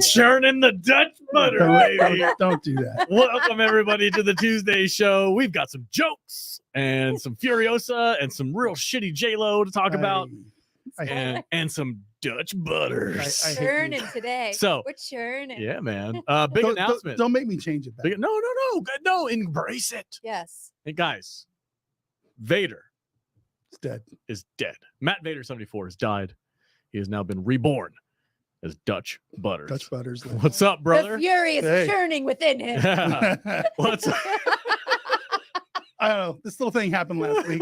Churning the Dutch butter, baby. Don't do that. Welcome, everybody, to the Tuesday show. We've got some jokes and some Furiosa and some real shitty J-Lo to talk about and some Dutch butters. I hate churning today. So, we're churning. yeah, man. Big announcement. Don't make me change it back. No, embrace it. Yes. And guys, Vader It's dead. is dead. Matt Vader 74 has died. He has now been reborn as Dutch Butters. Dutch Butters. What's up, brother? The fury is Hey. churning within him. What's up? I don't know. This little thing happened last week.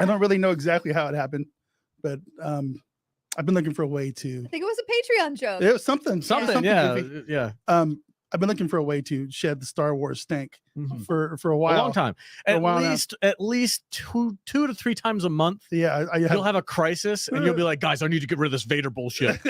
I don't really know exactly how it happened, but I've been looking for a way to. I think it was a Patreon joke. It was something. Something, goofy. yeah. I've been looking for a way to shed the Star Wars stank Mhm. for a A while. long time. For a At while now. least two to three times a month. Yeah, You'll have a crisis and you'll be like, guys, I need to get rid of this Vader bullshit.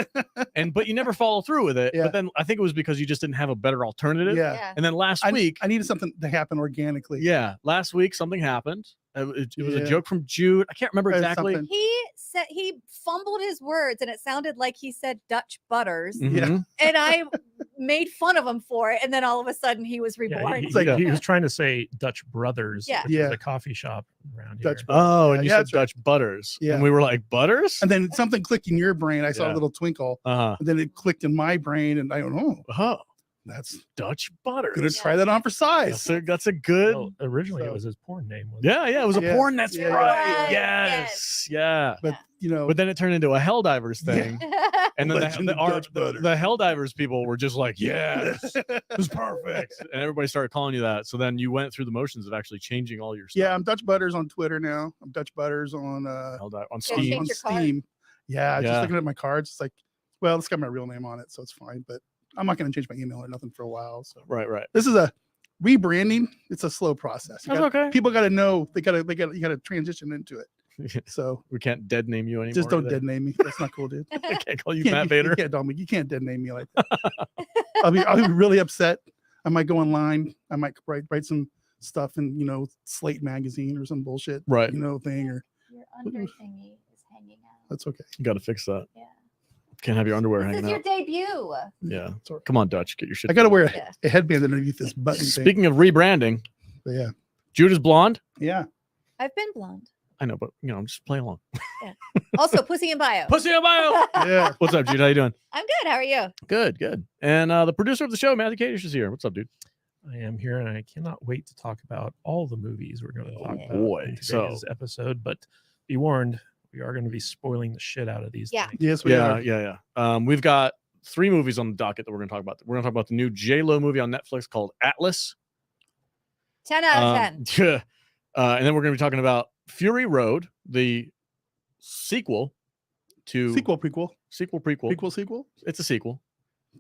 But you never follow through with it. Yeah. But then I think it was because you just didn't have a better alternative. yeah. Yeah. And then last week, I needed something to happen organically. last week something happened. It was a Yeah. joke from Jude. I can't remember exactly. Something. He said he fumbled his words and it sounded like he said Dutch Butters. Mhm. And I made fun of him for it. And then all of a sudden he was reborn. He was trying to say Dutch Brothers, Yeah. which Yeah. is a coffee shop around Dutch here. Oh, and you Yeah, said that's right. Dutch Butters. Yeah. And we were like, Butters? And then something clicked in your brain. I saw Yeah. a little twinkle. Uh-huh. And then it clicked in my brain, and I don't know. Oh, That's Dutch Butters. gonna try that on for size. That's a good. Well, originally, So- it was his porn name. Yeah, it was a Yeah. porn. That's Yeah. right. Right, Yes. Yeah. But But then it turned into a Helldivers thing. And then Legend the, of our, Dutch Butter. the Helldivers people were just like, yes, it was perfect. And everybody started calling you that. So then you went through the motions of actually changing all your stuff. Yeah, I'm Dutch Butters on Twitter now. I'm Dutch Butters on on Yeah, Steam. change on your card. Steam. Yeah, Yeah. just looking at my cards. It's like, well, it's got my real name on it, so it's fine. But I'm not going to change my email or nothing for a while. So Right. this is a rebranding. It's a slow process. That's okay. People got to know. You got to transition into it. So We can't dead name you anymore. just don't either. dead name me. That's not cool, dude. I can't call you You Matt Vader. you can't dead name me like that. I'll be really upset. I might go online. I might write some stuff in Slate magazine or some bullshit Right. Your thing. Or under thingy is hanging out. that's okay. You got to fix that. Yeah. Can't have your underwear This is hanging your out. debut. Yeah. It's all right. Come on, Dutch. Get your shit. I got to together. wear Yeah. a headband underneath this button thing. Speaking of rebranding, But yeah, Jude is blonde. yeah. I've been blonde. I know, but I'm just playing along. Also, pussy in bio. Pussy in bio. Yeah. What's up, Jude? How you doing? I'm good. How are you? Good. And the producer of the show, Matthew Kadish, is here. What's up, dude? I am here, and I cannot wait to talk about all the movies we're going to talk Oh, about boy. in today's episode. But be warned, we are going to be spoiling the shit out of these. Yeah. things. Yes, we are. Yeah. We've got 3 movies on the docket that we're going to talk about. We're going to talk about the new J-Lo movie on Netflix called Atlas. 10 out of 10. And then we're going to be talking about Fury Road, the sequel to Prequel. prequel. It's a sequel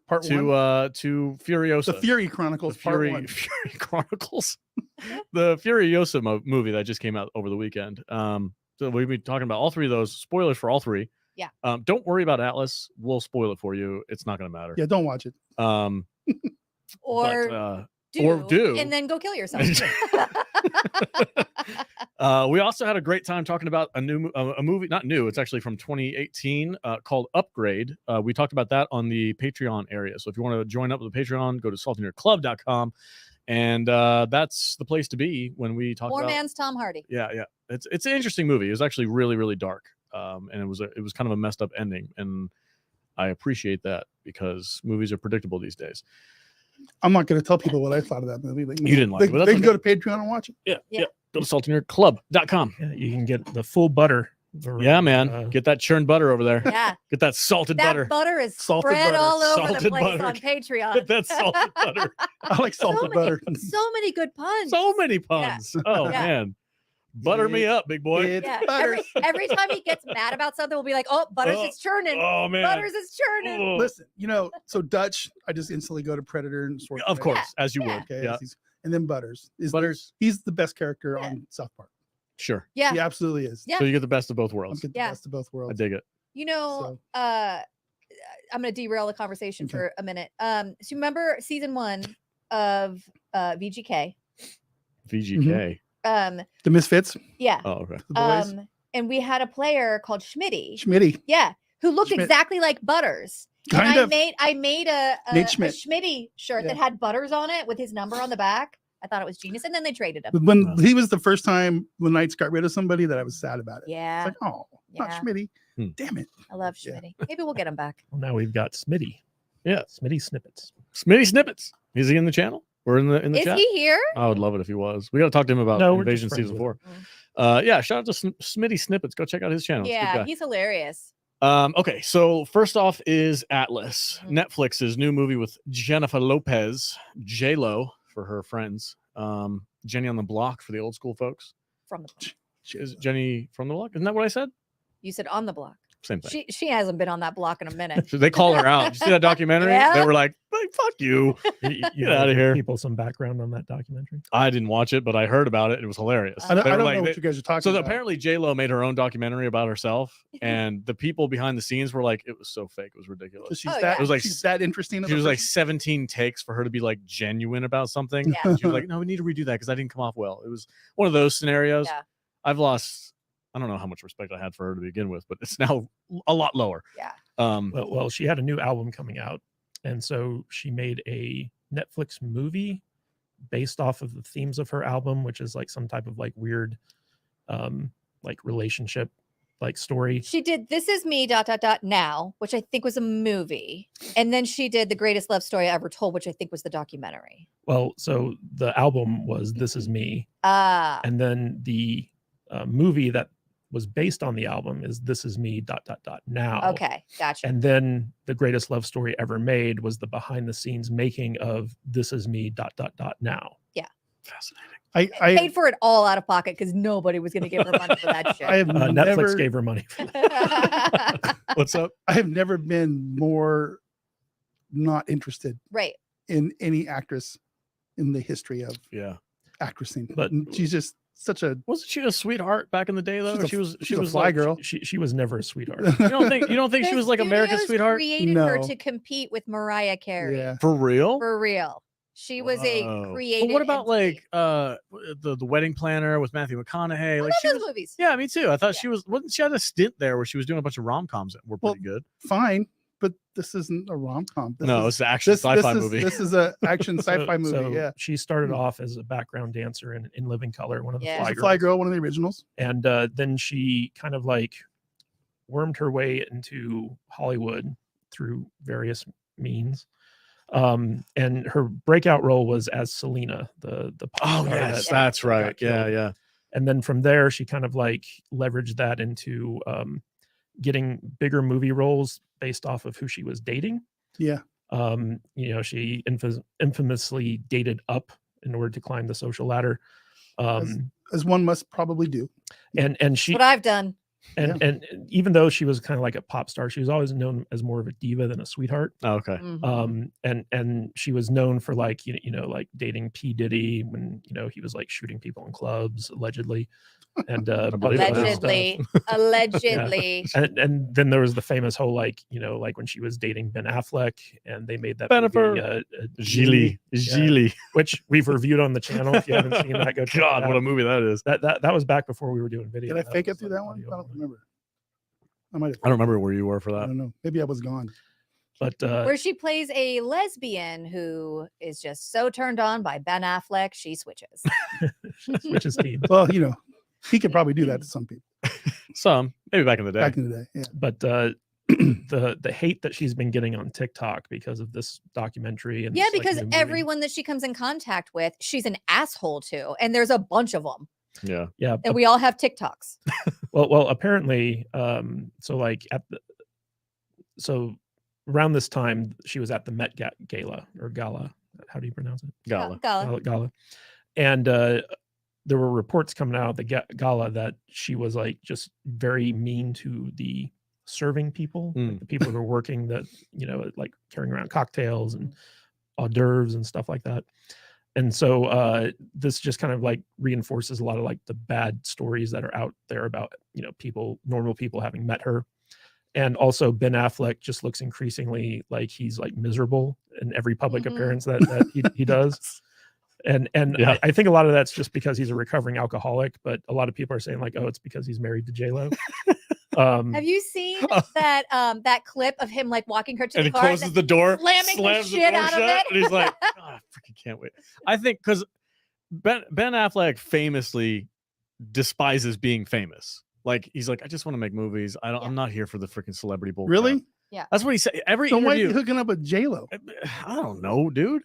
Part to one. to Furiosa. The Fury Chronicles. The Part Fury, one. Fury Chronicles, the Furiosa movie that just came out over the weekend. So we'll be talking about all 3 of those. Spoilers for all 3. Yeah. Don't worry about Atlas. We'll spoil it for you. It's not going to matter. Yeah, don't watch it. Or or do. and then go kill yourself. We also had a great time talking about a movie, not new. It's actually from 2018 called Upgrade. We talked about that on the Patreon area. So if you want to join up with the Patreon, go to saltynerdclub.com. And that's the place to be when we talk Poor about. man's Tom Hardy. Yeah. It's an interesting movie. It was actually really, really dark. And it was kind of a messed up ending. And I appreciate that because movies are predictable these days. I'm not going to tell people what I thought of that movie. You didn't like it, but They that's can go to Patreon and watch it. Yeah. Go to saltynerdclub.com. Yeah, you can get the full butter. Yeah, man. Get that churned butter over there. Yeah. Get that salted That butter. butter is Salted spread butter. all over the Salted place butter. on Patreon. Get that salted butter. I like salted butter. So many good puns. So many puns. Oh Yeah. man. Butter me up, big boy. It's Yeah. butter. Every time he gets mad about something, we'll be like, "Oh, Butters is churning. Oh man. Butters is churning." Oh. Listen, so Dutch, I just instantly go to Predator and Sword. Of course, as you Yeah. would. Okay. Yeah. And then Butters. Butters. He's the best character Yeah. on South Park. Sure. Yeah. He absolutely is. Yeah. So you get the best of both I'm worlds. get the Yeah. best of both I worlds. dig it. You know, I'm going to derail the conversation Okay. for a minute. So remember season 1 of VGK? VGK. The Misfits. Yeah. Oh, okay. The boys. And we had a player called Schmitty. Schmitty. Yeah. Who looked Schmidt. exactly like Butters. And Kind of. I made a Nate Schmidt. Schmitty shirt Yeah. that had Butters on it with his number on the back. I thought it was genius, and then they traded him. But when he was the first time when Knights got rid of somebody that I was sad about it. Yeah, It's like, oh, not Yeah. Schmitty. Hmm. Damn it. I love Yeah. Schmitty. Maybe we'll get him back. Well, now we've got Smitty. Yeah. Smitty snippets. Smitty Snippets. Is he in the channel? Or in the Is chat? he here? I would love it if he was. We got to talk to him about No, we're just Invasion friends Season with 4. Yeah, shout out to Smitty Snippets. Go check out his channel. It's a good Yeah, guy. he's hilarious. Okay, so first off is Atlas, Mhm. Netflix's new movie with Jennifer Lopez, J-Lo for her friends, Jenny on the Block for the old school folks. From the block. Is Jenny from the Block? Isn't that what I said? You said on the block. Same thing. She hasn't been on that block in a minute. So they call her out. Did you see that documentary? Yeah. They were like, "Fuck you." You Get outta here. People some background on that documentary. I didn't watch it, but I heard about it. It was hilarious. I don't, They I were don't like- know they- what you guys are talking So about. apparently J-Lo made her own documentary about herself, and the people behind the scenes were like, it was so fake. It was So ridiculous. she's Oh, that, yeah. It was like she's that interesting. of She a was like person? 17 takes for her to be like genuine about something. Yeah. She was like, no, we need to redo that because I didn't come off well. It was one of those scenarios. Yeah. I've lost, I don't know how much respect I had for her to begin with, but it's now a lot lower. Yeah. Well, she had a new album coming out, and so she made a Netflix movie based off of the themes of her album, which is like some type of like weird, like relationship, like story. She did This Is Me ... Now, which I think was a movie, and then she did The Greatest Love Story I Ever Told, which I think was the documentary. Well, so the album was This Is Me, Ah, and then the movie that was based on the album is This Is Me ... Now. okay, gotcha. And then the greatest love story ever made was the behind the scenes making of This Is Me ... Now. Fascinating. I Paid for it all out of pocket because nobody was going to give her money for that shit. I have Netflix never gave her money for that. What's up? I have never been more not interested Right. in any actress in the history of Yeah. actressing. But- And she's just such a Wasn't she a sweetheart back in the day though? she's She a was fly like, girl. She was never a sweetheart. You don't think she The was like America's studios sweetheart? Created her No. to compete with Mariah Carey. Yeah. For real? For real. She was a Whoa. created. But what about entity. like the Wedding Planner with Matthew McConaughey? I Like love she those was, movies. yeah, me too. I thought Yeah. she wasn't she had a stint there where she was doing a bunch of rom-coms that were Well, pretty good. Fine, but this isn't a rom-com. This No, is, it's an action sci-fi movie. This is a action sci-fi movie. So Yeah. she started off as a background dancer in Living Color, one of the Yeah. Fly She's a Girls. fly girl, one of the originals. And then she kind of like wormed her way into Hollywood through various means. And her breakout role was as Selena, the pop Oh star yes, that that's got right. Yeah, killed. yeah. And then from there, she kind of like leveraged that into getting bigger movie roles based off of who she was dating. Yeah. She infamously dated up in order to climb the social ladder. As one must probably do. And she What I've done. and even though she was kind of like a pop star, she was always known as more of a diva than a sweetheart. Oh, okay. Mhm. And she was known for like like dating P. Diddy when he was like shooting people in clubs allegedly, and I believe it. Allegedly. Allegedly. and then there was the famous whole like when she was dating Ben Affleck and they made that Bennifer. movie, Gigli. Yeah. Gigli. which we've reviewed on the channel. If you haven't seen that, go check God, it what a out. movie that is. That was back before we were doing video. Did I fake it was through like that one? audio I don't only. remember. I might have. I don't remember where you were for I that. don't know. Maybe I was gone. But Where she plays a lesbian who is just so turned on by Ben Affleck, she switches. which is team. Well, he could probably do that to some people Some, maybe back in the day. back in the day. Yeah. But the hate that she's been getting on TikTok because of this documentary and Yeah, this, like, because new movie. everyone that she comes in contact with, she's an asshole to. And there's a bunch of them. Yeah. yeah And we all have TikToks. well apparently so around this time she was at the Met Gala or Gala, how do you pronounce it? Gala. Gala. And there were reports coming out of the gala that she was like just very mean to the serving people, like the people who were working, that like carrying around cocktails and hors d'oeuvres and stuff like that. And so this just kind of like reinforces a lot of like the bad stories that are out there about normal people having met her. And also Ben Affleck just looks increasingly like he's like miserable in every public Mhm. appearance that he does. And Yeah. I think a lot of that's just because he's a recovering alcoholic, but a lot of people are saying like, oh, it's because he's married to J-Lo. Have you seen that that clip of him like walking her to And the he car, closes the door, slamming the slams shit door out of shut, it? and he's like, "God, I freaking can't wait." I think because Ben Affleck famously despises being famous. Like he's like, I just want to make movies. Yeah. I'm not here for the freaking celebrity bullshit. Really? Yeah. That's what he said. Every So why is he interview. hooking up with J-Lo? I don't know, dude.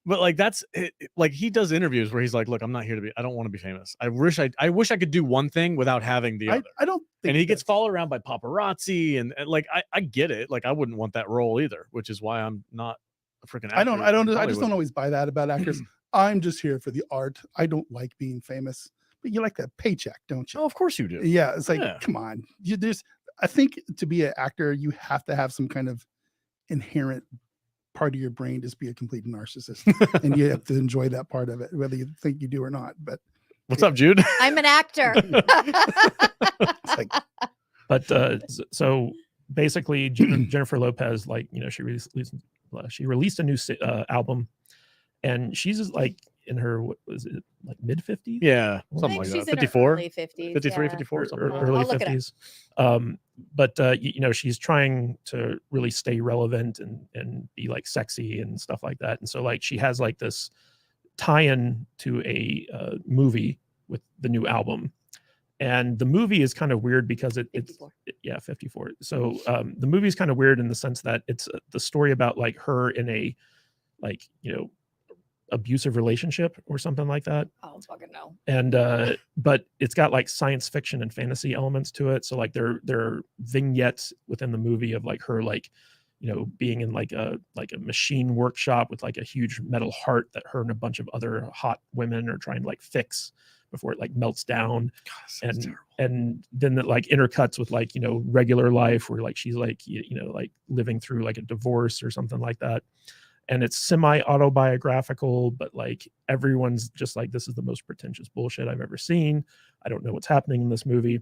But like that's it, like he does interviews where he's like, "Look, I'm not here to be. I don't want to be famous. I wish I could do one thing without having the other." I don't think And he gets that's- followed around by paparazzi, and like I get it. Like I wouldn't want that role either, which is why I'm not a freaking actor. I just don't Hollywood. always buy that about actors. I'm just here for the art. I don't like being famous. But you like that paycheck, don't you? Oh, of course you do. Yeah, it's like, Yeah. come on. I think to be an actor, you have to have some kind of inherent part of your brain just be a complete narcissist. And you have to enjoy that part of it, whether you think you do or not. But What's up, Jude? I'm an actor. it's like, But so basically, Jennifer Lopez, like, you know, she released a new album, and she's just like in her, what was it, like mid 50s? Yeah, I something think like she's that. in her 54, early 50s. 53, yeah. 54, something like that. Early I'll look it up. 50s. But you know, she's trying to really stay relevant and be like sexy and stuff like that. And so like she has like this tie-in to a movie with the new album. And the movie is kind of weird because it's 54. So the movie is kind of weird in the sense that it's the story about like her in a, like, you know, abusive relationship or something like that. I don't fucking know. And but it's got like science fiction and fantasy elements to it. So like there are vignettes within the movie of like her, like, you know, being in like a machine workshop with like a huge metal heart that her and a bunch of other hot women are trying to like fix before it like melts down. God, and then it like intercuts with like, you know, regular life where like she's like, you know, like living through like a divorce or something like that. And it's semi-autobiographical, but like everyone's just like, this is the most pretentious bullshit I've ever seen. I don't know what's happening in this movie.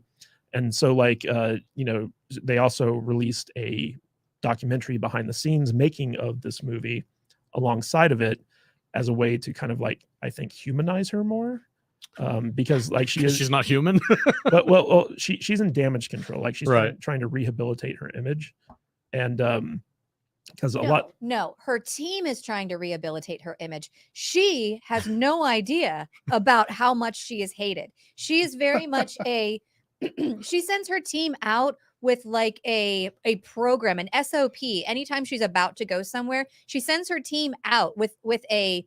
And so like, you know, they also released a documentary behind the scenes making of this movie alongside of it as a way to kind of like, I think, humanize her more. Because like she's not human. but well, she's in damage control. Like she's Right. trying to rehabilitate her image. And because No, her team is trying to rehabilitate her image. She has no idea about how much she is hated. She is very much she sends her team out with like a program, an SOP. Anytime she's about to go somewhere, she sends her team out with a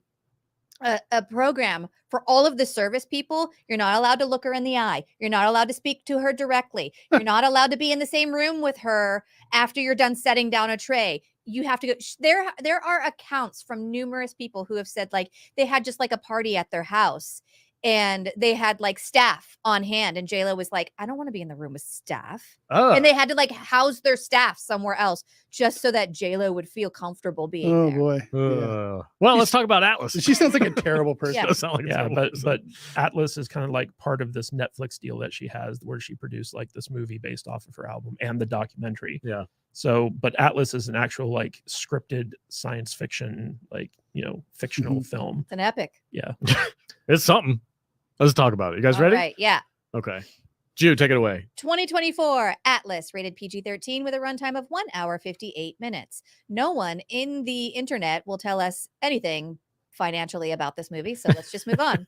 program for all of the service people. You're not allowed to look her in the eye. You're not allowed to speak to her directly. You're not allowed to be in the same room with her after you're done setting down a tray. You have to go. There are accounts from numerous people who have said like they had just like a party at their house and they had like staff on hand, and JLo was like, I don't want to be in the room with staff. Oh. And they had to like house their staff somewhere else just so that JLo would feel comfortable being oh there. boy. Yeah. Well, let's talk about Atlas. She sounds like a terrible person. Yeah. Does sound like a yeah, terrible but person. Atlas is kind of like part of this Netflix deal that she has where she produced like this movie based off of her album and the documentary. Yeah. So, but Atlas is an actual like scripted science fiction, like, you know, fictional film. It's an epic. Yeah. It's something. Let's talk about it. You guys All ready? right, yeah. Okay. Jude, take it away. 2024 Atlas, rated PG-13 with a runtime of 1 hour 58 minutes. No one in the internet will tell us anything financially about this movie, so let's just move on.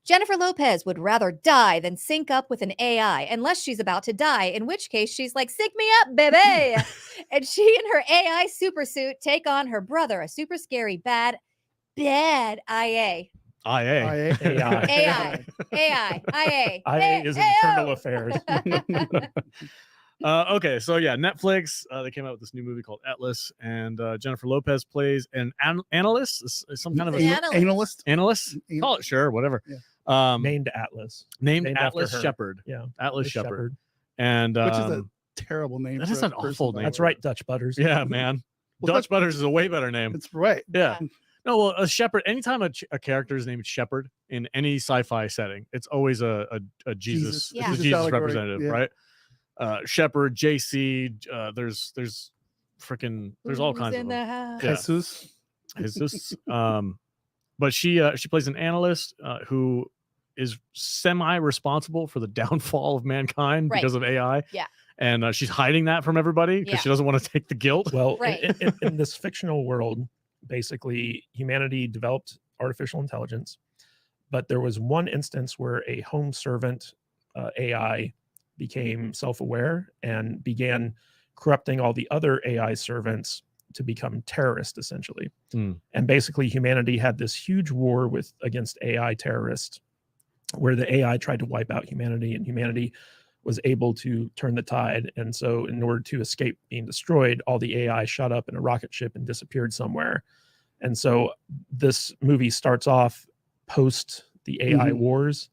Jennifer Lopez would rather die than sync up with an AI unless she's about to die, in which case she's like, sync me up, baby. And she and her AI supersuit take on her brother, a super scary bad IA. IA. AI. IA. IA is internal affairs. Okay, so yeah, Netflix. They came out with this new movie called Atlas, and Jennifer Lopez plays an analyst, some kind of An analyst. Analyst. analyst. Call it sure, whatever. Yeah. Named Atlas. Named named after Atlas her. Shepard. Yeah. Atlas Shepard. And Which is a terrible name. that for is a an awful person, by name. the That's way. right, Dutch Butters. yeah, man. Well, Dutch Butters is a way better name. It's right. Yeah. No, well, a shepherd. Anytime a character is named Shepherd in any sci-fi setting, it's always a Jesus, Jesus. Yeah. it's a Jesus Jesus allegory, representative, yeah. right? Shepherd, JC. There's freaking there's all kinds of them. house? Yeah. Jesus. Jesus. But she plays an analyst who is semi-responsible for the downfall of mankind Right. because of AI. Yeah. And she's hiding that from everybody because Yeah. she doesn't want to take the guilt. Well, Right. in this fictional world, basically humanity developed artificial intelligence, but there was one instance where a home servant AI became self-aware and began corrupting all the other AI servants to become terrorists, essentially. And basically humanity had this huge war against AI terrorists where the AI tried to wipe out humanity, and humanity was able to turn the tide. And so in order to escape being destroyed, all the AI shot up in a rocket ship and disappeared somewhere. And so this movie starts off post the AI wars.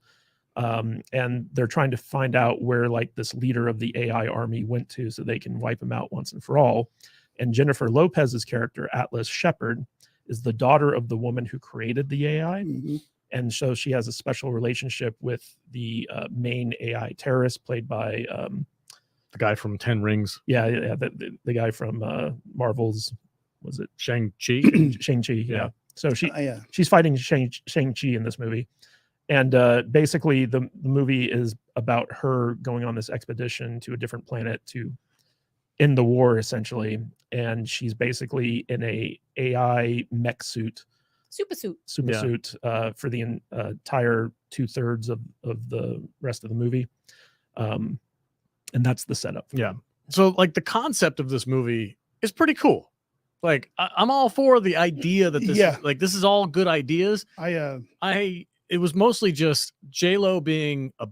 And they're trying to find out where like this leader of the AI army went to so they can wipe him out once and for all. And Jennifer Lopez's character, Atlas Shepard, is the daughter of the woman who created the AI. And so she has a special relationship with the main AI terrorist played by the guy from 10 Rings. Yeah, the guy from Marvel's, was it Shang-Chi? Shang-Chi, yeah. So yeah. she's fighting Shang-Chi in this movie. And basically the movie is about her going on this expedition to a different planet to end the war, essentially. And she's basically in a AI mech suit. Super suit For the entire 2/3 of the rest of the movie. And that's the setup. Yeah. So like the concept of this movie is pretty cool. Like I'm all for the idea that this is all good ideas. It was mostly just J-Lo being a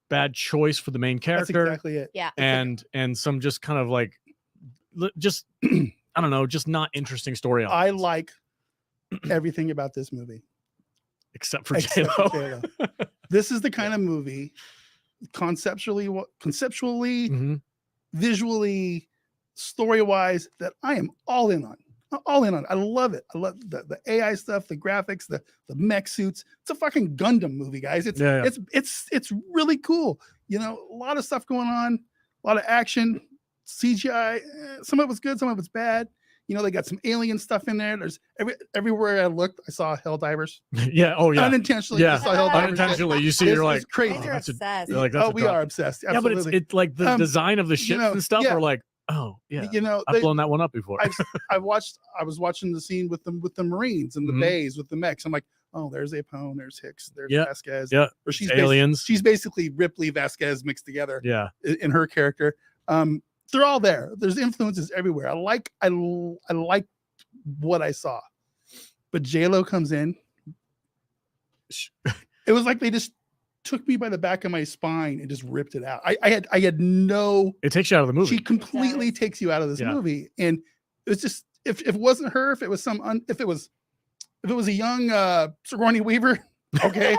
bad choice for the main character. That's exactly it. Yeah. And some just kind of like just I don't know, just not interesting story. I like everything about this movie except for J-Lo. This is the kind of movie conceptually, visually, story-wise that I am all in on. I love it. I love the AI stuff, the graphics, the mech suits. It's a fucking Gundam movie, guys. It's really cool. You know, a lot of stuff going on, a lot of action, CGI. Some of it was good, some of it's bad. You know, they got some alien stuff in there. There's everywhere I looked, I saw Helldiverers. Yeah. Oh, yeah. Unintentionally, I saw Helldiverers. Unintentionally, you see, you're like, crazy. You're obsessed. You're like, we are obsessed. Absolutely. Yeah, but it's like the design of the ships and stuff are like, oh yeah. You know, I've blown that one up before. I was watching the scene with the Marines and the bays with the mechs. I'm like, oh, there's Apone, there's Hicks, there's Vasquez. Yeah. Or she's aliens. She's basically Ripley Vasquez mixed together. Yeah. In her character. They're all there. There's influences everywhere. I like what I saw. But J-Lo comes in. It was like they just took me by the back of my spine and just ripped it out. I had no. It takes you out of the movie. She completely takes you out of this movie, and it's just if it wasn't her, if it was if it was a young Sigourney Weaver, okay,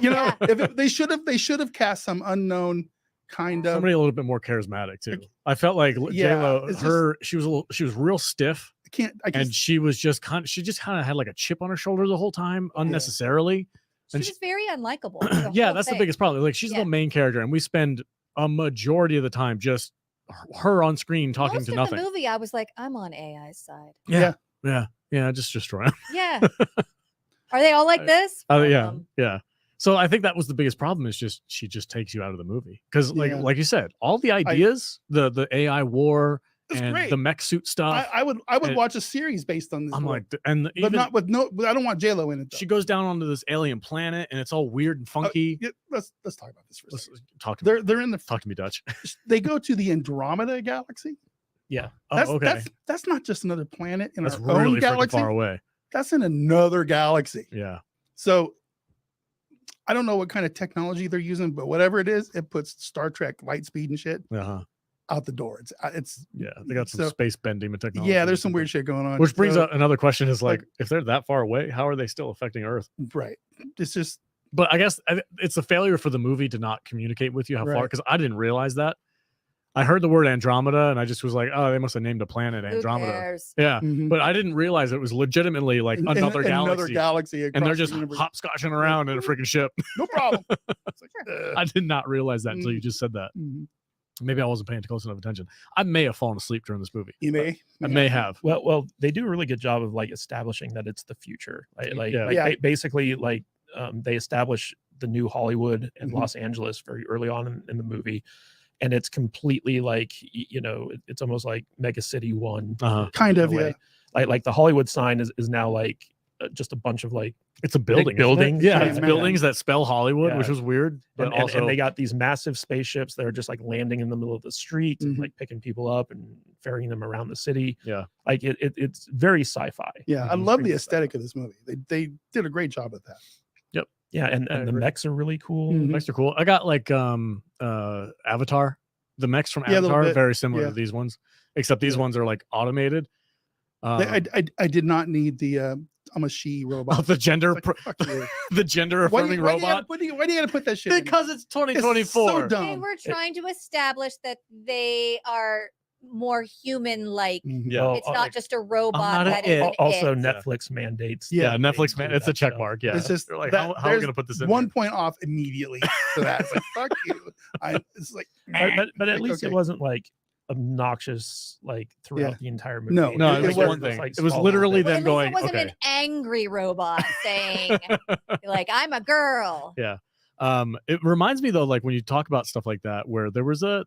you know, they should have cast some unknown kind of somebody a little bit more charismatic too. I felt like J-Lo, she was real stiff. And she was just kind of had like a chip on her shoulder the whole time unnecessarily. She was very unlikable. That's the biggest problem. Like she's the main character, and we spend a majority of the time just her on screen talking to nothing. The movie, I was like, I'm on AI's side. Yeah. Just destroy them. Yeah. Are they all like this? Yeah. So I think that was the biggest problem. Is just she just takes you out of the movie because, like you said, all the ideas, the AI war. And great. The mech suit stuff. I would watch a series based on this. I'm like, but not with I don't want J-Lo in it. Though. She goes down onto this alien planet, and it's all weird and funky. Let's talk about this for a second. Talk to me Dutch. They go to the Andromeda galaxy. Yeah. That's not just another planet in that's our really own galaxy. Far away. That's in another galaxy. Yeah. So I don't know what kind of technology they're using, but whatever it is, it puts Star Trek light speed and shit. Out the door. It's they got some space bending technology. Yeah, there's some weird shit going on. Which brings up another question: is like if they're that far away, how are they still affecting Earth? Right. It's just. But I guess it's a failure for the movie to not communicate with you how far, because I didn't realize that. I heard the word Andromeda and I just was like, oh, they must have named a planet Andromeda. Who cares? Yeah, but I didn't realize it was legitimately like another galaxy, and they're just hopscotching around in a freaking ship. No problem. I did not realize that until you just said that. Maybe I wasn't paying close enough attention. I may have fallen asleep during this movie. You may. I may have. Well, they do a really good job of like establishing that it's the future. Basically, like they establish the new Hollywood and Mhm. Los Angeles very early on in the movie, and it's completely like it's almost like Mega City 1 Kind in of, a way. Like the Hollywood sign is now like just a bunch of like It's a building. isn't it? buildings. Yeah, Yeah, it's man. buildings that spell Hollywood, which Yeah. was weird. But also, and they got these massive spaceships that are just like landing in the middle of the street and Mhm. like picking people up and ferrying them around the city. yeah. Like it's very sci-fi. Yeah, I Mhm. love the Extremely aesthetic sci-fi. of this movie. They did a great job at that. Yeah, and I the agree. mechs are really cool. Mhm. Mechs are cool. I got like Avatar. The mechs from Yeah, a little Avatar bit. very similar Yeah. to these ones, except these Yeah. ones are like automated. I did not need the I'm a she robot. The gender It's like, fuck you. the gender Why do affirming you gotta robot put- why do you gotta put that shit in? because it's It's 2024. so They dumb. were trying to establish that they are more human-like. Mhm. Yeah. Well, It's not just a robot not that an is it. an also it. Netflix mandates. Yeah, that Netflix they man, do it's a that check stuff. mark. Yeah, It's just they're like, that how are we there's gonna put this in? one here? point off immediately to that. It's like fuck you. It's like, But at like, least okay. it wasn't like obnoxious like throughout Yeah. the entire movie. No, No, it it was was one just, thing. like It was small literally little them Well, at least going, it wasn't okay. an angry robot saying, like, I'm a girl. Yeah. It reminds me though, like when you talk about stuff like that, where there's a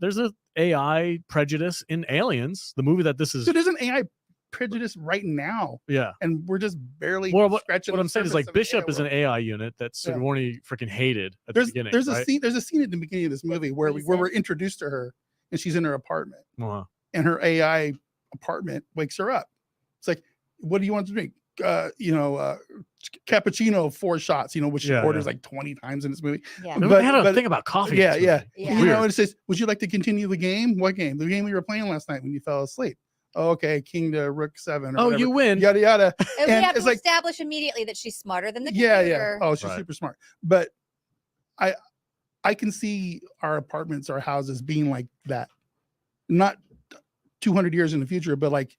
AI prejudice in Aliens, the movie that this is. so there's an AI prejudice right now, Yeah. and we're just barely Well, what scratching. I'm the saying is surface like of the Bishop AI is an world. AI unit that Yeah. Sigourney freaking hated at the beginning. There's right? a scene. There's a scene at the beginning of this movie where What you where said? we're introduced to her, and she's in her apartment, Uh-huh. and her AI apartment wakes her up. It's like, what do you want to drink? Cappuccino, 4 shots. Which she Yeah, orders yeah. like 20 times in this movie. Yeah. Remember, they had a but- thing about coffee. Yeah, in this yeah. movie. Yeah. You know, Weird. it says, "Would you like to continue the game? What game? The game we were playing last night when you fell asleep." Oh, okay, King to Rook 7. Or Oh, whatever. you win. Yada yada. And we And have it's to like- establish immediately that she's smarter than the Yeah, computer. yeah. Oh, she's Right. super smart. But I can see our apartments, our houses being like that. Not 200 years in the future, but like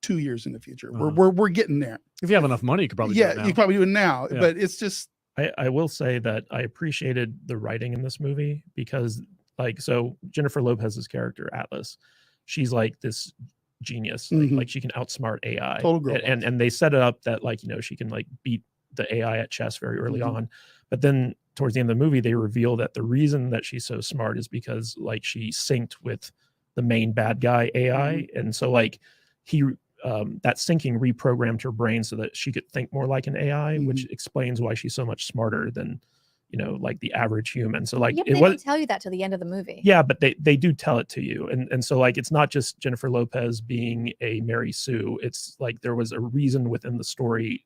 2 years in the future. Uh-huh. We're getting there. If you have enough money, you could probably do Yeah, it now. you probably do it now, Yeah. but it's just I will say that I appreciated the writing in this movie because, like, so Jennifer Lopez's character Atlas, she's like this genius, Mhm. like she can outsmart AI. Total girl and they set it up that like she can like beat the AI at chess very early Mhm. on, but then towards the end of the movie they reveal that the reason that she's so smart is because like she synced with the main bad guy AI, and so like he. That syncing reprogrammed her brain so that she could think more like an AI, which explains why she's so much smarter than, like the average human. So like Yeah, but it they was, don't tell you that till the end of the movie. yeah, but they do tell it to you, and so like it's not just Jennifer Lopez being a Mary Sue. It's like there was a reason within the story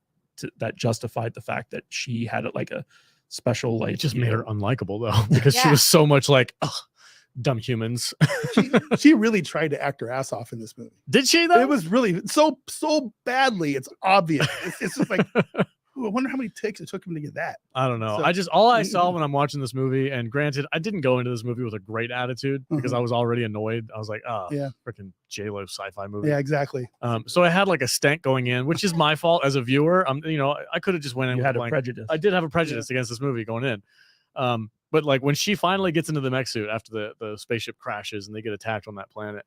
that justified the fact that she had like a special like. It just made her unlikable though, because she Yeah. was so much like, ugh, dumb humans. she really tried to act her ass off in this movie. Did she though? It was really so badly. It's obvious. It's just like, ooh, I wonder how many takes it took him to get that. I don't know. So- All I saw when I'm watching this movie, and granted, I didn't go into this movie with a great attitude because I was already annoyed. I was like, oh, Yeah. freaking J-Lo sci-fi movie. Yeah, exactly. So I had like a stank going in, which is my fault as a viewer. I could have just went in You with had a blank. prejudice. I did have a prejudice against this movie going in. But like when she finally gets into the mech suit after the spaceship crashes and they get attacked on that planet,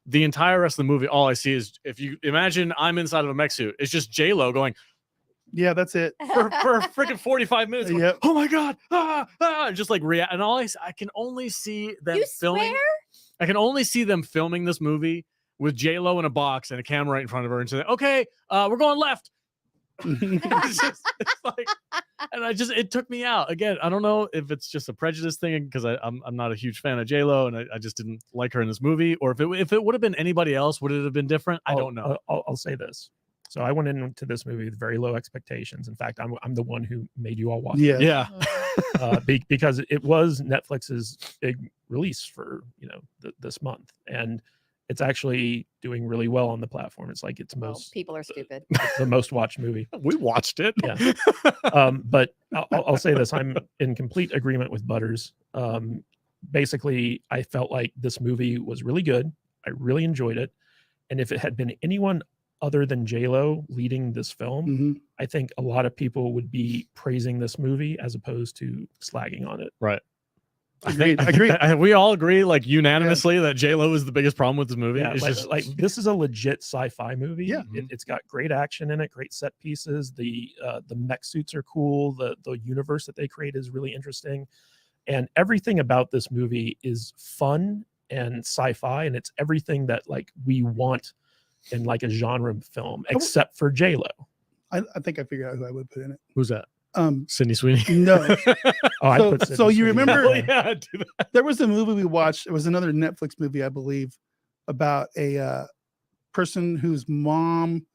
the entire rest of the movie, all I see is, if you imagine I'm inside of a mech suit, it's just J-Lo going Yeah, that's it. for freaking 45 minutes. Going, Yep. oh my god, just like react. And I can only see them You filming. swear? I can only see them filming this movie with J-Lo in a box and a camera right in front of her and saying, okay, we're going left. It's like, and it took me out again. I don't know if it's just a prejudice thing because I'm not a huge fan of J-Lo and I just didn't like her in this movie, or if it would have been anybody else, would it have been different? I don't know. I'll say this. So I went into this movie with very low expectations. In fact, I'm the one who made you all watch it. Yeah. Yeah. Because it was Netflix's big release for this month, and it's actually doing really well on the platform. It's like its Well, most people are stupid. the most watched movie. We watched it. Yeah. But I'll say this: I'm in complete agreement with Butters. Basically, I felt like this movie was really good. I really enjoyed it, and if it had been anyone other than J-Lo leading this film, Mhm. I think a lot of people would be praising this movie as opposed to slagging on it. Right. Agreed. Agreed. We all agree, like unanimously, that J-Lo is the biggest problem with this movie. Yeah, It's like, just like this is a legit sci-fi movie. Yeah. It's got great action in it, great set pieces. The mech suits are cool. The universe that they create is really interesting, and everything about this movie is fun and sci-fi, and it's everything that like we want in like a genre film, except for J-Lo. I think I figured out who I would put in it. who's that? Um, Sydney Sweeney. no. Oh, I put So you Sydney Sweeney. remember- Oh, yeah, do that. There was a movie we watched. It was another Netflix movie, I believe, about a person whose mom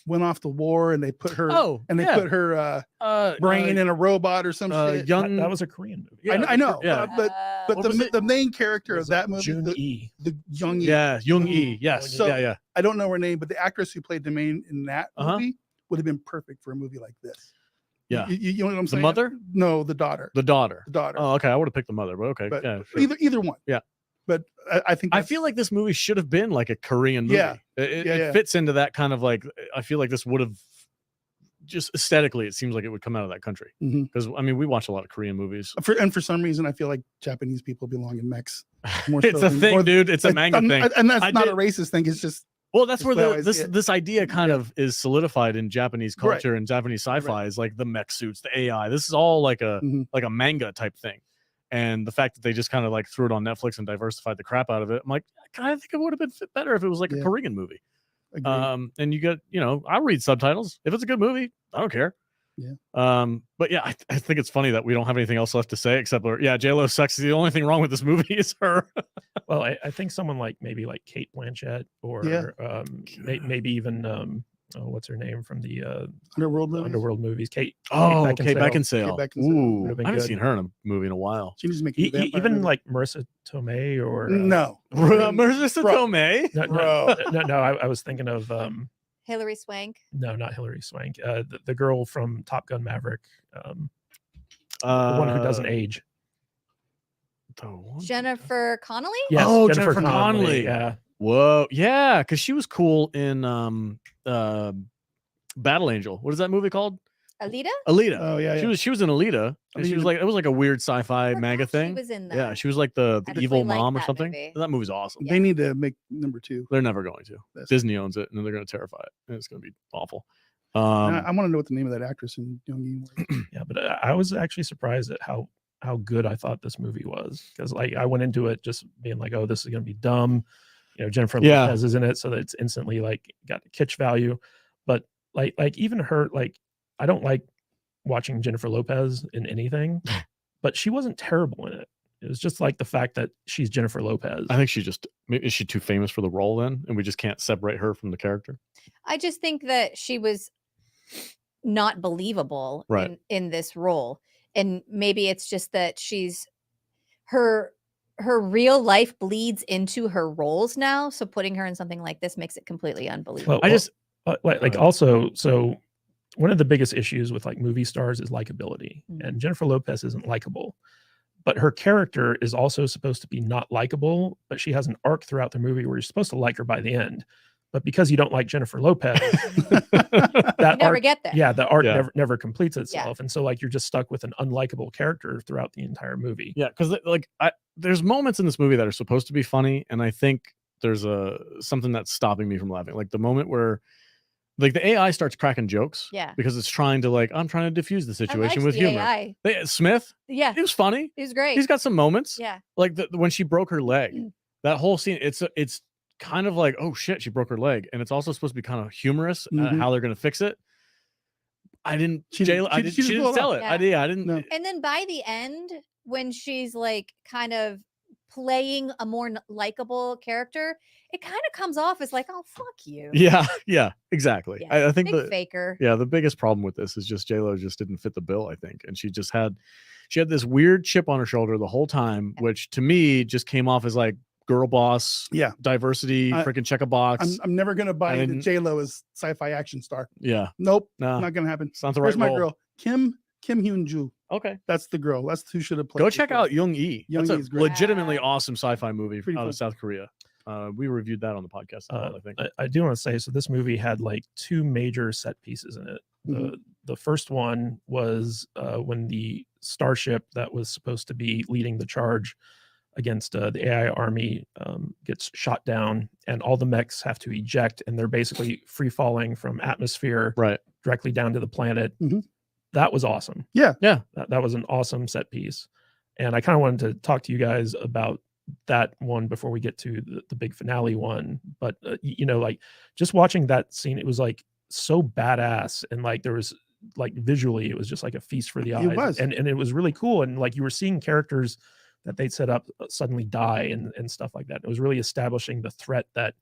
went off to war, and they put her put her brain in a robot or some shit. young. That was a Korean movie. Yeah, I know, yeah. but What was the, it? the main character of that movie, Jun the E. young, Yeah, Young E. Yes. So- yeah. I don't know her name, but the actress who played the main in that Uh-huh. movie would have been perfect for a movie like this. Yeah. You know what I'm The saying? mother? No, the daughter. The daughter. The daughter. Oh, okay. I would have picked the mother, but okay. but yeah, sure. either one. Yeah. But I think I that's- feel like this movie should have been like a Korean movie. Yeah. It Yeah. fits into that kind of like. I feel like this would have just aesthetically. It seems like it would come out of that country Mhm. because I mean we watch a lot of Korean movies. for some reason I feel like Japanese people belong in mechs. More It's so a than- thing, more- dude. It's a like, manga I'm- thing. and that's I not did- a racist thing. It's just Well, that's That's where how I see it. this idea kind of is solidified in Japanese Right. culture and Japanese sci-fi Right. is like the mech suits, the AI. This is all like a Mhm. like a manga type thing. And the fact that they just kind of like threw it on Netflix and diversified the crap out of it, I'm like, I kind of think it would have been fit better if it was like a Yeah. Korean movie. agreed. And you get, I'll read subtitles if it's a good movie. I don't care. Yeah. But yeah, I think it's funny that we don't have anything else left to say except for J-Lo sucks. The only thing wrong with this movie is her. Well, I think someone like maybe like Kate Blanchett or Yeah. maybe even what's her name from the Underworld movies. Underworld movies, Kate. Oh, Kate Kate Beckinsale. Beckinsale. Kate Beckinsale. Ooh, Would've been I haven't good. seen her in a movie in a while. She needs to make a vampire Even movie. like Marissa Tomei or no, Marissa Bro. Tomei. no, I was thinking of Hillary Swank. no, not Hillary Swank. The girl from Top Gun Maverick, the one who doesn't age. The one- Jennifer Connelly? Yes, Oh, Jennifer Connelly. Yeah, Whoa, yeah, because she was cool in Battle Angel. What is that movie called? Alita? Alita. Oh yeah, yeah. She was in Alita. And she was Alita. like it was like a weird sci-fi manga Forgot thing. She was in that. Yeah, she was like the I actually evil like mom or that something. movie. That movie's awesome. They need to make number 2. They're never going to. That's- Disney owns it, and then they're going to terrify it, and it's going to be awful. And I want to know what the name of that actress in Young was. yeah. But I was actually surprised at how good I thought this movie was, because like I went into it just being like, oh, this is going to be dumb. Jennifer Yeah. Lopez is in it, so that it's instantly like got kitsch value. But like even her, like I don't like watching Jennifer Lopez in anything, but she wasn't terrible in it. It was just like the fact that she's Jennifer Lopez. I think maybe is she too famous for the role then, and we just can't separate her from the character. I just think that she was not believable Right. in this role. And maybe it's just that her real life bleeds into her roles now. So putting her in something like this makes it completely unbelievable. I just like ahead. also, so one of the biggest issues with like movie stars is likability, Mhm. and Jennifer Lopez isn't likable, but her character is also supposed to be not likable, but she has an arc throughout the movie where you're supposed to like her by the end. But because you don't like Jennifer Lopez, that You never arc, get there. yeah, the arc Yeah. never completes itself. And so like you're just stuck with an unlikable character throughout the entire movie. Yeah, because like there's moments in this movie that are supposed to be funny, and I think there's something that's stopping me from laughing. Like the moment where like the AI starts cracking jokes. Yeah. Because it's trying to I'm trying to diffuse the I situation liked with the humor. AI. Smith, Yeah. it was funny. It was great. He's got some moments. Yeah. Like when she broke her leg, that whole scene, it's kind of like, oh shit, she broke her leg, and it's also supposed to be kind of humorous Mhm. how they're gonna fix it. I didn't. She She, didn't- I she- didn't. she She didn't didn't pull it sell off. it. Yeah. I didn't. No. And then by the end, when she's like kind of playing a more likable character, it kind of comes off as like, oh, fuck you. Yeah, exactly. Yeah, I think Big faker. the biggest problem with this is just J-Lo just didn't fit the bill, I think, and she had this weird chip on her shoulder the whole time, which to me just came off as like girl boss, Yeah. diversity, I- freaking check a box. I'm never gonna buy I the didn't- J-Lo as sci-fi action star. Yeah, Nope, no, not gonna happen. it's not the right Where's my role. girl? Kim Hyun-joo. Okay, That's the girl. That's who should have played. go this check role. out Young E. Young That's E is a great. legitimately Yeah. awesome sci-fi movie Pretty out fun. of South Korea. We reviewed that on the podcast, as well, I think. I do want to say, so this movie had like 2 major set pieces in it. Mhm. the first one was when the starship that was supposed to be leading the charge against the AI army gets shot down, and all the mechs have to eject, and they're basically free falling from atmosphere Right. directly down to the planet. Mhm. That was awesome. Yeah. That was an awesome set piece. And I kind of wanted to talk to you guys about that one before we get to the big finale one. But, you know, like just watching that scene, it was like so badass. And like there was like visually, it was just like a feast for the eyes. It was. And it was really cool. And like you were seeing characters that they'd set up suddenly die and stuff like that. It was really establishing the threat that,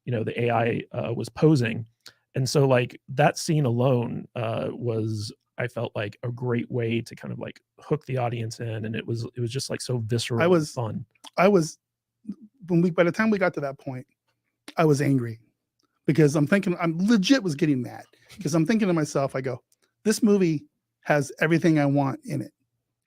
you know, the AI was posing. And so like that scene alone was, I felt like, a great way to kind of like hook the audience in. And it was just like so visceral and fun. By the time we got to that point, I was angry because I'm legit was getting mad because I'm thinking to myself, I go, this movie has everything I want in it.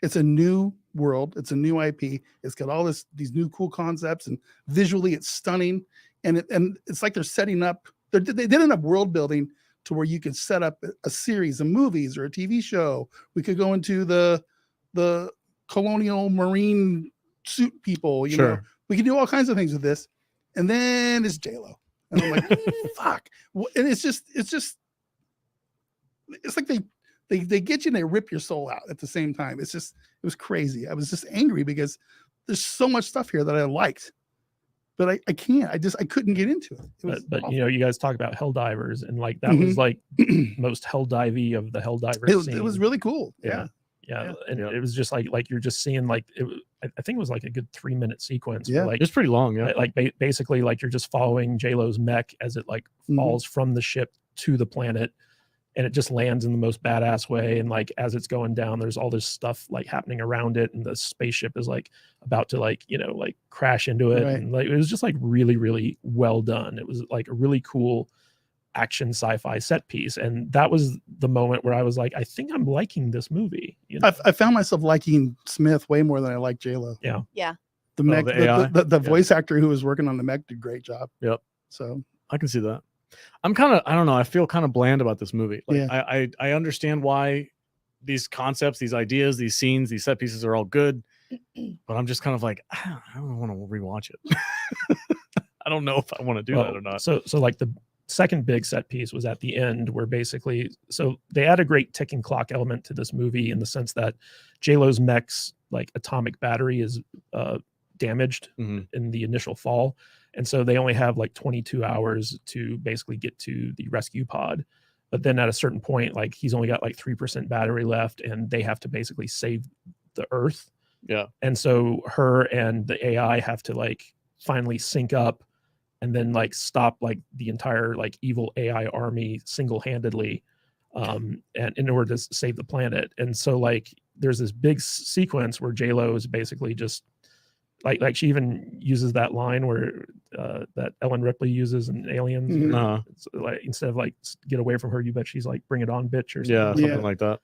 It's a new world. It's a new IP. It's got all these new cool concepts, and visually it's stunning. And it's like they're setting up, they did enough world building to where you could set up a series of movies or a TV show. We could go into the colonial marine suit people, you know, we can do all kinds of things with this. And then it's J-Lo. And I'm like, fuck. And it's like they get you and they rip your soul out at the same time. It was crazy. I was just angry because there's so much stuff here that I liked, but I can't. I couldn't get into it. But you know, you guys talk about Helldivers, and like that was like most Helldivey of the Helldivers. It was really cool. Yeah. And it was just like you're just seeing like I think it was like a good 3-minute sequence. Yeah, like it's pretty long. Yeah, like basically like you're just following J-Lo's mech as it like falls from the ship to the planet, and it just lands in the most badass way. And like as it's going down, there's all this stuff like happening around it, and the spaceship is like about to like, you know, like crash into it. Right. And like it was just like really, really well done. It was like a really cool action sci-fi set piece, and that was the moment where I was like, I think I'm liking this movie. You know? I found myself liking Smith way more than I like J-Lo. Yeah. The mech, the voice actor who was working on the mech did a great job. Yep. So I can see that. I don't know. I feel kind of bland about this movie. Like I understand why these concepts, these ideas, these scenes, these set pieces are all good, but I'm just kind of like, I don't want to rewatch it. I don't know if I want to do that or not. So like the second big set piece was at the end, where basically, so they add a great ticking clock element to this movie in the sense that J-Lo's mech's like atomic battery is damaged in the initial fall. And so they only have like 22 hours to basically get to the rescue pod. But then at a certain point, like he's only got like 3% battery left, and they have to basically save the Earth. Yeah. And so her and the AI have to like finally sync up and then like stop like the entire like evil AI army single-handedly and in order to save the planet. And so like there's this big sequence where J-Lo is basically just like she even uses that line where that Ellen Ripley uses in Aliens. It's like, instead of like get away from her, you bet she's like bring it on, bitch, or something like that.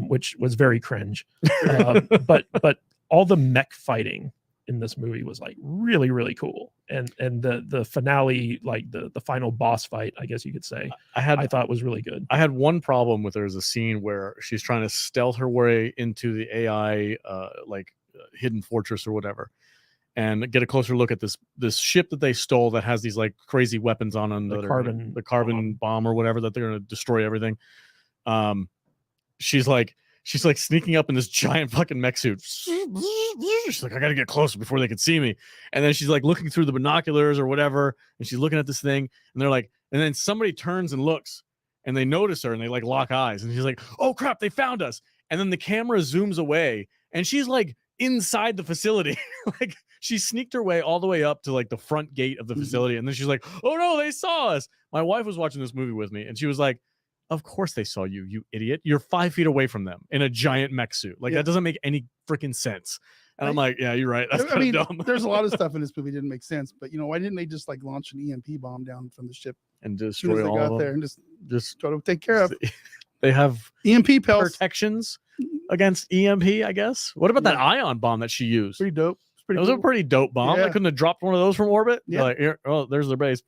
Which was very cringe. But all the mech fighting in this movie was like really, really cool. And the finale, like the final boss fight, I guess you could say, I thought was really good. I had one problem with there's a scene where she's trying to stealth her way into the AI hidden fortress or whatever, and get a closer look at this ship that they stole that has these like crazy weapons on them, the carbon bomb or whatever, that they're going to destroy everything. She's like sneaking up in this giant fucking mech suit. She's like, I gotta get closer before they can see me. And then she's like looking through the binoculars or whatever, and she's looking at this thing, and they're like, and then somebody turns and looks, and they notice her, and they like lock eyes, and she's like, oh crap, they found us. And then the camera zooms away, and she's like inside the facility. Like she sneaked her way all the way up to like the front gate of the facility, and then she's like, oh no, they saw us. My wife was watching this movie with me, and she was like, of course they saw you, you idiot. You're 5 feet away from them in a giant mech suit. Like that doesn't make any freaking sense. And I'm like, yeah, you're right. That's dumb. There's a lot of stuff in this movie that didn't make sense, but you know, why didn't they just like launch an EMP bomb down from the ship and destroy all of them? There and just try to take care of? They have EMP protections against EMP, I guess. What about that ion bomb that she used? Pretty dope. It was a pretty dope bomb. They couldn't have dropped one of those from orbit. Yeah. Like, there's their base.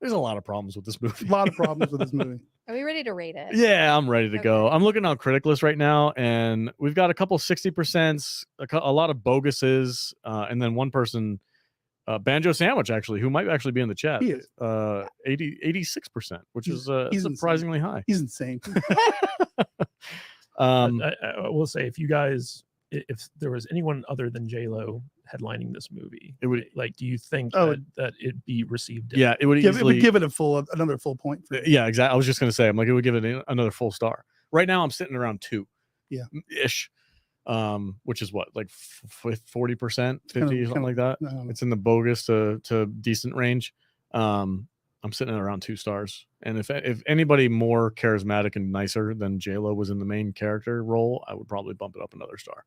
There's a lot of problems with this movie. A lot of problems with this movie. Are we ready to rate it? Yeah, I'm ready to go. Okay. I'm looking on critic list right now, and we've got a couple 60%, a lot of boguses, and then one person, Banjo Sandwich, actually, who might actually be in the chat. He is. 86%, which He's- is he's surprisingly high. He's insane. I will say, if you guys, if there was anyone other than J-Lo headlining this movie, It would, like, do you think Oh, that it'd be received? yeah, it would it easily. would give it another full point. For me. Yeah, exactly. I was just gonna say, I'm like, it would give it another full star. Right now, I'm sitting around 2. Yeah. Ish. Which is what, like 40%, 50, Kinda- something like that. I don't know. It's in the bogus to decent range. I'm sitting at around 2 stars. And if anybody more charismatic and nicer than J-Lo was in the main character role, I would probably bump it up another star.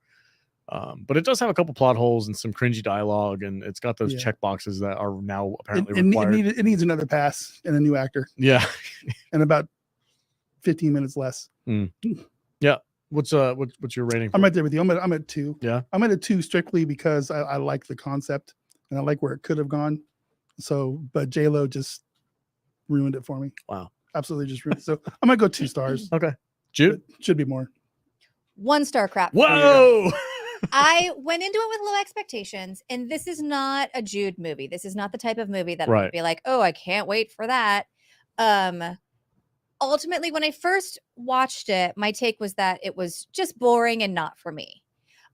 But it does have a couple plot holes and some cringy dialogue, and it's got those Yeah. check boxes that are now apparently It required. needs another pass and a new actor Yeah. and about 15 minutes less. What's your rating? I'm right there with you. I'm at 2. Yeah. I'm at a 2 strictly because I like the concept and I like where it could have gone. So, but J-Lo just ruined it for me. Wow. Absolutely just ruined it. So I'm gonna go 2 stars. Okay. Jude? Should be more. 1 star crap. Whoa. I went into it with low expectations, and this is not a Jude movie. This is not the type of movie that I'm Right. gonna be like, oh, I can't wait for that. Ultimately, when I first watched it, my take was that it was just boring and not for me.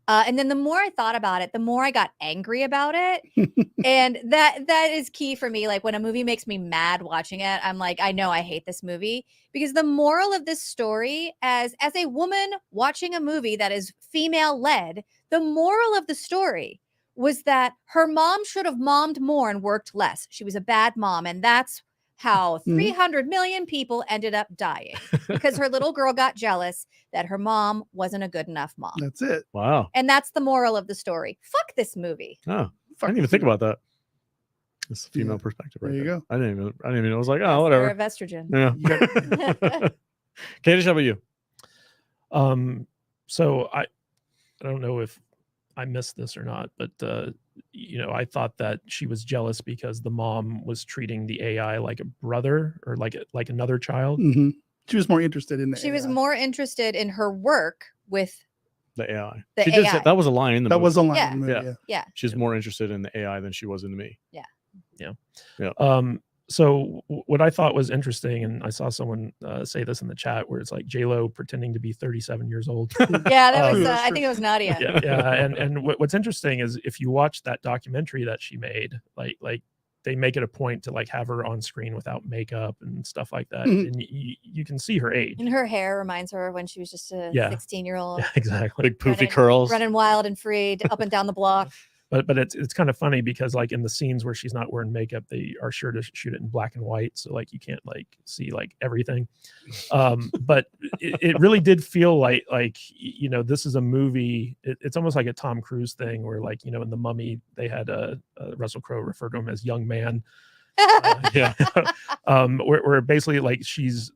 And then the more I thought about it, the more I got angry about it. And that is key for me. Like when a movie makes me mad watching it, I'm like, I know I hate this movie, because the moral of this story, as a woman watching a movie that is female led, the moral of the story was that her mom should have mommed more and worked less. She was a bad mom, and that's how 300 million people ended up dying, because her little girl got jealous that her mom wasn't a good enough mom. That's it. Wow. And that's the moral of the story. Fuck this movie. Oh, I Fuck didn't even think about that. It's a female Yeah. perspective, right There you go. I didn't even know. I was like, That's oh, the whatever. of estrogen. Yeah. You got- Kadish, how about you? So I don't know if I missed this or not, but I thought that she was jealous because the mom was treating the AI like a brother or like another child. Mhm. She was more interested in the She was AI. more interested in her work with The AI. The She did AI. say that was a line in the That movie. was a line Yeah. in the movie. Yeah. Yeah. She's more interested in the AI than she was in me. So what I thought was interesting, and I saw someone say this in the chat, where it's like J-Lo pretending to be 37 years old. yeah, that was True, I think it was Nadia. yeah. And what's interesting is if you watch that documentary that she made, like they make it a point to like have her on screen without makeup and stuff like that, Mhm. and you can see her age. And her hair reminds her when she was just a Yeah. 16-year-old. Yeah, exactly. Big poofy Running- curls. Running wild and free up and down the block. But it's kind of funny because like in the scenes where she's not wearing makeup, they are sure to shoot it in black and white, so like you can't like see like everything. But it really did feel like this is a movie. It's almost like a Tom Cruise thing where like in The Mummy they had Russell Crowe refer to him as young man. Yeah. Where basically like she's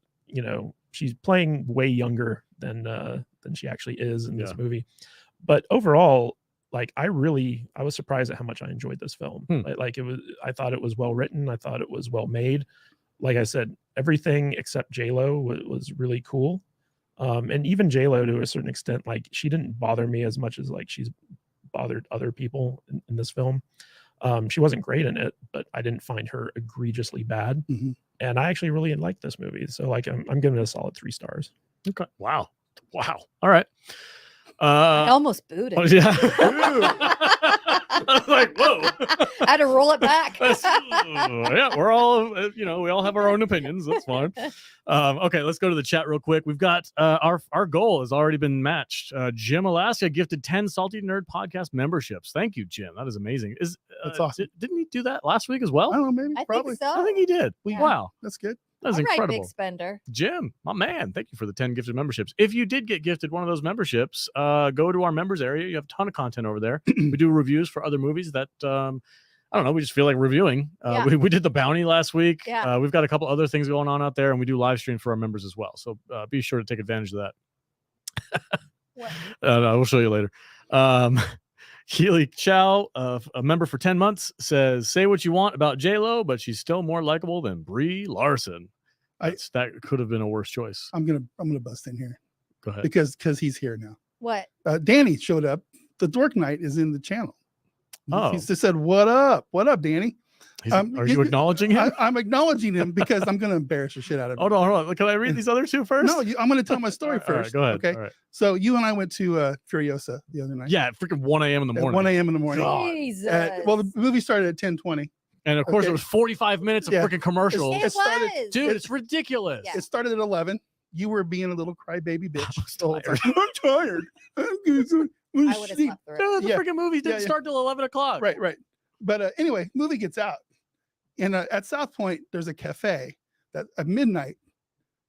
playing way younger than she actually is in this Yeah. movie. But overall, like I was surprised at how much I enjoyed this film. I thought it was well written. I thought it was well made. Like I said, everything except J-Lo was really cool. And even J-Lo to a certain extent, like she didn't bother me as much as like she's bothered other people in this film. She wasn't great in it, but I didn't find her egregiously bad. Mhm. And I actually really liked this movie. So like I'm giving it a solid 3 stars. Okay. Wow. All right. I almost booed Oh, it. yeah. I was like, whoa. I had to roll it back. Yeah, we're all, we all have our own opinions. That's fine. Okay, let's go to the chat real quick. We've got our goal has already been matched. Jim Alaska gifted 10 Salty Nerd podcast memberships. Thank you, Jim. That is amazing. That's awesome. Didn't he do that last week as well? I don't know, maybe, I probably. think so. I think he did. Yeah. Wow, That's good. that's All right, incredible. big spender. Jim, my man, thank you for the 10 gifted memberships. If you did get gifted one of those memberships, go to our members area. You have a ton of content over there. We do reviews for other movies that I don't know, we just feel like reviewing. Yeah. We did the bounty last week. Yeah. We've got a couple other things going on out there, and we do live stream for our members as well. So be sure to take advantage of that. What? I will show you later. Keely Chow, a member for 10 months, says, "Say what you want about J-Lo, but she's still more likable than Brie Larson." That could have been a worse choice. I'm gonna bust in here. Go ahead. Because he's here now. What? Danny showed up. The Dork Knight is in the channel. Oh. He just said, "What up? What up, Danny?" Are you acknowledging him? I'm acknowledging him because I'm going to embarrass the shit out of him. Hold on. Can I read these other two first? No, I'm going to tell my story All right, first. go ahead. Okay. All right. So you and I went to Furiosa the other night. Yeah, at freaking 1 a.m. in the At morning. 1 a.m. in the morning. God. Jesus. Well, the movie started at 10:20. And of course, Okay. it was 45 minutes of Yeah. freaking commercials. It started- was. Dude, it's ridiculous. Yeah. It started at 11. You were being a little crybaby bitch I was the whole time. tired. I'm tired. I'm gonna I would have sleep. slept through it. No, the Yeah. freaking movie didn't Yeah. start till 11 o'clock. Right. But anyway, movie gets out. And at South Point, there's a cafe that at midnight,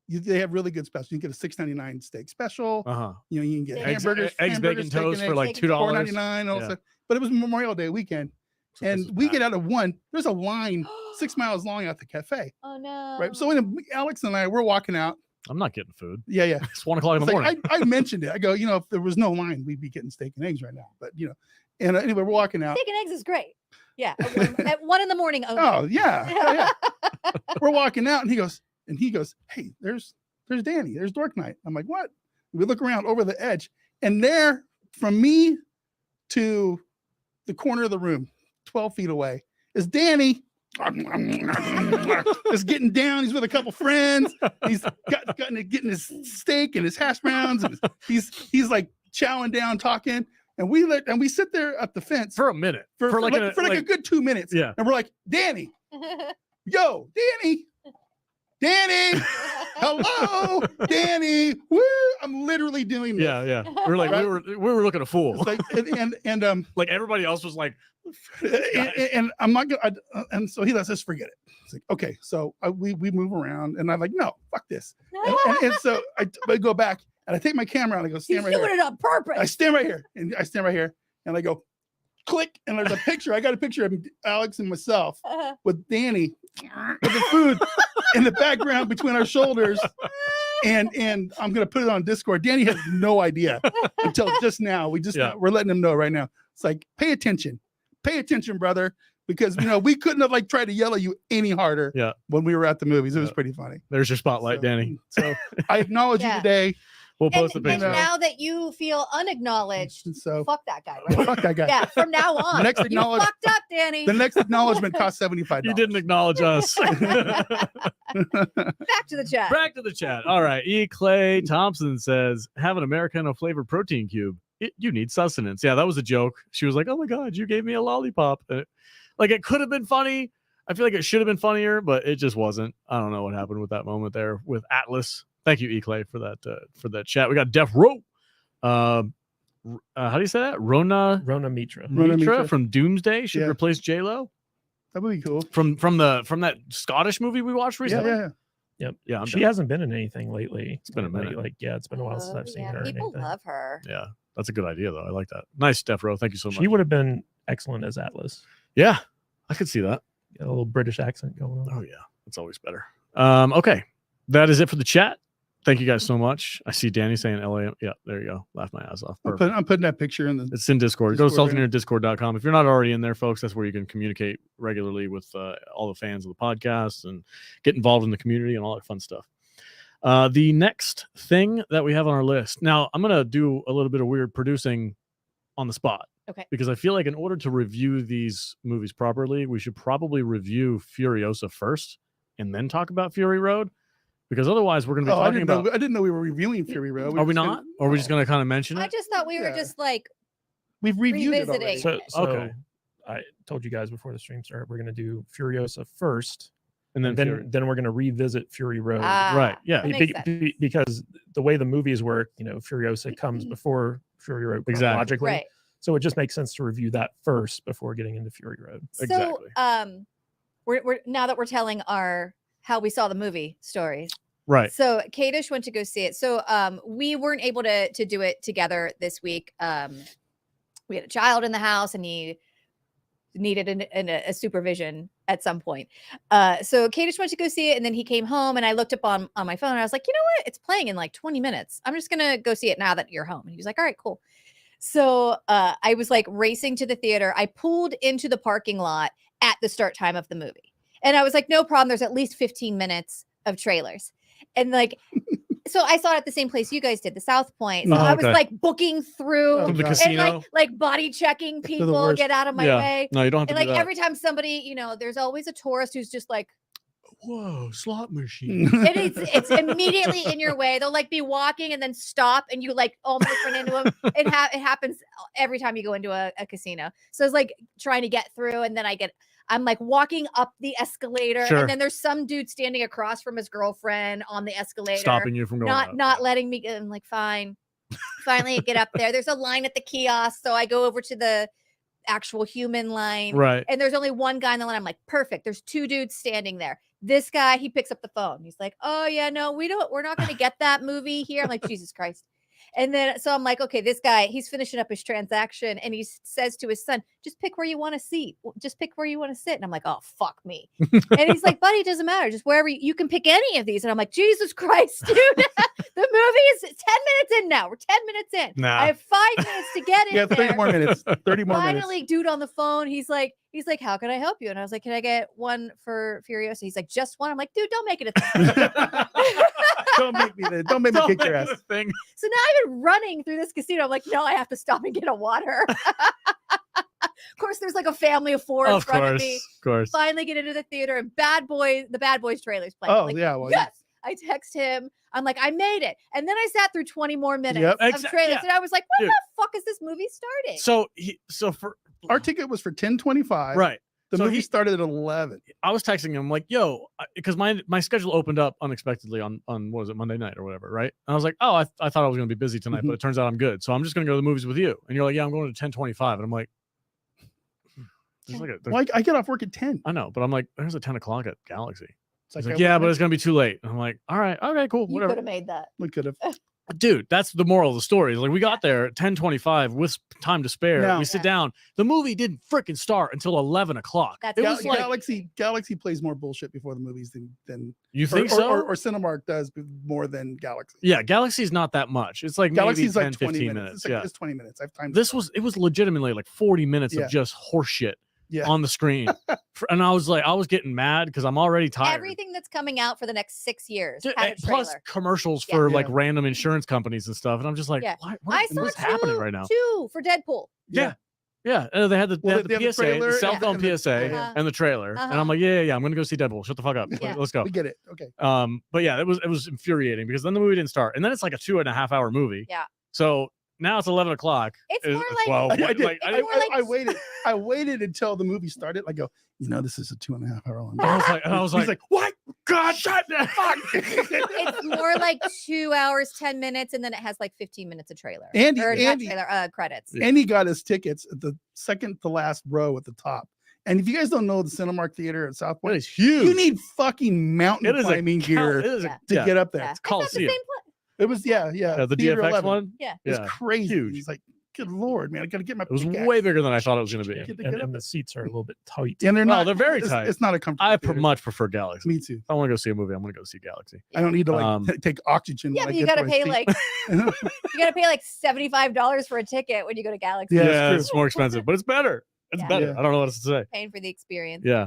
they have really good specials. You can get a $6.99 steak special. Uh-huh. You know, you can get Eggs- hamburgers, eggs, bacon, steak, and toast for eggs, like eggs, $2. $4.99. Yeah. Also, but it was Memorial Day weekend, So this and is we bad. get out of one. There's a line 6 miles long at the cafe, Oh no. right? So when Alex and I we're walking out, I'm not getting food. yeah, It's 1 o'clock in It's the like, morning. I mentioned it. I go, if there was no line, we'd be getting steak and eggs right now. But and anyway, we're walking out. Steak and eggs is great. Yeah. At 1 in the morning. Only. Oh yeah. We're walking out, and he goes, "Hey, there's Danny. There's Dork Knight." I'm like, "What?" We look around over the edge, and there, from me to the corner of the room, 12 feet away, is Danny. Just getting down. He's with a couple friends. He's getting his steak and his hash browns, and he's like chowing down, talking. And we sit there at the fence For a minute. for like a like good 2 minutes. Yeah. And we're like, Danny, yo, Danny, hello, Danny. Woo! I'm literally doing this. Yeah. We were like, Right? we were looking a fool. It's like, and Like everybody else was like, and I'm not gonna. And so he lets us forget it. It's like, okay, so we move around, and I'm like, no, fuck this. And so I go back, and I take my camera, and I go He's stand right doing here. it on purpose. I stand right here, and I go, click, and there's a picture. I got a picture of Alex and myself with Danny with the food in the background between our shoulders. And I'm gonna put it on Discord. Danny has no idea until just now. We're letting him know right now. It's like, pay attention, brother, because we couldn't have like tried to yell at you any harder. Yeah. When we were at the movies, it was pretty funny. there's your spotlight, So- Danny. So I acknowledge you Yeah. today. We'll And, post the and picture. now that you feel unacknowledged, So fuck that guy, right? fuck that guy. Yeah, from now on. The next You acknowledge- fucked up, Danny. The next acknowledgement costs $75. You didn't acknowledge us. Back to the chat. Back to the chat. All right. E. Clay Thompson says, have an Americano flavored protein cube. You need sustenance. Yeah, that was a joke. She was like, oh my God, you gave me a lollipop. Like, it could have been funny. I feel like it should have been funnier, but it just wasn't. I don't know what happened with that moment there with Atlas. Thank you, E. Clay, for that chat. We got Def Row. How do you say that? Rona Mitra. Rona Mitra Mitra. from Doomsday should Yeah. replace J-Lo That would be cool. from that Scottish movie we watched Yeah, recently. yeah. Yep. Yeah, I'm She down. hasn't been in anything lately. It's been a minute. It's been a while since Oh, I've seen yeah, her. or people anything. love her. Yeah, that's a good idea though. I like that. Nice, Def Row. Thank you so much. She would have been excellent as Atlas. Yeah, I could see that. Got a little British accent going on. Oh yeah, that's always better. Okay, that is it for the chat. Thank you guys so much. I see Danny saying LA. Yeah, there you go. Laugh my ass off. Perfect. I'm putting that picture in the. It's in Discord. Go to Discord, yeah. saltinerdiscord.com. If you're not already in there, folks, that's where you can communicate regularly with all the fans of the podcast and get involved in the community and all that fun stuff. The next thing that we have on our list. Now, I'm going to do a little bit of weird producing on the spot. Okay. Because I feel like in order to review these movies properly, we should probably review Furiosa first and then talk about Fury Road. Because otherwise, we're going to be I talking didn't about. know. I didn't know we were reviewing Fury Road. Are we not? Or are we just going to kind of mention I it? just thought we were Yeah. just like, We've reviewed it already. revisiting. So Okay. I told you guys before the stream started, we're going to do Furiosa first, And then, Fury- then we're going to revisit Fury Road. right. Yeah. that makes sense. Because the way the movies work, Furiosa comes before Fury Road Exactly. chronologically. right. So it just makes sense to review that first before getting into Fury Road. Exactly. So, we're now that we're telling our how we saw the movie stories. Right. So Kadish went to go see it. So we weren't able to do it together this week. We had a child in the house and he needed a supervision at some point. So Kadish went to go see it and then he came home and I looked up on my phone and I was like, you know what? It's playing in like 20 minutes. I'm just gonna go see it now that you're home. And he was like, all right, cool. So I was like racing to the theater. I pulled into the parking lot at the start time of the movie. And I was like, no problem. There's at least 15 minutes of trailers. And like, so I saw it at the same place you guys did, the South Point. So Oh, I was okay. like booking through Oh, From the God. and casino. like body checking They're the people, worst. get out of my Yeah. way. No, you don't have to And do like that. every time somebody, there's always a tourist who's just like, Whoa, slot machine. it's immediately in your way. They'll like be walking and then stop, and you like almost run into them. It happens every time you go into a casino. So it's like trying to get through, and then I'm like walking up the escalator, Sure. and then there's some dude standing across from his girlfriend on the escalator, Stopping you from going up. not letting me get. I'm like, fine. Finally, I get up there. There's a line at the kiosk, so I go over to the actual human line, Right. and there's only one guy in the line. I'm like, perfect. There's two dudes standing there. This guy, he picks up the phone. He's like, oh yeah, no, we're not going to get that movie here. I'm like, Jesus Christ. And then, so I'm like, okay, this guy, he's finishing up his transaction, and he says to his son, just pick where you want to sit. Just pick where you want to sit. And I'm like, oh, fuck me. And he's like, buddy, it doesn't matter. Just wherever you can pick any of these. And I'm like, Jesus Christ, dude, the movie is 10 minutes in now. We're 10 minutes in. Nah. I have 5 minutes to get in Yeah, 30 there. more minutes. 30 more minutes. Finally, dude on the phone, he's like, how can I help you? And I was like, can I get one for Furiosa? He's like, just one. I'm like, dude, don't make it a thing. Don't make me kick your ass. Thing. So now I've been running through this casino. I'm like, no, I have to stop and get a water. Of course, there's like a family of four in Of front course. of me. Of course. Finally get into the theater, and the Bad Boys trailer's playing. Oh, I'm like, yeah. Well, yes. I text him. I'm like, I made it. And then I sat through 20 more minutes Yep. of trailers. Yeah. And I was like, when Dude. the fuck is this movie starting? So for our ticket was for 10:25. right. The So movie he- started at 11. I was texting him like, yo, because my schedule opened up unexpectedly on what was it, Monday night or whatever, right? And I was like, oh, I thought I was gonna be busy tonight, but it turns out I'm good. So I'm just gonna go to the movies with you. And you're like, yeah, I'm going to 10:25. And I'm like, there's like Well, I get off work at 10. I know, but I'm like, there's a 10 o'clock at Galaxy. It's He's like, like, yeah, but it's gonna be too late. And I'm like, all right, okay, cool, You whatever. could have made that. we could have. Dude, that's the moral of the story. Like we got there at 10:25 with time to spare. No. We sit Yeah. down. The movie didn't freaking start until 11 o'clock. That's It Gal- was like, Galaxy plays more bullshit before the movies than you think so? or Cinemark does more than Galaxy. Yeah, Galaxy's not that much. It's like Galaxy's maybe 10, like 20 15 minutes. minutes. It's, like, Yeah. it's 20 minutes. I have time. It was legitimately like 40 minutes Yeah. of just horseshit Yeah. on the screen. And I was getting mad because I'm already tired. Everything that's coming out for the next 6 years. Dude, had a and plus trailer. commercials Yeah. for like Yeah. random insurance companies and stuff. And I'm just like, Yeah. what I saw what's happening right now? two for Deadpool. Yeah. Yeah. And they had the, Well, they had the PSA, the cell phone and the- PSA, Uh-huh. and the trailer. And Uh-huh. I'm like, yeah, I'm gonna go see Deadpool. Shut the fuck up. Yeah. Let's go. We get it. Okay. But yeah, it was infuriating because then the movie didn't start. And then it's like a 2.5 hour movie. Yeah. So now it's 11 o'clock. It's more like- well, I did. like, It's more like- I waited until the movie started. I go, this is a 2.5 hour long. I was He's like, what? God, shut the fuck. It's more like 2 hours, 10 minutes, and then it has like 15 minutes of trailer. Andy- Or not Andy- trailer, credits. And he got his tickets at the second to last row at the top. And if you guys don't know the Cinemark Theater at South That Point, is huge. you need fucking mountain It is climbing It gear is Yeah. to get up there. Yeah. It's It's not the same Coliseum. place. It was, yeah. The Theater DFX 11. one. Yeah. It's Yeah. crazy. Huge. He's like, good Lord, man, I got to get my It was pickaxe. way bigger than I thought it was going to be. Get to and, get up and the seats are a little bit tight. And they're Well, not. they're very it's, tight. It's not a comfortable. I theater. much prefer Galaxy. Me too. If I want to go see a movie, I'm going to go see Galaxy. I don't need to like Um, take oxygen. Yeah, when but I you get gotta to my pay seat. like you gotta pay like $75 for a ticket when you go to Galaxy. Yeah, Yeah, it's it's more expensive, but it's better. It's Yeah. better. Yeah. I don't know what else to say. Paying for the experience. Yeah.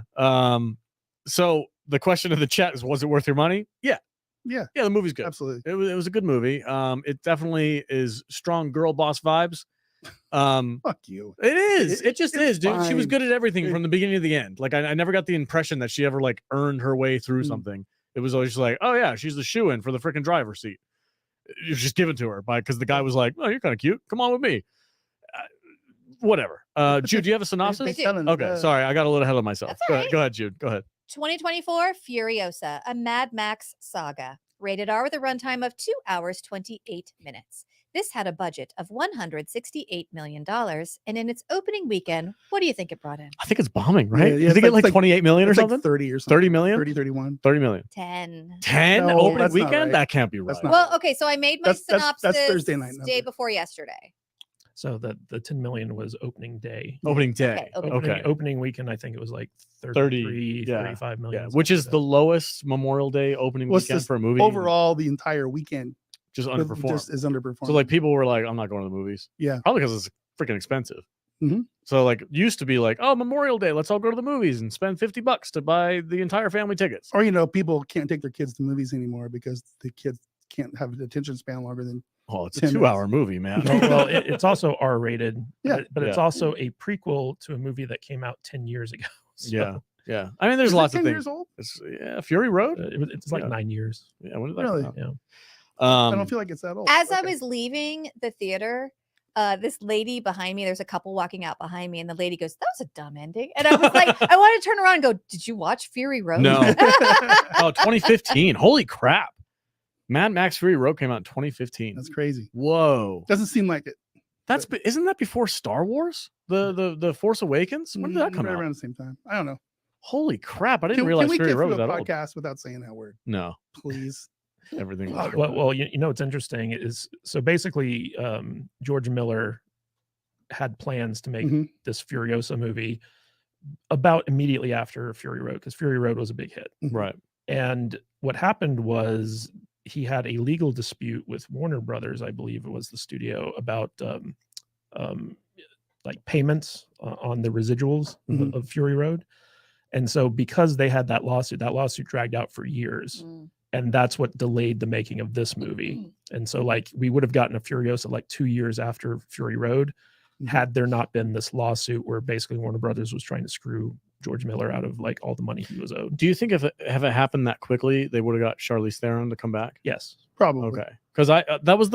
So the question of the chat is, was it worth your money? Yeah. Yeah. Yeah, the movie's good. Absolutely. It was a good movie. It definitely is strong girl boss vibes. Fuck you. It is. It just it's is, dude. She was fine. good at everything from the beginning to the end. Like I never got the impression that she ever like earned her way through Mm. something. It was always just like, oh yeah, she's the shoe-in for the freaking driver's seat. It was just given to her because the guy was like, oh, you're kind of cute. Come on with me. Whatever. Jude, do you have a synopsis? do. selling, Okay, sorry, I got a little ahead of myself. That's all right. Go ahead, Jude. Go ahead. 2024 Furiosa, a Mad Max saga. Rated R with a runtime of 2 hours, 28 minutes. This had a budget of $168 million. And in its opening weekend, what do you think it brought in? I think it's bombing, right? Yeah, you it's think it like- like 28 million or It's like something? 30 or something. 30 million? 30, 31. 30 million. 10. 10 No, opening that's not weekend? right. That can't be right. That's not Well, okay, so I made my That's synopsis Thursday night day number. before yesterday. So the 10 million was opening day. Opening day. Okay, Okay. Opening weekend, I think it was like 30, yeah, 35 million. Yeah, something which like is that. the lowest Memorial Day opening What's weekend this for a movie. Overall, the entire weekend, just But underperformed. just is underperforming. So like people were like, I'm not going to the movies. Yeah. Probably because it's freaking expensive. Mhm. So like used to be like, oh, Memorial Day, let's all go to the movies and spend $50 to buy the entire family tickets. Or people can't take their kids to movies anymore because the kids can't have an attention span longer than. Oh, it's a 10 2-hour movie, man. Well, it's also R-rated. Yeah. But it's Yeah. also a prequel to a movie that came out 10 years ago. So, Yeah. Yeah. I mean, there's Is it lots 10 of things. years old? It's, Fury Road. It's like Yeah. 9 years. Yeah. When did that Really? come out? Yeah. I don't feel like it's that old. As I Okay. was leaving the theater, this lady behind me, there's a couple walking out behind me, and the lady goes, "That was a dumb ending." And I was like, I wanted to turn around and go, "Did you watch Fury Road?" No. Oh, 2015. Holy crap. Mad Max Fury Road came out in 2015. That's crazy. Whoa. Doesn't seem like it. Isn't that before Star Wars? The Force Awakens? When did that come Right out? around the same time. I don't know. Holy crap. I didn't Can realize we Fury get Road through was a that old. podcast without saying that word, No. please? Everything was Well, great. Well, you know what's interesting is so basically George Miller had plans to make Mhm. this Furiosa movie about immediately after Fury Road because Fury Road was a big hit. Right. And what happened was he had a legal dispute with Warner Brothers, I believe it was the studio, about like payments on the residuals Mhm. of Fury Road. And so because they had that lawsuit dragged out for years. Mm. And that's what delayed the making of this movie. And so like we would have gotten a Furiosa like 2 years after Fury Road Mhm. had there not been this lawsuit where basically Warner Brothers was trying to screw George Miller out of like all the money he was owed. Do you think if it happened that quickly, they would have got Charlize Theron to come back? Yes. Probably. Okay. Because that was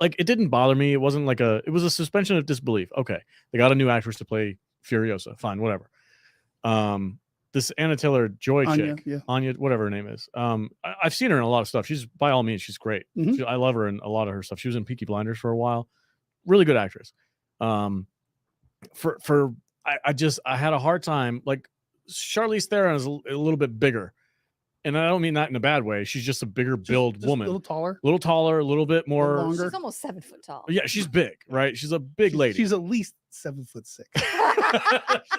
it didn't bother me. It wasn't like it was a suspension of disbelief. Okay. They got a new actress to play Furiosa. Fine, whatever. This Anna Taylor-Joy Anya, chick, yeah. Anya, whatever her name is. I've seen her in a lot of stuff. She's by all means, she's great. Mhm. I love her in a lot of her stuff. She was in Peaky Blinders for a while. Really good actress. I had a hard time. Like Charlize Theron is a little bit bigger, and I don't mean that in a bad way. She's just a bigger build Just woman, a little taller. a little taller, a little bit more. longer. She's almost 7 foot tall. Yeah, she's big, right? She's a big lady. She's at least 7'6",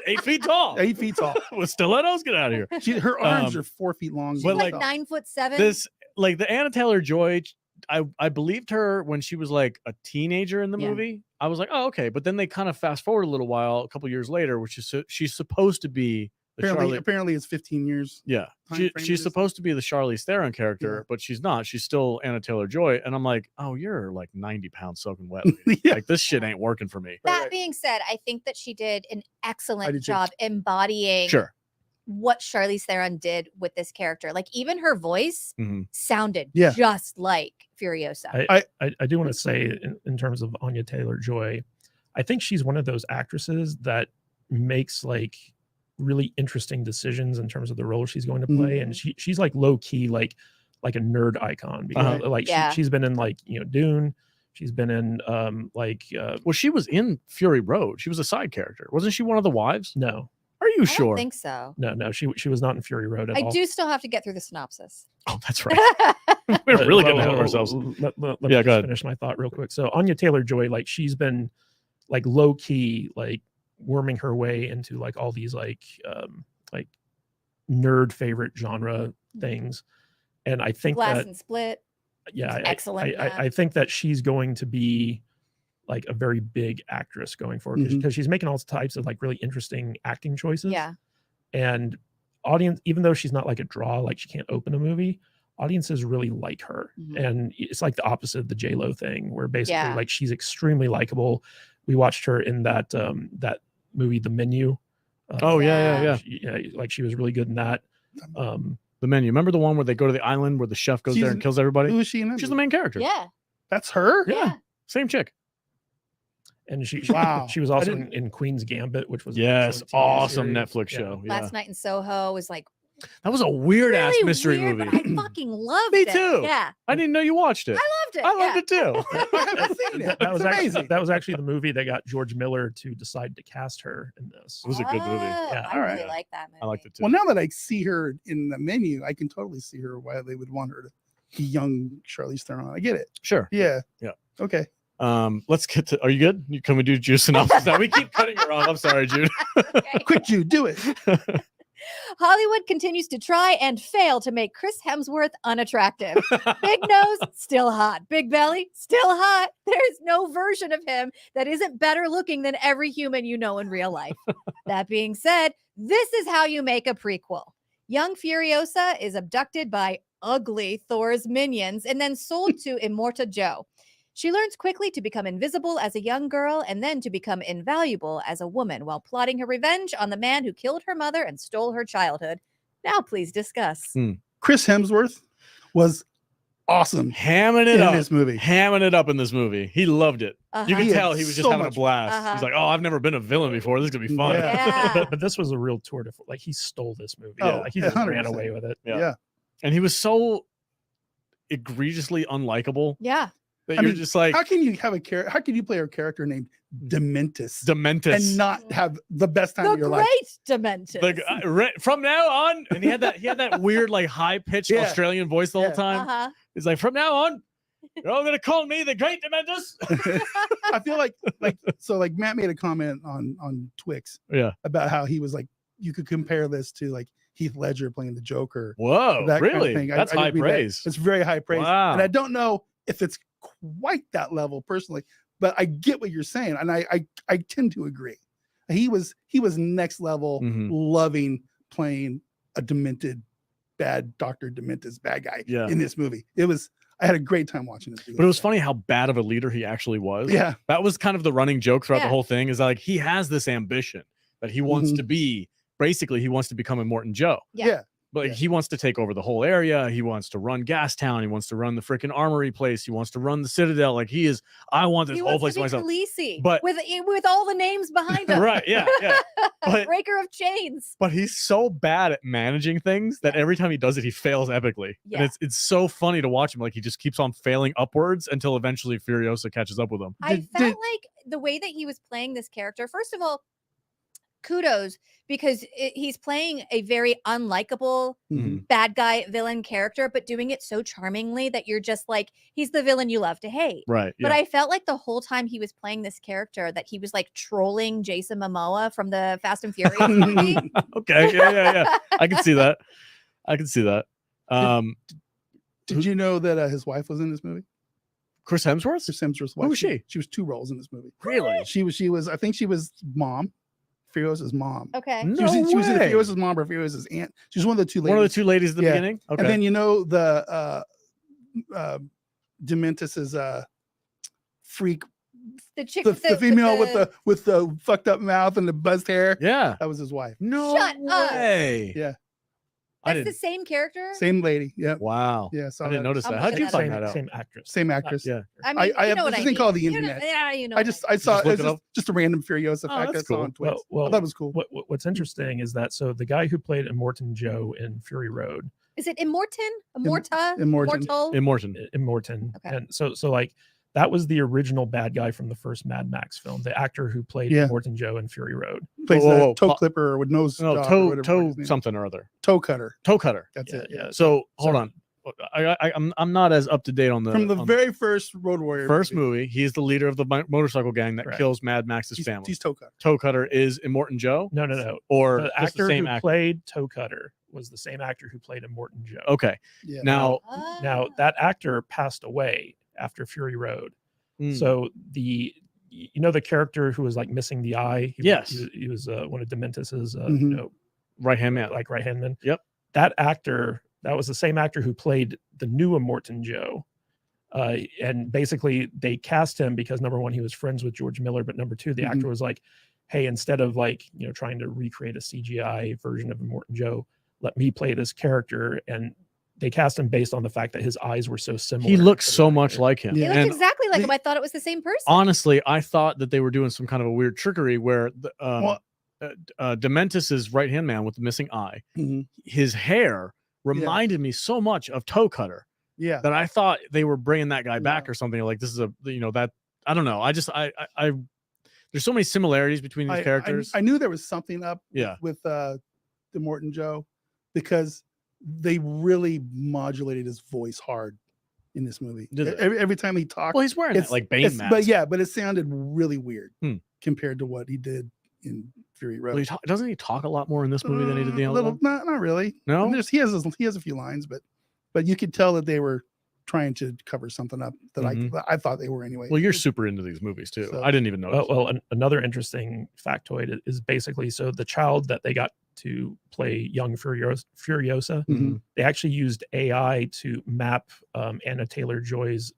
8 feet tall. 8 feet tall. With stilettos, get out of here. Her arms are 4 feet long. She's But, like like, 9'7". This, like the Anna Taylor-Joy, I believed her when she was like a teenager in the Yeah. movie. I was like, oh, okay. But then they kind of fast forward a little while, a couple years later, which is she's supposed to be the Apparently it's 15 years. Yeah, time frame it she's is. supposed to be the Charlize Theron character, Yeah. but she's not. She's still Anna Taylor-Joy, and I'm like, oh, you're like 90 pounds soaking wet. Lady. Yeah. Like this shit ain't working for me. That Right. being said, I think that she did an I excellent do too. job embodying Sure. what Charlize Theron did with this character. Like even her voice Mhm. sounded Yeah. just like Furiosa. I do want to say in terms of Anya Taylor-Joy, I think she's one of those actresses that makes like really interesting decisions in terms of the role she's going to play. And she's like low key, like a nerd icon because like Yeah. she's been in like, Dune. She's been in Well, she was in Fury Road. She was a side character. Wasn't she one of the wives? no, Are you I sure? don't think so. no, she was not in Fury Road at I all. do still have to get through the synopsis. Oh, that's right. We're really getting ahead of ourselves. Let me Yeah, just go ahead. finish my thought real quick. So Anya Taylor-Joy, like she's been like low key, like worming her way into like all these like nerd favorite genre things. And I think Glass that and Split. yeah, was excellent in that. I think that she's going to be like a very big actress going forward because she's making all types of like really interesting acting choices. Yeah. And audience, even though she's not like a draw, like she can't open a movie, audiences really like her. Mhm. And it's like the opposite of the J-Lo thing where basically Yeah. like she's extremely likable. We watched her in that that movie, The Menu. Oh yeah. Like she was really good in that. The Menu. Remember the one where they go to the island where the chef goes there and kills everybody? Who is she in that? She's the main character. Yeah. That's her? Yeah. Same chick. And she Wow. she was also I didn't- in Queen's Gambit, which was an Yes. excellent TV Awesome series. Netflix Yeah. show. Yeah. Last Night in Soho was like That was a weird ass really mystery weird, movie. but I fucking loved Me it. too. Yeah. I didn't know you watched it. Loved it. I loved it too. I haven't seen it. That was It's actually amazing. that was actually the movie that got George Miller to decide to cast her in this. It was a good movie. Yeah, I all really right. like that movie. I liked it too. Well, now that I see her in the Menu, I can totally see her why they would want her to be young Charlize Theron. I get it. Sure. Yeah. Yeah. Okay. Let's get to. Are you good? Can we do juice synopsis now? We keep cutting her off. I'm sorry, Jude. Okay. Quick, Jude, do it. Hollywood continues to try and fail to make Chris Hemsworth unattractive. Big nose, still hot. Big belly, still hot. There's no version of him that isn't better looking than every human you know in real life. That being said, this is how you make a prequel. Young Furiosa is abducted by ugly Thor's minions and then sold to Immorta Joe. She learns quickly to become invisible as a young girl and then to become invaluable as a woman while plotting her revenge on the man who killed her mother and stole her childhood. Now, please discuss. Chris Hemsworth was awesome Hamming it in up. this movie. Hamming it up in this movie. He loved it. You He can had tell he was just so having a much- blast. He's like, oh, I've never been a villain before. This is going to be fun. Yeah. But this was a real tour de like he stole this movie. Oh, Like he just ran 100%. away with it. Yeah. Yeah. And he was so egregiously unlikable Yeah. that I you're mean, just like, How can you have a character? How can you play a character named Dementus Dementus. and not have the best time The of your life? great Dementus. From now on, and he had that weird, like high pitched Yeah. Australian voice the whole Yeah. time. Uh-huh. He's like, from now on, you're all gonna call me the Great Dementus. I feel like Matt made a comment on Twix Yeah. about how he was like, you could compare this to like Heath Ledger playing the Joker. Whoa, that kind of really? thing. That's I did high read that. praise. It's very high praise. Wow. And I don't know if it's quite that level personally, but I get what you're saying. And I tend to agree. He was next level, Mhm. loving playing a demented, bad Dr. Dementus bad guy Yeah. in this movie. I had a great time watching this movie. But it was funny how bad of a leader he actually was. Yeah. That was kind of the running joke throughout the Yeah. whole thing, is like he has this ambition that he wants Mhm. to be. Basically, he wants to become Immortan Joe. Yeah. Yeah. But Yeah. he wants to take over the whole area. He wants to run Gastown. He wants to run the freaking armory place. He wants to run the Citadel. Like I want this He whole wants place to to be myself. Khaleesi, But- with all the names behind him. Right? Yeah, yeah. But- Breaker of chains. But he's so bad at managing things that every time he does it, he fails epically. Yeah. And it's so funny to watch him. Like he just keeps on failing upwards until eventually Furiosa catches up with him. I Did- felt did- like the way that he was playing this character, first of all, kudos, because he's playing a very unlikable Mhm. bad guy villain character, but doing it so charmingly that you're just like, he's the villain you love to hate. Right. But Yeah. I felt like the whole time he was playing this character that he was like trolling Jason Momoa from the Fast and Furious movie. Okay. Yeah. I can see that. Did you know that his wife was in this movie? Chris Hemsworth? Chris Hemsworth's Who wife. was she? She was 2 roles in this movie. Really? She was. I think she was mom, Furiosa's mom. Okay. No She was either way. Furiosa's mom or Furiosa's aunt. She was one of the two ladies. One of the two ladies at the Yeah. beginning? Okay. And then the Dementus's freak, The chick the, with the female with the fucked up mouth and the buzzed hair. yeah. That was his wife. No Shut up. way. Yeah. I That's the didn't. same character. Same lady. Yep. Wow. Yeah. So I didn't notice I'm that. How'd looking you that find up. that out? Same actress. Same actress. Yeah. I mean, I you have know what this I thing called the mean. internet. Yeah, you know. I what just mean. I saw Just it look was it up? just a random Furiosa Oh, fact I that's saw cool. on Twitch. Well, I thought it was cool. What's interesting is that so the guy who played Immortan Joe in Fury Road, Is it Immortan? Immorta? Immortan. Immortal? Immortan. Immortan, Okay. and so like that was the original bad guy from the first Mad Max film, the actor who played Yeah. Immortan Joe in Fury Road. Plays Whoa, a whoa, toe pa- clipper with nose No, job or toe whatever his name is. something or other. Toe cutter. Toe cutter. That's it. Yeah. So hold So- on. I'm not as up to date on the From the on very first Road Warrior first movie. He's the leader of the motorcycle gang that Correct. kills Mad Max's family. He's toe cutter. Toe cutter is Immortan Joe, No. or The just actor the same who actor. played Toe Cutter was the same actor who played Immortan Joe. Okay. Yeah. Now, Now that actor passed away after Fury Road. mm, So the character who was like missing the eye. Yes. he was one of Dementus's Mhm. right hand man. like right hand man. Yep. That actor, that was the same actor who played the new Immortan Joe. And basically they cast him because number one, he was friends with George Miller, but number two, the Mhm. actor was like, hey, instead of like, trying to recreate a CGI version of Immortan Joe, let me play this character. And they cast him based on the fact that his eyes were so similar. He looks to the so much actor. like him. He Yeah. looked And exactly like the- him. I thought it was the same person. honestly, I thought that they were doing some kind of a weird trickery where Well- Dementus's right hand man with the missing eye, Mhm. his hair reminded me so much of Toe Cutter Yeah. that I thought they were bringing that guy back No. or something. Like this is that I don't know. I there's so many similarities between these characters. I knew there was something up Yeah. with the Morton Joe because they really modulated his voice hard in this movie. Did they? Every time he talked, Well, he's wearing that like Bane mask. but it sounded really weird Hmm. compared to what he did in Fury Road. Well, doesn't he talk a lot more in this movie than he did the a other little, one? not really. No? And he has a few lines, but you could tell that they were trying to cover something up that I thought they were anyway. Well, you're super into these movies too. So- I didn't even notice. Another interesting factoid is basically, so the child that they got to play young Furiosa, Mhm. they actually used AI to map Anna Taylor-Joy's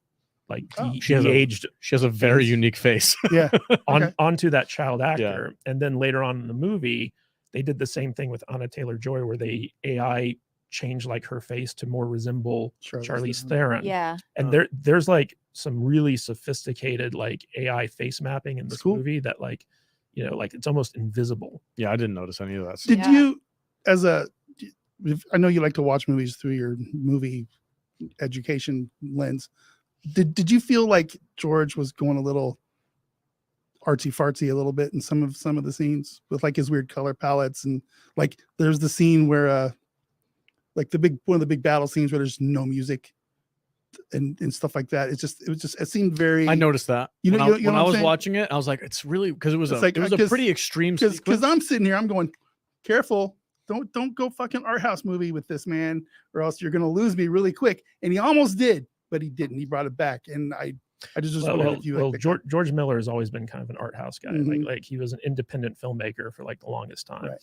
like Oh. She has a very unique face. Yeah. Okay. onto that child actor. And then later on in the movie, they did the same thing with Anna Taylor-Joy, where they AI changed like her face to more resemble Charlize Theron. Yeah. And there's like some really sophisticated like AI face mapping in this movie that like, you know, like it's almost invisible. Yeah, I didn't notice any of that. Did you, I know you like to watch movies through your movie education lens. Did you feel like George was going a little artsy fartsy a little bit in some of the scenes with like his weird color palettes, and like there's the scene where like one of the big battle scenes where there's no music and stuff like that. It seemed very. I noticed that. You know, when I was watching it, I was like, it's really because it was a pretty extreme. Because I'm sitting here, I'm going, careful, don't go fucking art house movie with this man, or else you're gonna lose me really quick. And he almost did, but he didn't. He brought it back, and I just wondered if you. George Miller has always been kind of an art house guy. Like he was an independent filmmaker for like the longest time. Right.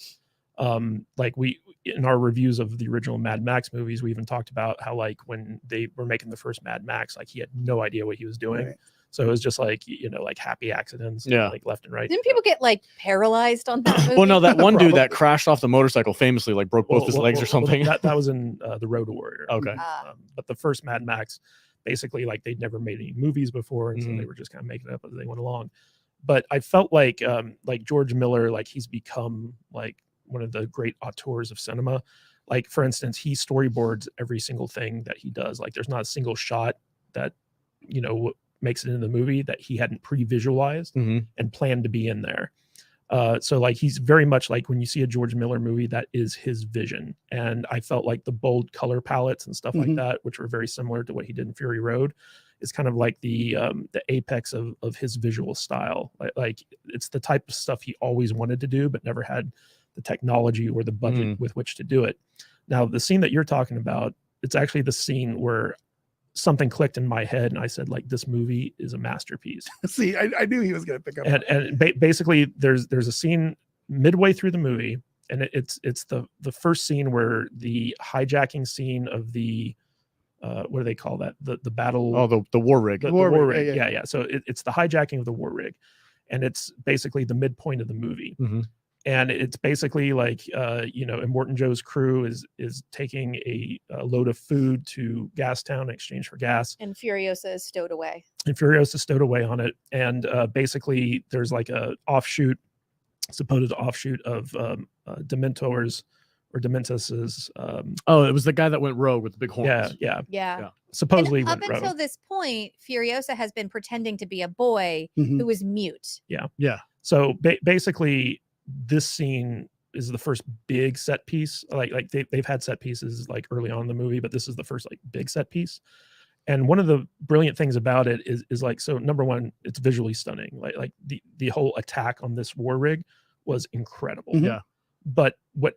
Like we in our reviews of the original Mad Max movies, we even talked about how like when they were making the first Mad Max, like he had no idea what he was doing. Right. So it was just like, you know, like happy accidents, like left and right. Didn't people get like paralyzed on that movie? Well, no, that one dude that crashed off the motorcycle famously like broke both his legs or something. That was in The Road Warrior. Okay. But the first Mad Max, basically like they'd never made any movies before, and so they were just kind of making it up as they went along. But I felt like George Miller, like he's become like one of the great auteurs of cinema. Like for instance, he storyboards every single thing that he does. Like there's not a single shot that, you know, makes it in the movie that he hadn't pre-visualized and planned to be in there. So like he's very much like when you see a George Miller movie, that is his vision. And I felt like the bold color palettes and stuff like that, which were very similar to what he did in Fury Road, is kind of like the apex of his visual style. Like it's the type of stuff he always wanted to do, but never had the technology or the budget with which to do it. Now, the scene that you're talking about, it's actually the scene where something clicked in my head and I said, like, this movie is a masterpiece. See, I knew he was going to pick up. And basically there's a scene midway through the movie, and it's the first scene where the hijacking scene of the what do they call that? The battle. Oh, the war rig. The war rig. Yeah. So it's the hijacking of the war rig, and it's basically the midpoint of the movie. And it's basically like, you know, Immortan Joe's crew is taking a load of food to Gastown in exchange for gas. And Furiosa is stowed away. And Furiosa stowed away on it. And basically there's like a supposed offshoot of Dementors or Dementus's. It was the guy that went rogue with the big horns. Yeah. Supposedly And up went rogue. until this point, Furiosa has been pretending to be a boy who is mute. Yeah. So basically, this scene is the first big set piece. Like they've had set pieces like early on in the movie, but this is the first like big set piece. And one of the brilliant things about it is like, so number one, it's visually stunning. Like the whole attack on this war rig was incredible. Yeah. But what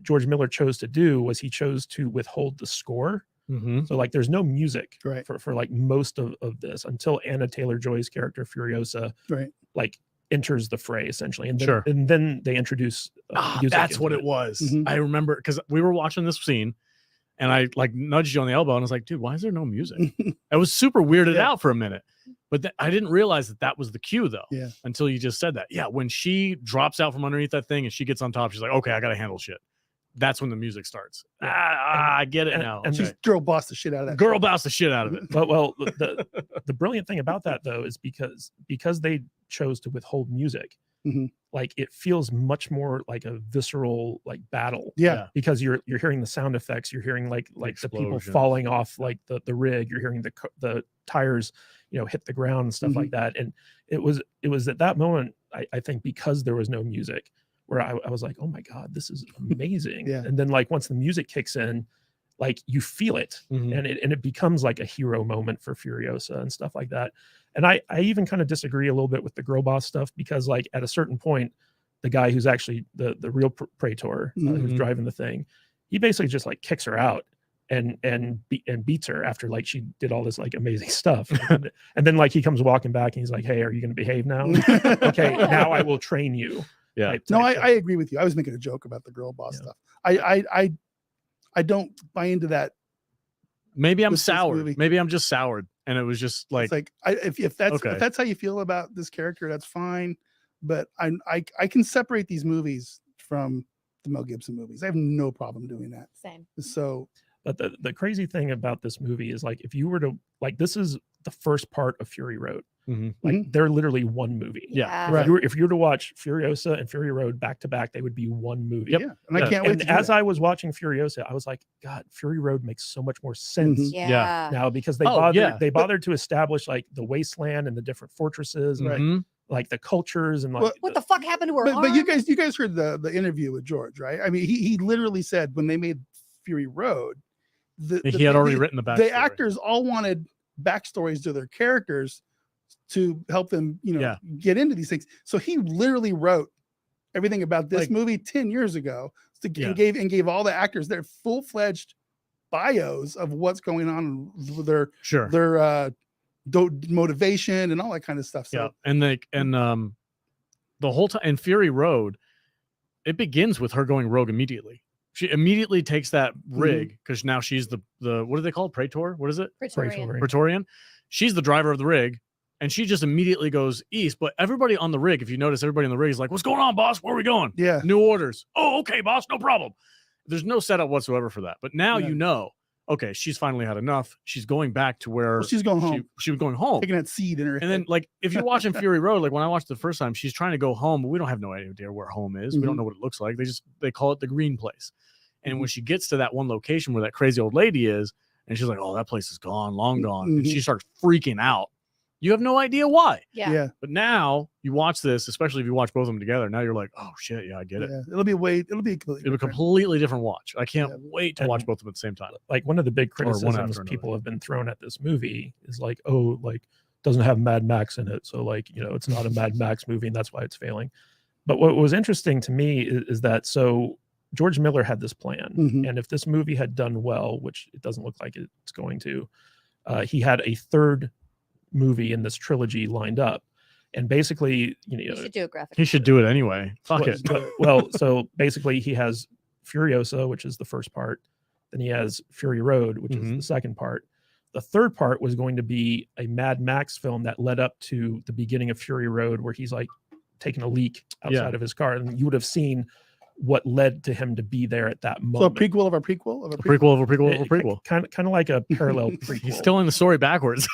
George Miller chose to do was he chose to withhold the score. So like there's no music for like most of this until Anna Taylor-Joy's character Furiosa like enters the fray essentially, and then they introduce music. That's what it was. I remember because we were watching this scene and I like nudged you on the elbow and I was like, dude, why is there no music? I was super weirded out for a minute, but I didn't realize that was the cue though until you just said that. When she drops out from underneath that thing and she gets on top, she's like, okay, I gotta handle shit. That's when the music starts. I get it now. And she's girl boss the shit out of that. Girl boss the shit out of it. Well, the brilliant thing about that though is because they chose to withhold music, like it feels much more like a visceral like battle. Because you're hearing the sound effects, you're hearing like the people falling off like the rig, you're hearing the tires, you know, hit the ground and stuff like that. And it was at that moment, I think, because there was no music, where I was like, oh my God, this is amazing. And then like once the music kicks in, like you feel it, and it becomes like a hero moment for Furiosa and stuff like that. And I even kind of disagree a little bit with the girl boss stuff, because like at a certain point, the guy who's actually the real praetor who's Mhm. driving the thing, he basically just like kicks her out and beats her after like she did all this like amazing stuff. And then like he comes walking back and he's like, hey, are you going to behave now? Okay, now I will train you. Yeah. No, type I thing. agree with you. I was making a joke about the girl boss Yeah. stuff. I don't buy into that. Maybe I'm With this soured. movie. Maybe I'm just soured, and it was just like, It's like if Okay. that's how you feel about this character, that's fine. But I can separate these movies from the Mel Gibson movies. I have no problem doing that. Same. So But the crazy thing about this movie is like if you were to like this is the first part of Fury Road. Mhm. Like they're literally one movie. Yeah. Right. If you were to watch Furiosa and Fury Road back to back, they would be one movie. Yep. yeah, and I Yeah. can't wait. And to do as that. I was watching Furiosa, I was like, God, Fury Road makes so much more sense Mhm. Yeah. now because they Oh, yeah. bothered to establish like the wasteland and the different fortresses and Mhm. like the cultures and like Well, What the fuck happened to her but arm? you guys heard the interview with George, right? I mean, he literally said when they made Fury Road, He had already written the backstory. the actors all wanted backstories to their characters to help them, Yeah. get into these things. So he literally wrote everything about this Like- movie 10 years ago Yeah. and gave all the actors their full-fledged bios of what's going on with their Sure. motivation and all that kind of stuff. So Yeah. And the whole time in Fury Road, it begins with her going rogue immediately. She immediately takes that rig because now she's the what do they call it? Praetor? What is it? Praetorian. Praetorian. She's the driver of the rig, and she just immediately goes east. But everybody on the rig, if you notice, everybody on the rig is like, "What's going on, boss? Where are we going? yeah, New orders. Oh, okay, boss, no problem." There's no setup whatsoever for that. But now Yeah. you know, okay, she's finally had enough. She's going back to where well, she's going home, she was going home. taking that seed in her And then, like, if you're watching Fury Road, like when I watched it the first time, she's trying to go home, but we don't have no idea where home is. We don't Mhm. know what it looks like. They call it the green place. And when she gets to that one location where that crazy old lady is, and she's like, "Oh, that place is gone, long gone," and she starts freaking out. You have no idea why. Yeah. yeah. But now you watch this, especially if you watch both of them together. Now you're like, "Oh shit, yeah, I get it." Yeah, it'll be completely It'll be a different. completely different watch. I can't Yeah. wait to And- watch both of them at the same time. like one of the big Or one criticisms after another. people have been thrown at this movie is like, oh, like doesn't have Mad Max in it, so like it's not a Mad Max movie, and that's why it's failing. But what was interesting to me is that so George Miller had this plan, Mhm. and if this movie had done well, which it doesn't look like it's going to, he had a third movie in this trilogy lined up, and basically, You should do a graphic. He should do it anyway. Fuck well, it. well, so basically he has Furiosa, which is the first part. Then he has Fury Road, which is Mhm. the second part. The third part was going to be a Mad Max film that led up to the beginning of Fury Road, where he's like taking a leak outside of his car, and you would have seen what led to him to be there at that So a moment. prequel of a prequel of a A prequel. prequel of a prequel of a prequel. Kind of like a parallel prequel. He's telling the story backwards.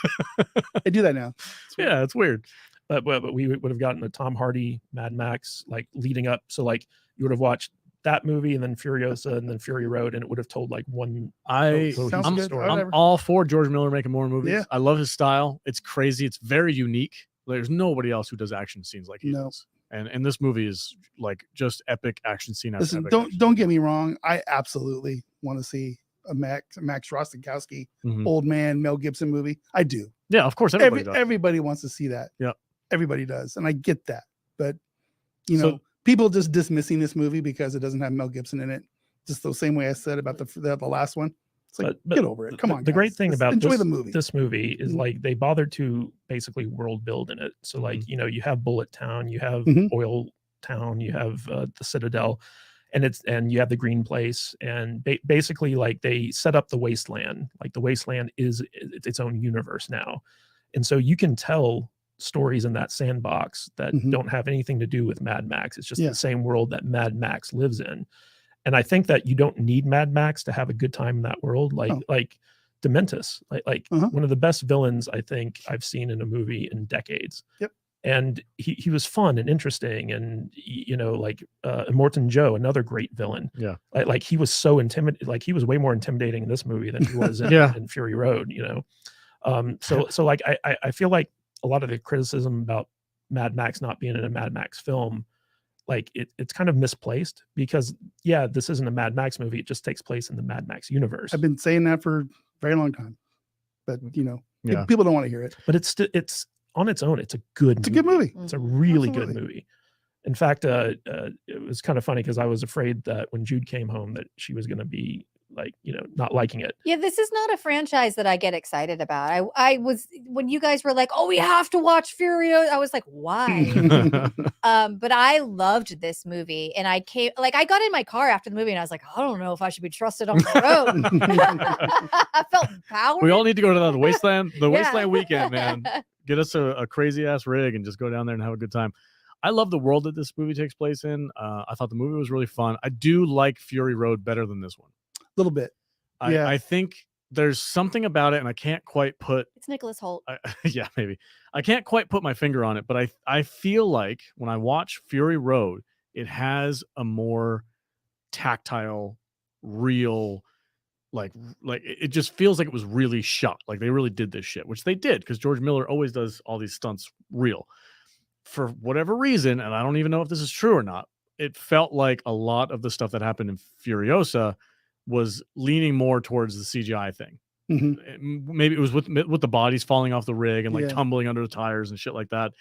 They do that now. Yeah, it's weird. but we would have gotten a Tom Hardy Mad Max like leading up. So like you would have watched that movie and then Furiosa and then Fury Road, and it would have told like one Sounds cohesive good. story. All I'm Whatever. all for George Miller making more movies. Yeah. I love his style. It's crazy. It's very unique. There's nobody else who does action scenes like he No. does. And this movie is like just epic action scene after Listen, epic action don't get me wrong. I absolutely want to see a Max Rostakowski Mhm. old man Mel Gibson movie. I do. Yeah, of course, everybody does. Everybody wants to see that. Yeah. Everybody does, and I get that. But So- people just dismissing this movie because it doesn't have Mel Gibson in it, just the same way I said about the last one. It's like, But get over it. Come on. The great guys. thing Just about enjoy this, the movie. this movie is Mhm. like they bothered to basically world build in it. So like you have Bullet Town, you have Mhm. Oil Town, you have the Citadel, and you have the Green Place, and basically like they set up the wasteland. Like the wasteland is its own universe now, and so you can tell stories in that sandbox that Mhm. don't have anything to do with Mad Max. It's just Yeah. the same world that Mad Max lives in. And I think that you don't need Mad Max to have a good time in that world. Like Oh. like Dementus, like Uh-huh. one of the best villains I think I've seen in a movie in decades. Yep. And he was fun and interesting, and like Immortan Joe, another great villain. Yeah. Like he was so intimidating. Like he was way more intimidating in this movie than he was in, Yeah. in Fury Road. So like I feel like a lot of the criticism about Mad Max not being in a Mad Max film, like it's kind of misplaced, because this isn't a Mad Max movie. It just takes place in the Mad Max universe. I've been saying that for a very long time, but Yeah. people don't want to hear it. But it's on its own. It's a good. It's a good movie. It's a really Absolutely. good movie. In fact, it was kind of funny because I was afraid that when Jude came home that she was going to be like, not liking it. Yeah, this is not a franchise that I get excited about. I was when you guys were like, "Oh, we have to watch Furiosa," I was like, "Why?" But I loved this movie, and I got in my car after the movie, and I was like, "I don't know if I should be trusted on the road." I felt empowered. We all need to go to the wasteland, wasteland weekend, man. Get us a crazy ass rig and just go down there and have a good time. I love the world that this movie takes place in. I thought the movie was really fun. I do like Fury Road better than this one. A little bit. I think there's something about it, and I can't quite put. It's Nicholas Hoult. Yeah, maybe I can't quite put my finger on it, but I feel like when I watch Fury Road, it has a more tactile, real, like it just feels like it was really shot. Like they really did this shit, which they did because George Miller always does all these stunts real. For whatever reason, and I don't even know if this is true or not, it felt like a lot of the stuff that happened in Furiosa was leaning more towards the CGI thing. Maybe it was with the bodies falling off the rig and like tumbling under the tires and shit like that.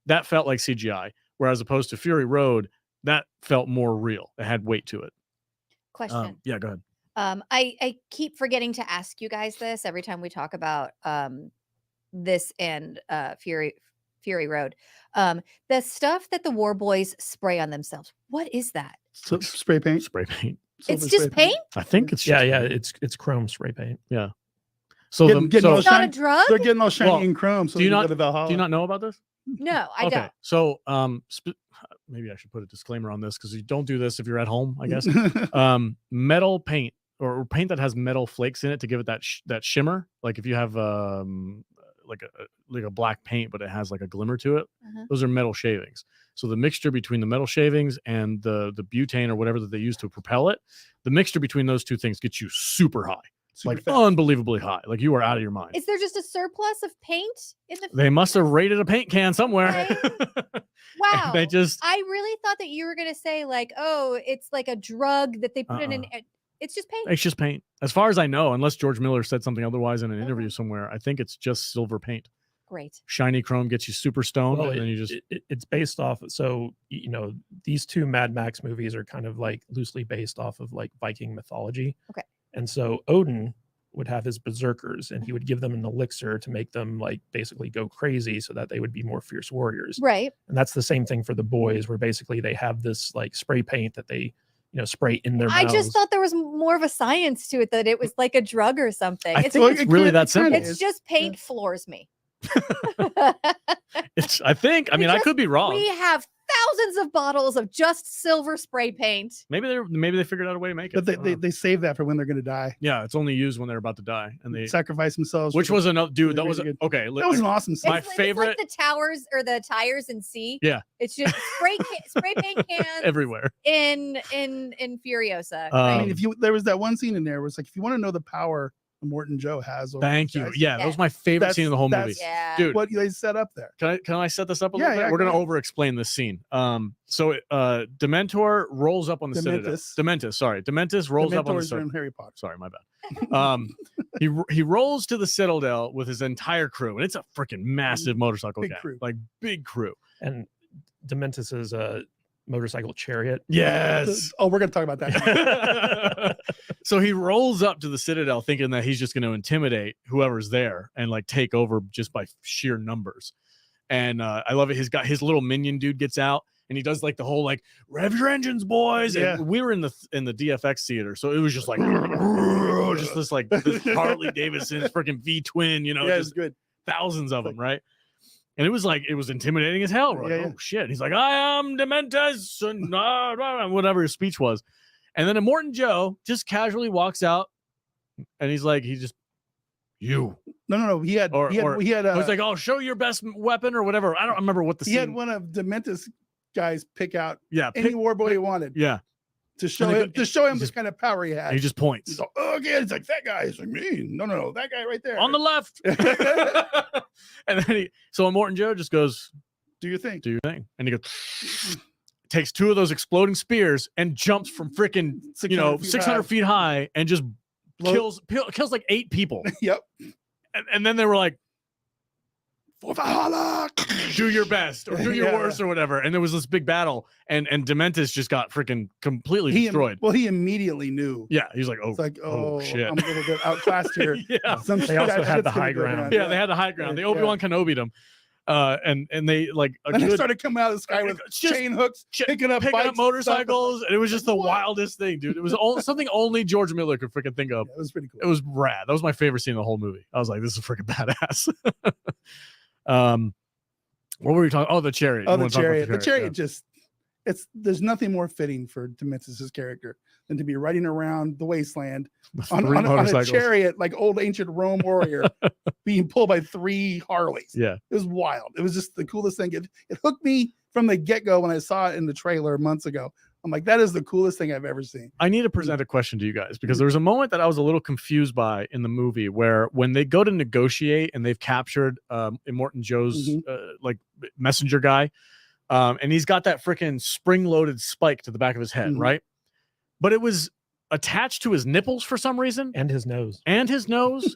That felt like CGI, whereas opposed to Fury Road, that felt more real. It had weight to it. Question. Yeah, go ahead. I keep forgetting to ask you guys this every time we talk about this and Fury Road. The stuff that the War Boys spray on themselves. What is that? So, spray paint. Spray paint. It's just paint? I think it's Yeah, just it's chrome spray paint. Yeah. So Getting all It's not a shiny. drug? They're getting all shiny Well, and chrome. So do you they can not- go to Valhalla. do you not know about this? No, I Okay. don't. So maybe I should put a disclaimer on this because you don't do this if you're at home, I guess. Metal paint or paint that has metal flakes in it to give it that shimmer. Like if you have like a black paint, but it has like a glimmer to it. Those are metal shavings. So the mixture between the metal shavings and the butane or whatever that they use to propel it, the mixture between those two things gets you super high, like fast. unbelievably high. Like you are out of your mind. Is there just a surplus of paint in the They must have raided a paint can somewhere. Wow. They just I really thought that you were going to say like, "Oh, it's like a drug that they put in it's just paint." It's just paint. As far as I know, unless George Miller said something otherwise in an interview somewhere, I think it's just silver paint. Great. Shiny chrome gets you super stoned, Well, and then you just it's based off. So these two Mad Max movies are kind of like loosely based off of like Viking mythology. Okay. And so Odin would have his berserkers, and he would give them an elixir to make them like basically go crazy, so that they would be more fierce warriors. Right. And that's the same thing for the boys, where basically they have this like spray paint that they spray in their I mouths. just thought there was more of a science to it, that it was like a drug or something. I It's think it's really that simple. it's just paint floors me. I think. I mean, I could be wrong. We have thousands of bottles of just silver spray paint. Maybe they figured out a way to make it. But they save that for when they're going to die. Yeah, it's only used when they're about to die, and they Sacrifice themselves. which was another dude. That really was good. okay. That was an awesome scene. My It's favorite like the towers or the tires in C. Yeah. It's just spray paint cans everywhere. in Furiosa. I Um, mean, there was that one scene in there where it's like, if you want to know the power Morton Joe has. Over Thank these you. guys, Yeah, that was my favorite scene in the whole movie. Yeah. Dude, what they set up there. Can I set this up a Yeah, little bit? yeah, We're go gonna ahead. over explain this scene. So Dementor rolls up on the Citadel. Dementus, sorry. Dementus rolls up on the Dementors are Citadel. in Harry Potter. Sorry, my bad. He rolls to the Citadel with his entire crew, and it's a freaking massive motorcycle Big gang. crew. Like big crew. And Dementus is a motorcycle chariot. Yes. Oh, we're gonna talk about that. So he rolls up to the Citadel thinking that he's just going to intimidate whoever's there and like take over just by sheer numbers. And I love it. His little minion dude gets out and he does like the whole like rev your engines, boys. Yeah. And we were in the DFX theater, so it was just like just this like this Harley Davidson's freaking V twin, Yeah, it's just good. thousands of them, right? And it was intimidating as hell. We're like, Yeah, oh shit. He's like, I am Dementus, and whatever his speech was. And then a Morton Joe just casually walks out and he's like, you. No. He had. Or- he had. I was like, oh, show your best weapon or whatever. I don't remember what the he scene. had one of Dementus guys pick out Yeah. any war boy he wanted. Yeah. To show And him the just- kind of power he had. And he just points He's like, oh, okay. It's like that guy. It's like me. No, that guy right there. on the left. And then so Morton Joe just goes, Do you think? do your thing. And he goes, takes two of those exploding spears and jumps from freaking 600 feet high and just kills like 8 people. Yep. And then they were like, For Valhalla. do your best or do your Yeah, worst or whatever. And there was this big battle, and Dementis just got freaking completely He destroyed. he immediately knew. Yeah, he's like, It's like, oh, shit. I'm a little bit outclassed here. Yeah. They also had the high ground. Yeah, they had the high ground. They Obi-Wan Kenobi'd him. And they like And they started coming out of the sky with just chain hooks, picking up bikes, motorcycles, and it was just the What? wildest thing, dude. It was something only George Miller could freaking think of. Yeah, it was pretty cool. It was rad. That was my favorite scene in the whole movie. I was like, this is freaking badass. What were we talking? Oh, the chariot. Oh, You the wanna talk about chariot. The chariot yeah. just there's nothing more fitting for Dementis' character than to be riding around the wasteland on a chariot like old ancient Rome warrior being pulled by 3 Harleys. Yeah. It was wild. It was just the coolest thing. It hooked me from the get-go when I saw it in the trailer months ago. I'm like, that is the coolest thing I've ever seen. I need to present a question to you guys because there was a moment that I was a little confused by in the movie where when they go to negotiate and they've captured Immortan Joe's like messenger guy, and he's got that freaking spring-loaded spike to the back of his head, right? But it was attached to his nipples for some reason And his nose.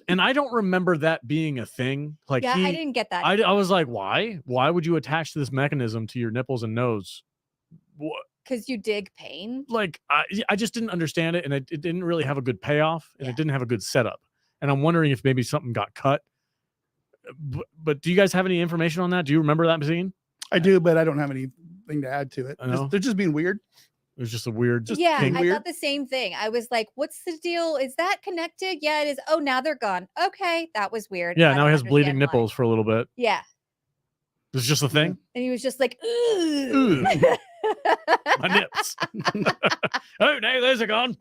and I don't remember that being a thing. Like, Yeah, I didn't get that. I was like, why would you attach this mechanism to your nipples and nose? What? Because you dig pain. Like, I just didn't understand it, and it didn't really have a good payoff, and Yeah. it didn't have a good setup. And I'm wondering if maybe something got cut. But do you guys have any information on that? Do you remember that scene? I do, but I don't have anything to add to it. I know. They're just being weird. It was just a weird. Yeah, thing. I thought the same thing. I was like, what's the deal? Is that connected? Yeah, it is. Oh, now they're gone. Okay, that was weird. Yeah, I now don't he has bleeding understand why. nipples for a little bit. Yeah. It's just a thing. And he was just like, Ooh. My nips. Oh, no, those are gone.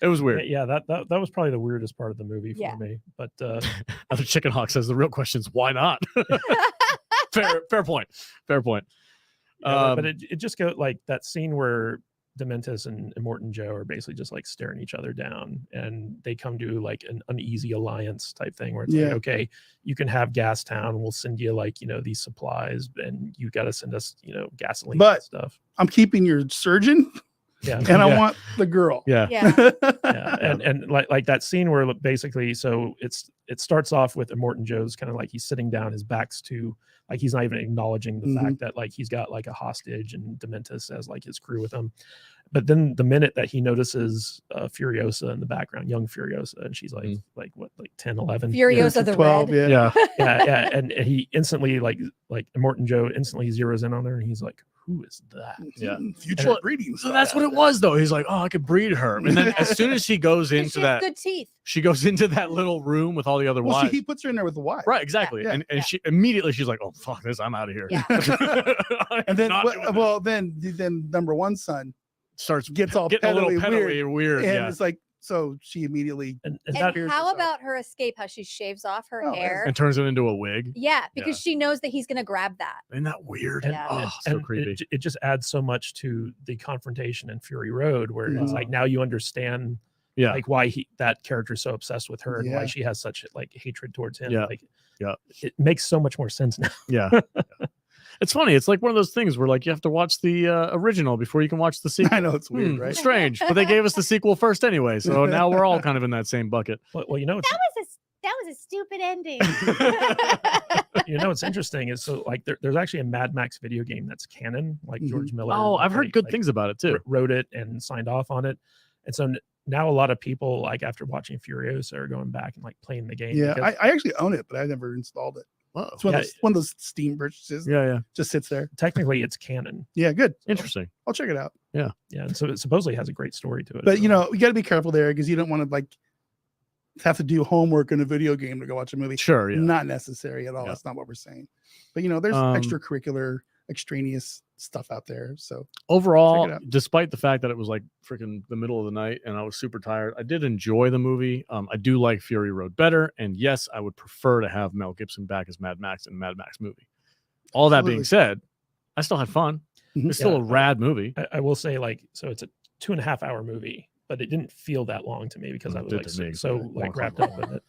It was weird. Yeah, that was probably the weirdest part of the movie for Yeah. me. But Other Chicken Hawk says the real question is why not? fair point. Fair point. yeah, but it just goes like that scene where Dementis and Immortan Joe are basically just like staring each other down, and they come to like an uneasy alliance type thing where it's like, okay, you can have Gas Town, we'll send you like, these supplies, and you got to send us, gasoline and stuff. I'm keeping your surgeon. Yeah. And I want the girl. Yeah. Yeah. And like that scene where basically, so it starts off with Immortan Joe's kind of like he's sitting down, his back's to like he's not even acknowledging the fact that like he's got like a hostage and Dementis as like his crew with him. But then the minute that he notices Furiosa in the background, young Furiosa, and she's like what, like 10, 11. Furiosa the 12, red. Yeah. And he instantly like Immortan Joe instantly zeroes in on her, and he's like, who is that? Yeah. Future breeding. So that's what it was, though. He's like, oh, I could breed her. And then as soon as she goes into She has that, good teeth. she goes into that little room with all the other wives. He puts her in there with the wife. Right, exactly. Yeah. And she immediately she's like, oh, fuck this, I'm out of here. Yeah. And then, then number one son starts gets all getting a little pettily weird. and yeah. it's like, so she immediately And And that, how about her escape? How she shaves off her Oh, hair? And turns it into a wig. Yeah, because she knows that he's gonna grab that. Isn't that weird? Yeah. Oh, so and creepy. it just adds so much to the confrontation in Fury Road, where it's like now you understand Yeah. like why that character is so obsessed with her and why Yeah. she has such like hatred towards him. Yeah. Like, Yeah. it makes so much more sense now. Yeah. It's funny. It's like one of those things where like you have to watch the original before you can watch the sequel. I know it's weird, right? Strange, but they gave us the sequel first anyway, so now we're all kind of in that same bucket. Well, That was a stupid ending. what's interesting is so like there's actually a Mad Max video game that's canon, like George Miller. Oh, I've heard good like, things about it too. Wrote it and signed off on it, and so now a lot of people like after watching Furiosa are going back and like playing the game. Yeah, because I actually own it, but I never installed it. Whoa. It's one of those Steam purchases. Yeah. Just sits there. technically it's canon. Yeah, good. Interesting. I'll check it out. Yeah, and so it supposedly has a great story to it. But you got to be careful there because you don't want to like have to do homework in a video game to go watch a movie. Sure. Yeah. Not necessary at all. Yeah. That's not what we're saying. But there's extracurricular, extraneous stuff out there. So Overall, Check it out. despite the fact that it was like freaking the middle of the night and I was super tired, I did enjoy the movie. I do like Fury Road better, and yes, I would prefer to have Mel Gibson back as Mad Max in a Mad Max movie. All that being Absolutely. said, I still had fun. Mhm. It's still Yeah. a rad movie. I will say like so it's a 2.5 hour movie, but it didn't feel that long to me because I was It like did to me. so Long like time. wrapped up with it.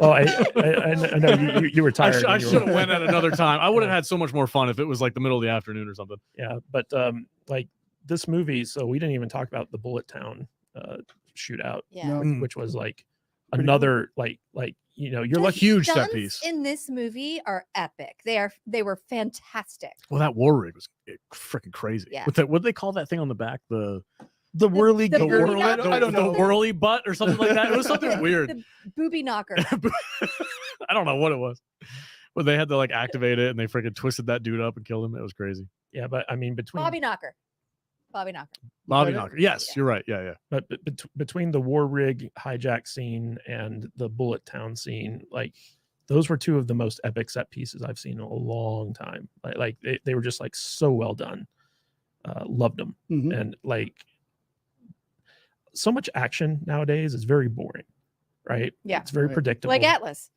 Well, I know you were I tired. and you should were- have went at another time. I would have had so much more fun if it was like the middle of the afternoon or something. Yeah, but like this movie, so we didn't even talk about the Bullet Town shootout, Yeah. No. Mm. which was like another like you know, you're The lucky. Huge set stunts piece. in this movie are epic. They were fantastic. Well, that war rig was freaking crazy. Yeah. What do they call that thing on the back? The whirly the giger. booby knocker? I don't the know. whirly butt or something like that. It was something weird. The booby knocker. I don't know what it was. But they had to like activate it and they freaking twisted that dude up and killed him. It was crazy. Yeah, but I mean between Bobby knocker. Bobby knocker. Bobby that it? Knocker. Yes, Yeah. you're right. Yeah, yeah. but between the war rig hijack scene and the Bullet Town scene, like those were two of the most epic set pieces I've seen in a long time. Like they were just like so well done. Loved them. Mhm. And like so much action nowadays is very boring, right? Yeah. It's very Right. predictable. Like Atlas.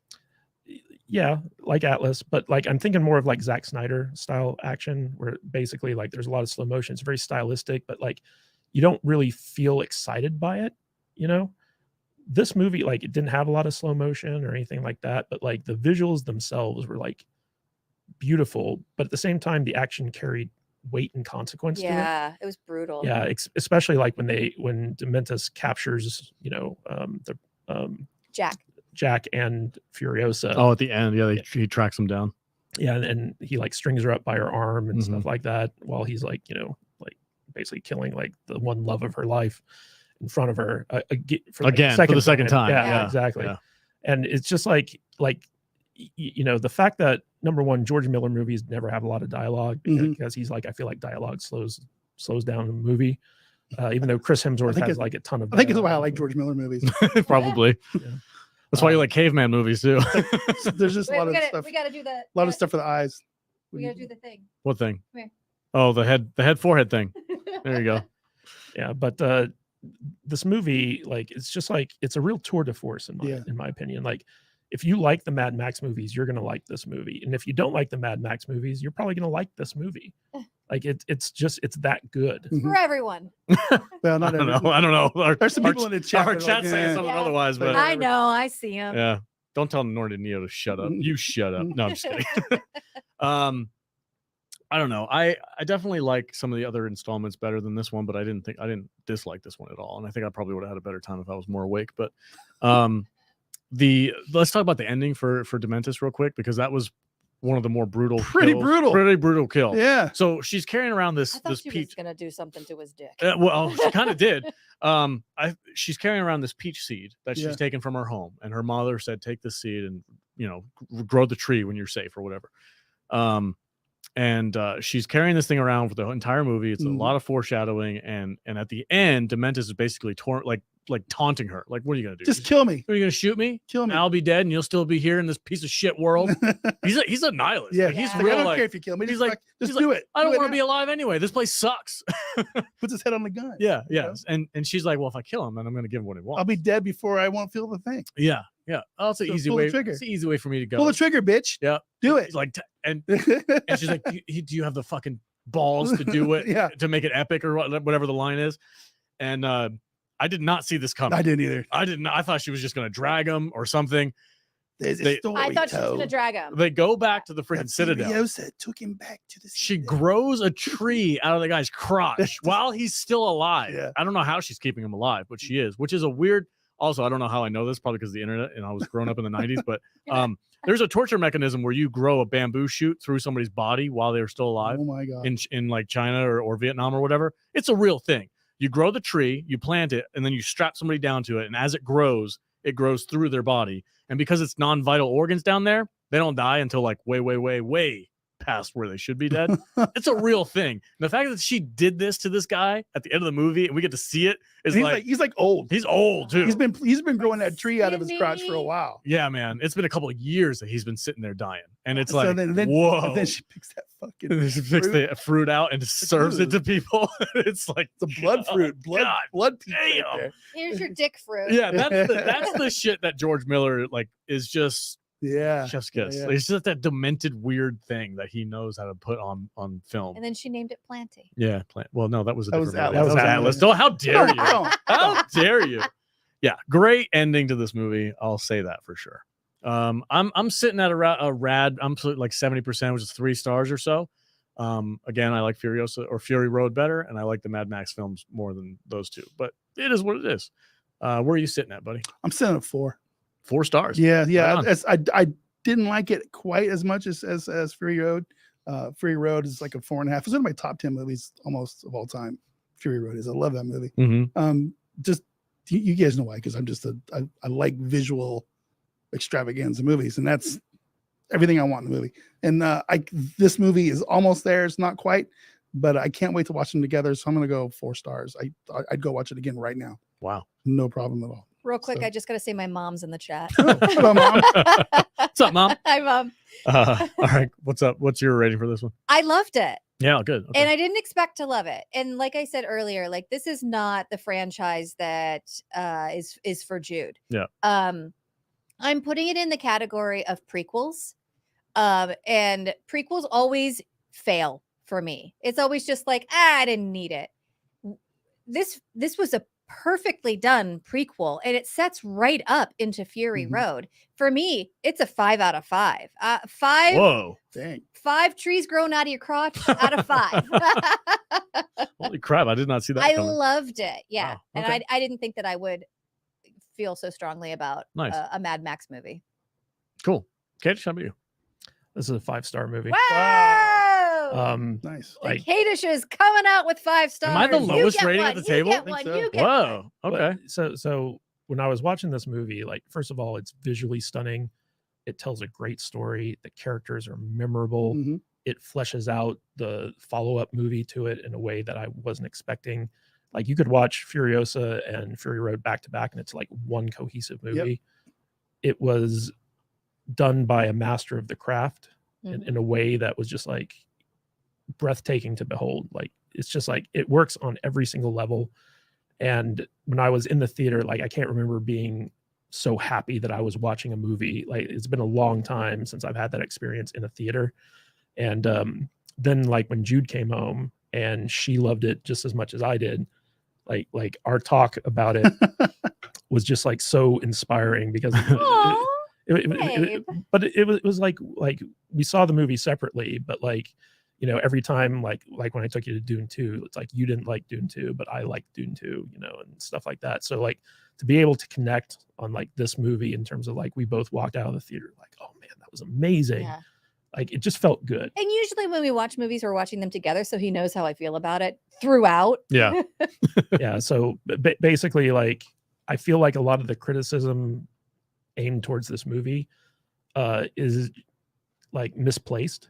Yeah, like Atlas, but like I'm thinking more of like Zack Snyder style action, where basically like there's a lot of slow motion. It's very stylistic, but like you don't really feel excited by it, you know? This movie, like it didn't have a lot of slow motion or anything like that, but like the visuals themselves were like beautiful, but at the same time, the action carried weight and consequence to it. Yeah, it was brutal. Yeah, especially like when Dementus captures, you know, the Jack. and Furiosa. Oh, at the end, yeah, he tracks him down. Yeah, and he like strings her up by her arm and Mhm. stuff like that, while he's like, you know, like basically killing like the one love of her life in front of her for like, Again, for the second time. Yeah, Yeah. exactly. Yeah. And it's just like you know, the fact that number one, George Miller movies never have a lot of dialogue Mhm. because he's like, I feel like dialogue slows down in a movie. Even though Chris Hemsworth think has it's- like a ton of I think it's dialogue why I in like the George Miller movies. Probably. Yeah. That's why you like caveman movies too. There's just a Wait, lot we of gotta, stuff. we gotta do the A lot of stuff for the eyes. We gotta do the thing. What thing? Come here. Oh, the head forehead thing. There you go. Yeah, but this movie, like, it's just like it's a real tour de force in my opinion. Like, if you like the Mad Max movies, you're gonna like this movie, and if you don't like the Mad Max movies, you're probably gonna like this movie. Like, it's that good. Mhm. For everyone. Well, I not don't every- know. I don't know. There's some people in the chat. Our that are chat like, saying "Eh." something Yeah. otherwise, but I know, I see him. yeah. Don't tell Nor to Neo to shut up. You shut up. No, I'm just kidding. I don't know. I definitely like some of the other installments better than this one, but I didn't dislike this one at all. And I think I probably would have had a better time if I was more awake. But let's talk about the ending for Dementus real quick, because that was one of the more brutal Pretty kills. brutal. Pretty brutal kill. Yeah. So she's carrying around I this thought she was peach. gonna do something to his dick. Well, she kind of did. She's carrying around this peach seed that she's Yeah. taken from her home, and her mother said, "Take this seed and grow the tree when you're safe or whatever." And she's carrying this thing around for the entire movie. It's a Mhm. lot of foreshadowing, and at the end, Dementus is basically like taunting her. Like, what are you gonna do? Just kill me. Are you gonna shoot me? Kill me. I'll be dead, and you'll still be here in this piece of shit world. He's a nihilist. Yeah. Like, he's Yeah. Like, real. I don't Like, care if you kill me. he's Just, like- just he's do it. I don't Do it want to be now. alive anyway. This place sucks. Puts his head on the gun. Yeah, You know? yes. And she's like, well, if I kill him, then I'm gonna give him what he wants. I'll be dead before I won't feel the thing. Yeah. Oh, it's an So easy pull the way. trigger. It's an easy way for me to go. Pull the trigger, bitch. Yeah. Do it. He's like, and she's like, do you have the fucking balls to do it? Yeah. To make it epic or whatever the line is. And I did not see this coming. I didn't either. I did not. I thought she was just gonna drag him or something. There's They- a story. I thought she was gonna told. drag him. They go back to the freaking That citadel. Furiosa took him back to the She citadel. grows a tree out of the guy's crotch while he's still alive. Yeah. I don't know how she's keeping him alive, but she is, which is a weird. Also, I don't know how I know this, probably because of the internet, and I was growing up in the 90s. But there's a torture mechanism where you grow a bamboo shoot through somebody's body while they're still alive Oh my god. in like China or Vietnam or whatever. It's a real thing. You grow the tree, you plant it, and then you strap somebody down to it. And as it grows through their body. And because it's non-vital organs down there, they don't die until like way past where they should be dead. It's a real thing. And the fact that she did this to this guy at the end of the movie and we get to see it is He's like he's like old. he's old too. He's been growing that tree out of his crotch for a skinny. while. Yeah, man. It's been a couple of years that he's been sitting there dying. And it's So like, then whoa. And then she picks that fucking And then she picks fruit. the fruit out and serves it to people. It's like It's a blood fruit. God Blood piece right damn. there. Here's your dick fruit. Yeah, that's the shit that George Miller like is just Yeah. chef's kiss. yeah. It's just that demented weird thing that he knows how to put on film. And then she named it Planty. Yeah, well, no, that was a That was different movie. Atlas. That was Atlas. Don't, how dare you? Don't. How dare you? Yeah, great ending to this movie. I'll say that for sure. I'm sitting at a rad. I'm like 70%, which is 3 stars or so. Again, I like Furiosa or Fury Road better, and I like the Mad Max films more than those two. But it is what it is. Where are you sitting at, buddy? I'm sitting at 4. 4 stars. Yeah, Right yeah. on. I didn't like it quite as much as Fury Road. Fury Road is like a 4.5. It's one of my top 10 movies almost of all time. Fury Road is. I love that movie. Just you guys know why? Because I'm just I like visual extravaganza movies, and that's everything I want in the movie. And this movie is almost there. It's not quite, but I can't wait to watch them together. So I'm gonna go 4 stars. I'd go watch it again right now. Wow. No problem at all. Real quick, So- I just got to say my mom's in the chat. Hello, Mom. What's up, Mom? Hi, Mom. All right. What's up? What's your rating for this one? I loved it. Yeah, good. Okay. And I didn't expect to love it. And like I said earlier, like this is not the franchise that is for Jude. Yeah. I'm putting it in the category of prequels. And prequels always fail for me. It's always just like, I didn't need it. This was a perfectly done prequel, and it sets right up into Fury Road. For me, it's a 5 out of 5. 5. Whoa. Dang. 5 trees grown out of your crotch out of 5. Holy crap. I did not see that I coming. loved it. Yeah. Wow, And okay. I didn't think that I would feel so strongly about Nice. a Mad Max movie. Cool. Kate, how about you? This is a 5-star movie. Wow. Nice. The Like, Kadish is coming out with 5 stars. Am I the You lowest get rating one, at the you table? get I think one, so. you get one. Whoa. Okay. so when I was watching this movie, like, first of all, it's visually stunning. It tells a great story. The characters are memorable. Mhm. It fleshes out the follow-up movie to it in a way that I wasn't expecting. Like, you could watch Furiosa and Fury Road back to back, and it's like one cohesive movie. It was done by a master of the craft in a way that was just like breathtaking to behold. Like, it's just like it works on every single level. And when I was in the theater, like, I can't remember being so happy that I was watching a movie. Like, it's been a long time since I've had that experience in a theater. And then, like, when Jude came home and she loved it just as much as I did, like our talk about it was just like so inspiring because Aw, but it was like we saw the movie separately, but like, you know, every time like when I took you to Dune 2, it's like you didn't like Dune 2, but I liked Dune 2, you know, and stuff like that. So like to be able to connect on like this movie in terms of like we both walked out of the theater like, oh man, that was amazing. yeah. Like it just felt good. And usually when we watch movies, we're watching them together, so he knows how I feel about it throughout. Yeah. Yeah. So basically, like, I feel like a lot of the criticism aimed towards this movie is like misplaced.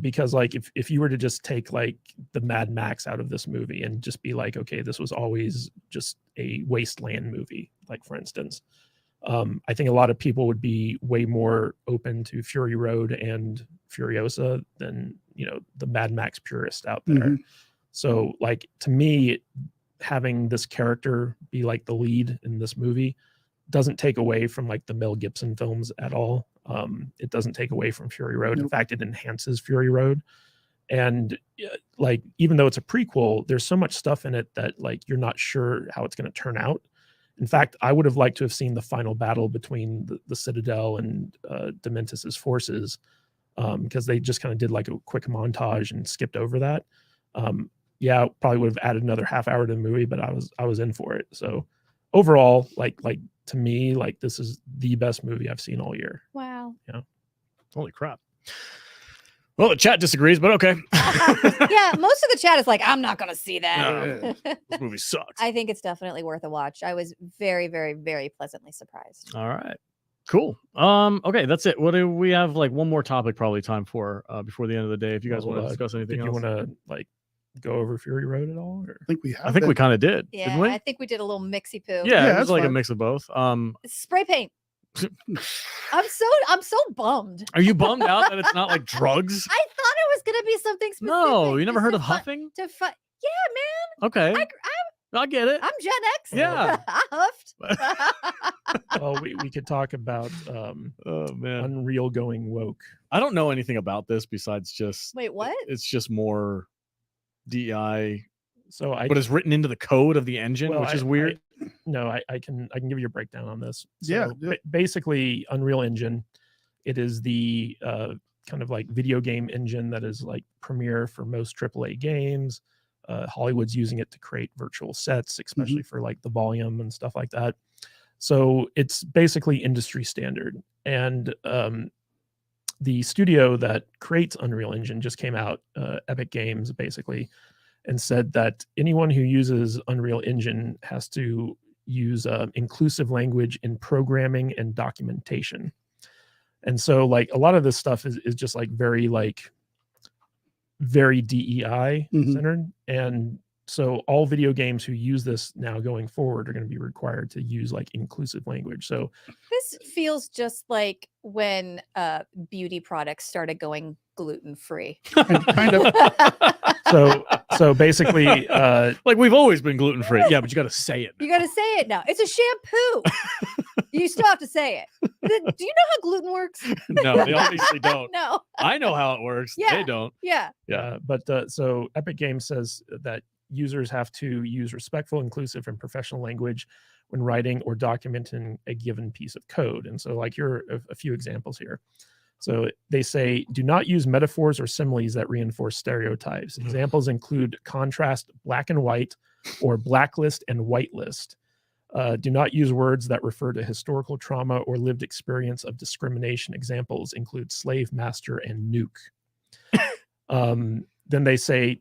Because like if you were to just take like the Mad Max out of this movie and just be like, okay, this was always just a wasteland movie, like for instance, I think a lot of people would be way more open to Fury Road and Furiosa than, you know, the Mad Max purist out there. So like to me, having this character be like the lead in this movie doesn't take away from like the Mel Gibson films at all. It doesn't take away from Fury Road. In fact, it enhances Fury Road. And like, even though it's a prequel, there's so much stuff in it that like, you're not sure how it's going to turn out. In fact, I would have liked to have seen the final battle between the Citadel and Dementus's forces, because they just kind of did like a quick montage and skipped over that. Yeah, probably would have added another half hour to the movie, but I was in for it. So overall, like to me, like this is the best movie I've seen all year. Wow. Yeah. Holy crap. Well, the chat disagrees, but okay. Yeah, most of the chat is like, I'm not going to see that. No, this movie sucks. I think it's definitely worth a watch. I was very, very, very pleasantly surprised. All right. Cool. Okay, that's it. What do we have? Like one more topic, probably time for before the end of the day. If you guys want to discuss anything Did else, you want to like go over Fury Road at all? Or? I think we have. I think we kind of did. Yeah, didn't we? I think we did a little mixy poo. Yeah, it that's was like a fine. mix of both. Spray paint. I'm so bummed. Are you bummed out that it's not like drugs? I thought it was gonna be something specific. No, you never just heard to of fu- huffing? To fu- Yeah, Okay, man. I get it. I'm Gen X. Yeah. I huffed. Well, we could talk about Oh man, Unreal going woke. I don't know anything about this besides just Wait, what? it's just more DEI, So but it's written into the code of the engine, well, which is weird. I can give you a breakdown on this. So Yeah, yeah. Basically, Unreal Engine, it is the kind of like video game engine that is like premier for most AAA games. Hollywood's using it to create virtual sets, especially for like the volume and stuff like that. So it's basically industry standard. And the studio that creates Unreal Engine just came out, Epic Games, basically, and said that anyone who uses Unreal Engine has to use inclusive language in programming and documentation. And so like a lot of this stuff is just like very DEI centered. And so all video games who use this now going forward are going to be required to use like inclusive language. So this feels just like when beauty products started going gluten-free. Kind of. So basically, like we've always been gluten free. Yeah, but you got to say it. You got to say it now. It's a shampoo. You still have to say it. Do you know how gluten works? No, they obviously don't. No. I know how it works. Yeah. They don't. Yeah. But so Epic Games says that users have to use respectful, inclusive, and professional language when writing or documenting a given piece of code. And so like here are a few examples here. So they say, do not use metaphors or similes that reinforce stereotypes. Examples include contrast black and white or blacklist and whitelist. Do not use words that refer to historical trauma or lived experience of discrimination. Examples include slave master and nuke. Then they say,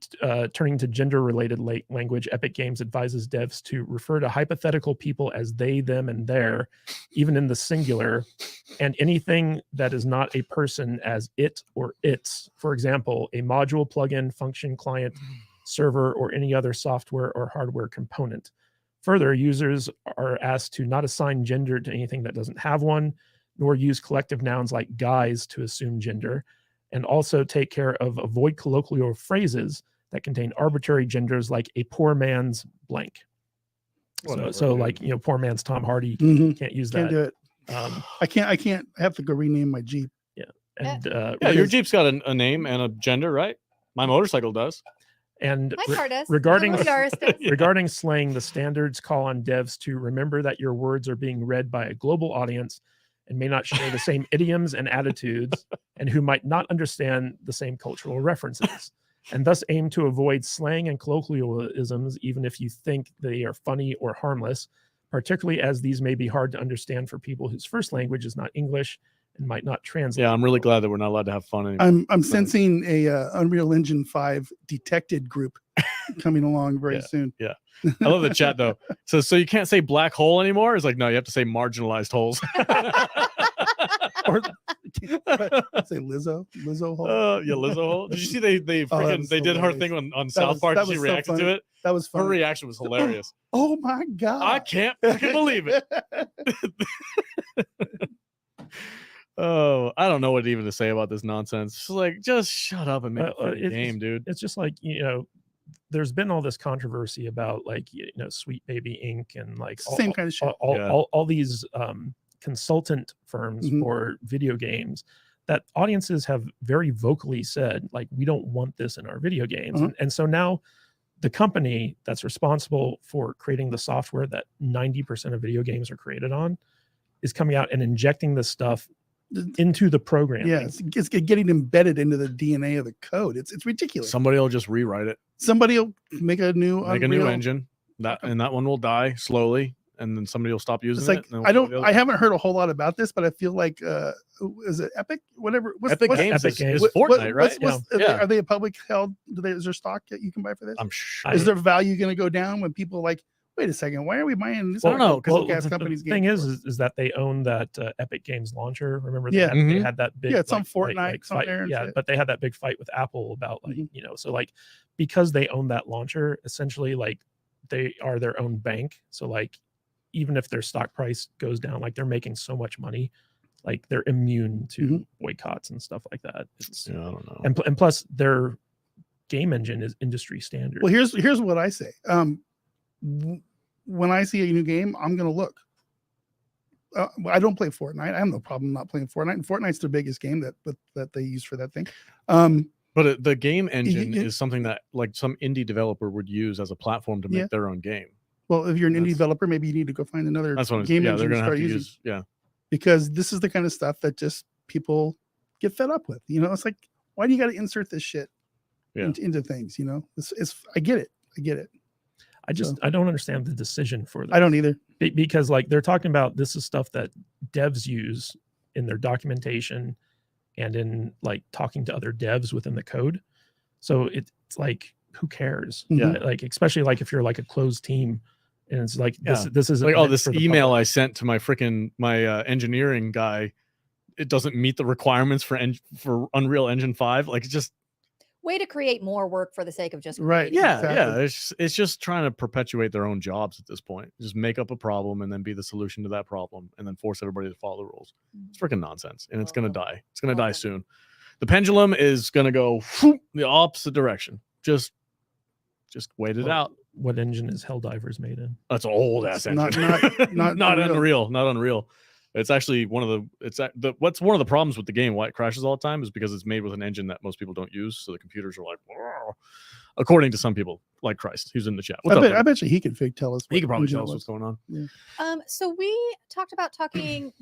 turning to gender-related language, Epic Games advises devs to refer to hypothetical people as they, them, and their, even in the singular, and anything that is not a person as it or its. For example, a module, plugin, function, client, server, or any other software or hardware component. Further, users are asked to not assign gender to anything that doesn't have one, nor use collective nouns like guys to assume gender, and also take care of avoid colloquial phrases that contain arbitrary genders like a poor man's blank. Whatever, So like, you know, poor man's Tom Hardy, can't use that. Can't do it. I can't. I have to go rename my Jeep. And Yeah, your Jeep's got a name and a gender, right? My motorcycle does. And My car does. regarding My Yaris does. regarding slang, the standards call on devs to remember that your words are being read by a global audience and may not share the same idioms and attitudes, and who might not understand the same cultural references, and thus aim to avoid slang and colloquialisms, even if you think they are funny or harmless, particularly as these may be hard to understand for people whose first language is not English and might not translate. Yeah, I'm really glad that we're not allowed to have fun anymore. I'm sensing a Unreal Engine 5 detected group coming along very soon. Yeah. I love the chat though. So you can't say black hole anymore? It's like, no, you have to say marginalized holes. Or say Lizzo hole. Yeah, Lizzo hole. Did you see they freaking they did her thing on South Park? She reacted to it. That was funny. Her reaction was hilarious. Oh my god! I can't freaking believe it. Oh, I don't know what even to say about this nonsense. It's like, just shut up and make a game, dude. It's just like, you know, there's been all this controversy about like, you know, Sweet Baby Inc. and like same kind of shit. All these consultant firms for video games that audiences have very vocally said, like, we don't want this in our video games. And so now the company that's responsible for creating the software that 90% of video games are created on is coming out and injecting this stuff into the program. Yeah, it's getting embedded into the DNA of the code. It's ridiculous. Somebody will just rewrite it. Somebody will make a new engine. That one will die slowly, and then somebody will stop using it. It's like I haven't heard a whole lot about this, but I feel like is it Epic? Whatever. Epic Games is Fortnite, right? Are they a public held? Is there stock that you can buy for this? I'm sure. Is their value going to go down when people like? Wait a second, why are we buying this? I don't know. Because the thing is that they own that Epic Games launcher. Remember, they had that big. Yeah, it's on Fortnite. Fight. Yeah, but they had that big fight with Apple about like you know, so like because they own that launcher, essentially like they are their own bank. So like even if their stock price goes down, like they're making so much money, like they're immune to boycotts and stuff like that. I don't know. And plus their game engine is industry standard. Well, here's what I say. When I see a new game, I'm gonna look. I don't play Fortnite. I have no problem not playing Fortnite. And Fortnite's their biggest game that they use for that thing. But the game engine is something that like some indie developer would use as a platform to make their own game. Well, if you're an indie developer, maybe you need to go find another game engine to start using. Because this is the kind of stuff that just people get fed up with. You know, it's like, why do you got to insert this shit into things? You know, I get it. I don't understand the decision for that. I don't either. because like they're talking about this is stuff that devs use in their documentation and in like talking to other devs within the code. So it's like, who cares? Mhm. Yeah, like especially like if you're like a closed team, and it's like this is like, oh, this email I sent to my engineering guy, it doesn't meet the requirements for Unreal Engine 5. Like, it's just way to create more work for the sake of just Right. creating yeah, more. yeah. It's just trying to perpetuate their own jobs at this point. Just make up a problem and then be the solution to that problem, and then force everybody to follow the rules. It's freaking nonsense, and it's gonna die. It's gonna die soon. The pendulum is gonna go the opposite direction. Just wait it out. What engine is Helldivers made in? That's an old ass engine. Not Unreal. Not Unreal. It's actually one of what's one of the problems with the game, why it crashes all the time, is because it's made with an engine that most people don't use. So the computers are like, whoa. According to some people, like Christ, who's in the chat. I bet you he could tell us. He could probably tell us what what's going on. Yeah. So we talked about talking.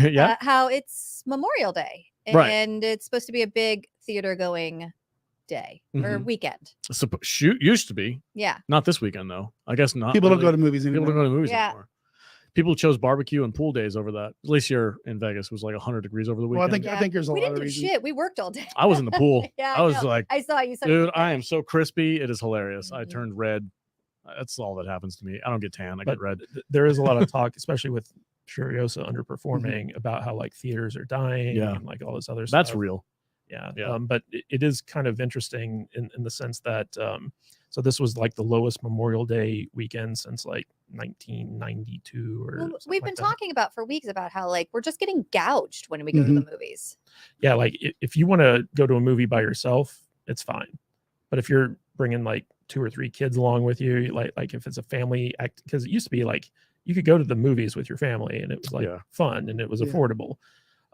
Yeah. How it's Memorial Day, Right. and it's supposed to be a big theater going day or Mhm. weekend. Used to be. Yeah. Not this weekend though. I guess not. People don't really. go to movies People anymore. don't go to movies Yeah. anymore. People chose barbecue and pool days over that. At least here in Vegas, it was like 100 degrees over the Well, weekend. I think there's a We lot didn't of do reasons. shit. We worked all day. I was in the pool. Yeah, I was know. like, I saw you. dude, I am so crispy. It is hilarious. I Mhm. turned red. That's all that happens to me. I don't get tan. I get red. There is a lot of talk, especially with Furiosa underperforming, about how like theaters are dying Yeah. and like all this other stuff. That's real. Yeah. Yeah. But it is kind of interesting in the sense that so this was like the lowest Memorial Day weekend since like 1992 or Well, something we've like been that. talking about for weeks about how like we're just getting gouged when we go to the movies. Yeah, like if you want to go to a movie by yourself, it's fine. But if you're bringing like 2 or 3 kids along with you, like if it's a family act, because it used to be like you could go to the movies with your family and it was like fun and it was affordable.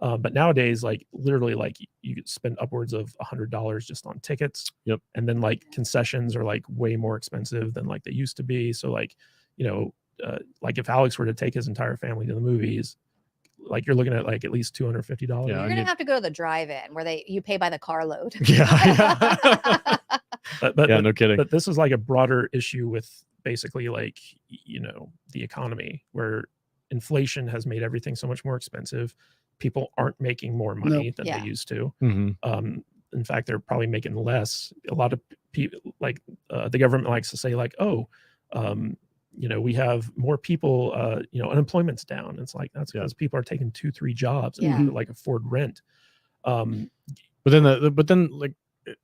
But nowadays, like literally, like you could spend upwards of $100 just on tickets. Yep. And then like concessions are like way more expensive than like they used to be. So like, like if Alex were to take his entire family to the movies, like you're looking at like at least $250. Yeah, You're gonna have to go to the drive-in where you pay by the carload. Yeah. But Yeah, no kidding. But this is like a broader issue with basically like the economy, where inflation has made everything so much more expensive. People aren't making more money than they used to. Mhm. In fact, they're probably making less. A lot of people, like the government likes to say, like, "Oh, we have more people. Unemployment's down." It's like that's because people are taking 2-3 jobs and like afford rent. But then like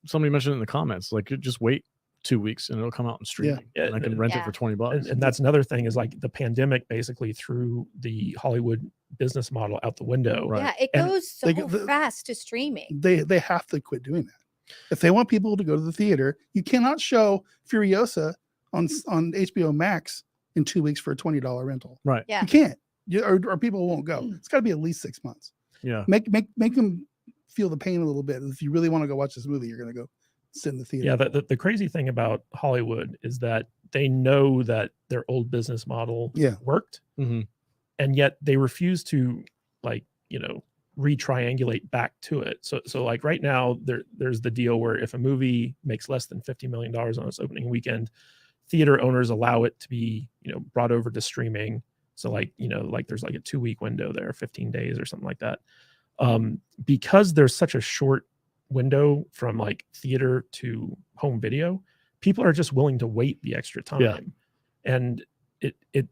somebody mentioned in the comments, like just wait 2 weeks and it'll come out in streaming. And I can rent it for $20. And that's another thing is like the pandemic basically threw the Hollywood business model out the window. Right. Yeah, it goes so fast to streaming. They have to quit doing that. If they want people to go to the theater, you cannot show Furiosa on HBO Max in 2 weeks for a $20 rental. Right. Yeah. You can't. Or people won't go. It's got to be at least 6 months. Yeah. Make them feel the pain a little bit. If you really want to go watch this movie, you're going to go sit in the theater. Yeah, the crazy thing about Hollywood is that they know that their old business model worked, Mm-hmm. and yet they refuse to re-triangulate back to it. So like right now there's the deal where if a movie makes less than $50 million on its opening weekend, theater owners allow it to be brought over to streaming. So like there's like a 2-week window there, 15 days or something like that. Because there's such a short window from like theater to home video, people are just willing to wait the extra time. And it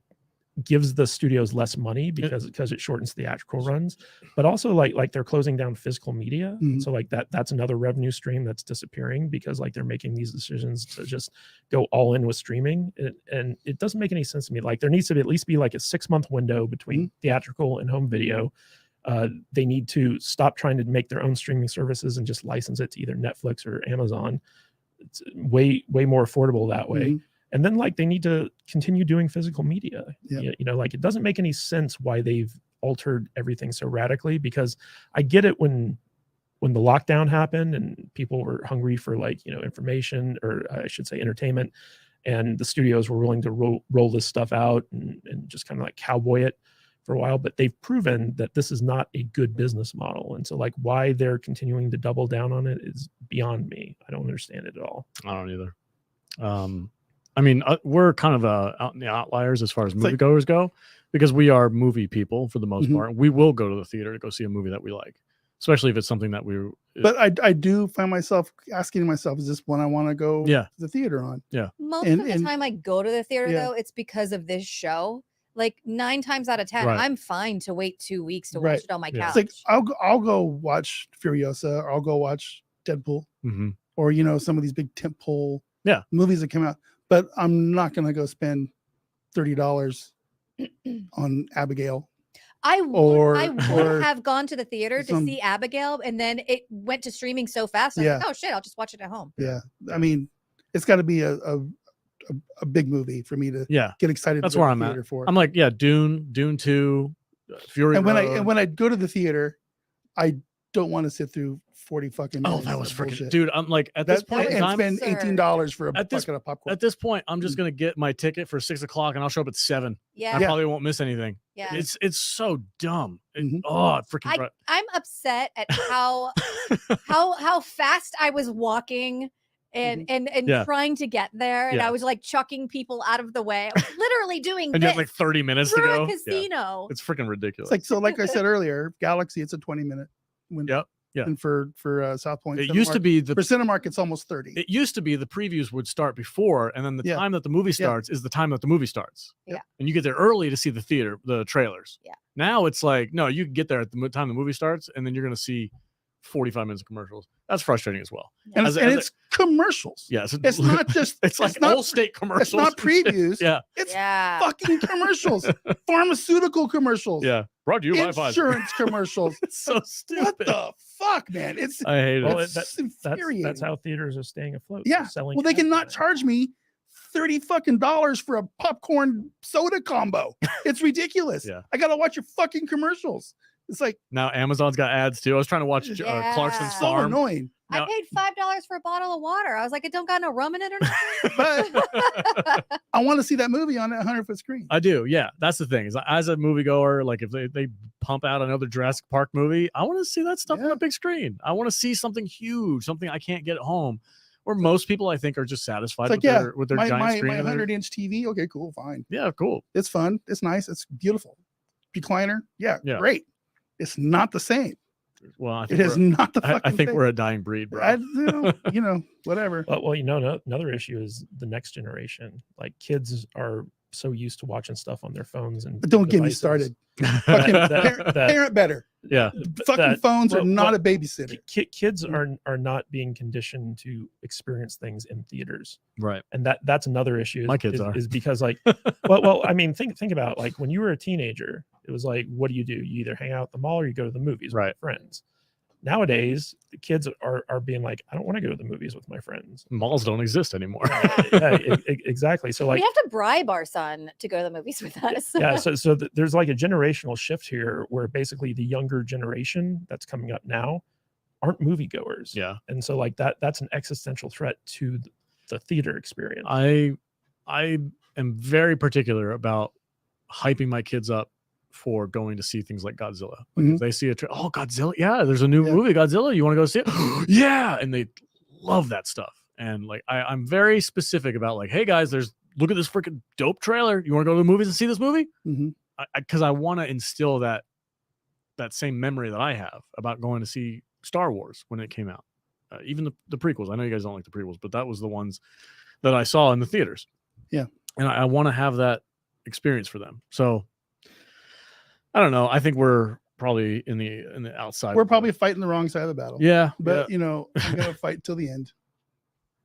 gives the studios less money because it shortens theatrical runs, but also like they're closing down physical media. So like that's another revenue stream that's disappearing because like they're making these decisions to just go all in with streaming. And it doesn't make any sense to me. Like there needs to at least be like a 6-month window between theatrical and home video. They need to stop trying to make their own streaming services and just license it to either Netflix or Amazon. It's way more affordable that way. And then like they need to continue doing physical media. Like it doesn't make any sense why they've altered everything so radically, because I get it when the lockdown happened and people were hungry for like information, or I should say entertainment, and the studios were willing to roll this stuff out and just kind of like cowboy it for a while. But they've proven that this is not a good business model, and so like why they're continuing to double down on it is beyond me. I don't understand it at all. I don't either. I mean, we're kind of out in the outliers as far as It's like- moviegoers go, because we are movie people for the most Mhm. part. We will go to the theater to go see a movie that we like, especially if it's something that we. But I do find myself asking myself, is this one I want to go Yeah. to the theater on? Most And- of the and- time I go to the theater Yeah. though, it's because of this show. Like 9 times out of 10, Right. I'm fine to wait 2 weeks to Right. watch it on my Yeah. couch. It's like I'll go watch Furiosa, or I'll go watch Deadpool, Mhm. or some of these big tentpole Yeah. movies that come out. But I'm not gonna go spend $30 on Abigail. I would or- have gone to the theater to some- see Abigail, and then it went to streaming so fast. I was like, Yeah. oh shit, I'll just watch it at home. Yeah, I mean, it's got to be a big movie for me to Yeah, get excited. That's to go where to I'm the at. theater for. I'm like, yeah, Dune 2, Fury and when Road. I go to the theater, I don't want to sit through 40 fucking minutes. that was of freaking, bullshit. dude. I'm like, at this point in and time, spend $18 for a At this- bucket of popcorn. at this point, I'm Mm. just gonna get my ticket for 6:00 and I'll show up at 7. Yeah. I Yeah. probably won't miss anything. Yeah. It's so dumb. Mhm. Oh, freaking. I'm upset at how fast I was walking and Yeah. trying to get there, and Yeah. I was like chucking people out of the way. I was literally doing And you this have like 30 minutes to through go. a Yeah. casino. It's freaking ridiculous. Like I said earlier, Galaxy, it's a 20-minute window. Yep. Yeah. And for South Point, It used to Cinemark- be the for Cinemark, it's almost 30. it used to be the previews would start before, and then the Yeah. time that the movie starts is the time that the movie starts. Yeah. And you get there early to see the trailers. Yeah. Now it's like, no, you can get there at the time the movie starts, and then you're going to see 45 minutes of commercials. That's frustrating as well. and As- it's, and as a- it's commercials. Yeah. It's not just it's like not, Allstate commercials. it's not and shit. previews. Yeah. It's Yeah. fucking commercials. Pharmaceutical commercials. Yeah. Brought to you by Pfizer. Insurance commercials. It's so stupid. What the fuck, man? It's I hate it. Well, it's that's infuriating. how theaters are staying afloat. Yeah. They're selling Well, they ads cannot on it. charge me $30 fucking for a popcorn soda combo. It's ridiculous. Yeah. I gotta watch your fucking commercials. It's like Now Amazon's got ads too. I was trying to watch Yeah. Clarkson's So so Farm. annoying. Now- I paid $5 for a bottle of water. I was like, it don't got no rum in it or nothing. But I want to see that movie on that 100-foot screen. I do. Yeah. That's the thing. Is as a moviegoer, like if they pump out another Jurassic Park movie, I want to see that stuff on Yeah. a big screen. I want to see something huge, something I can't get at home. Where most people, I think, are just satisfied It's like, with yeah, their giant my screen. and their- 100-inch TV. Okay, cool, fine. Yeah, cool. It's fun. It's nice. It's beautiful. Recliner. Yeah, Yeah. great. It's not the same. Well, I It think, is not the fucking I think same. we're a dying breed, bro. Whatever. Well, another issue is the next generation. Like kids are so used to watching stuff on their phones and But don't get me devices. started. Fucking That- parent better. Yeah. Fucking that- phones are well, not well, a babysitter. Kids are not being conditioned to experience things in theaters, Right. and that's another issue. My kids are. is because like, well, I mean, think about like when you were a teenager, it was like, what do? You either hang out at the mall or you go to the movies with Right. your friends. Nowadays, the kids are being like, I don't want to go to the movies with my friends. Malls don't exist anymore. Exactly. So like, we have to bribe our son to go to the movies with us. yeah, so there's like a generational shift here where basically the younger generation that's coming up now aren't moviegoers. Yeah. And so like that's an existential threat to the theater experience. I am very particular about hyping my kids up for going to see things like Godzilla. Like if Mhm. they see oh, Godzilla, yeah, there's a new Yeah. movie, Godzilla. You want to go see it? Yeah, and they love that stuff. And like I'm very specific about like, hey guys, look at this freaking dope trailer. You want to go to the movies and see this movie? Mhm. Because I want to instill that same memory that I have about going to see Star Wars when it came out. Even the prequels. I know you guys don't like the prequels, but that was the ones that I saw in the theaters. Yeah. And I want to have that experience for them. So I don't know. I think we're probably in the outside. We're probably fighting the wrong side of the battle. yeah, But I'm gonna fight till the end.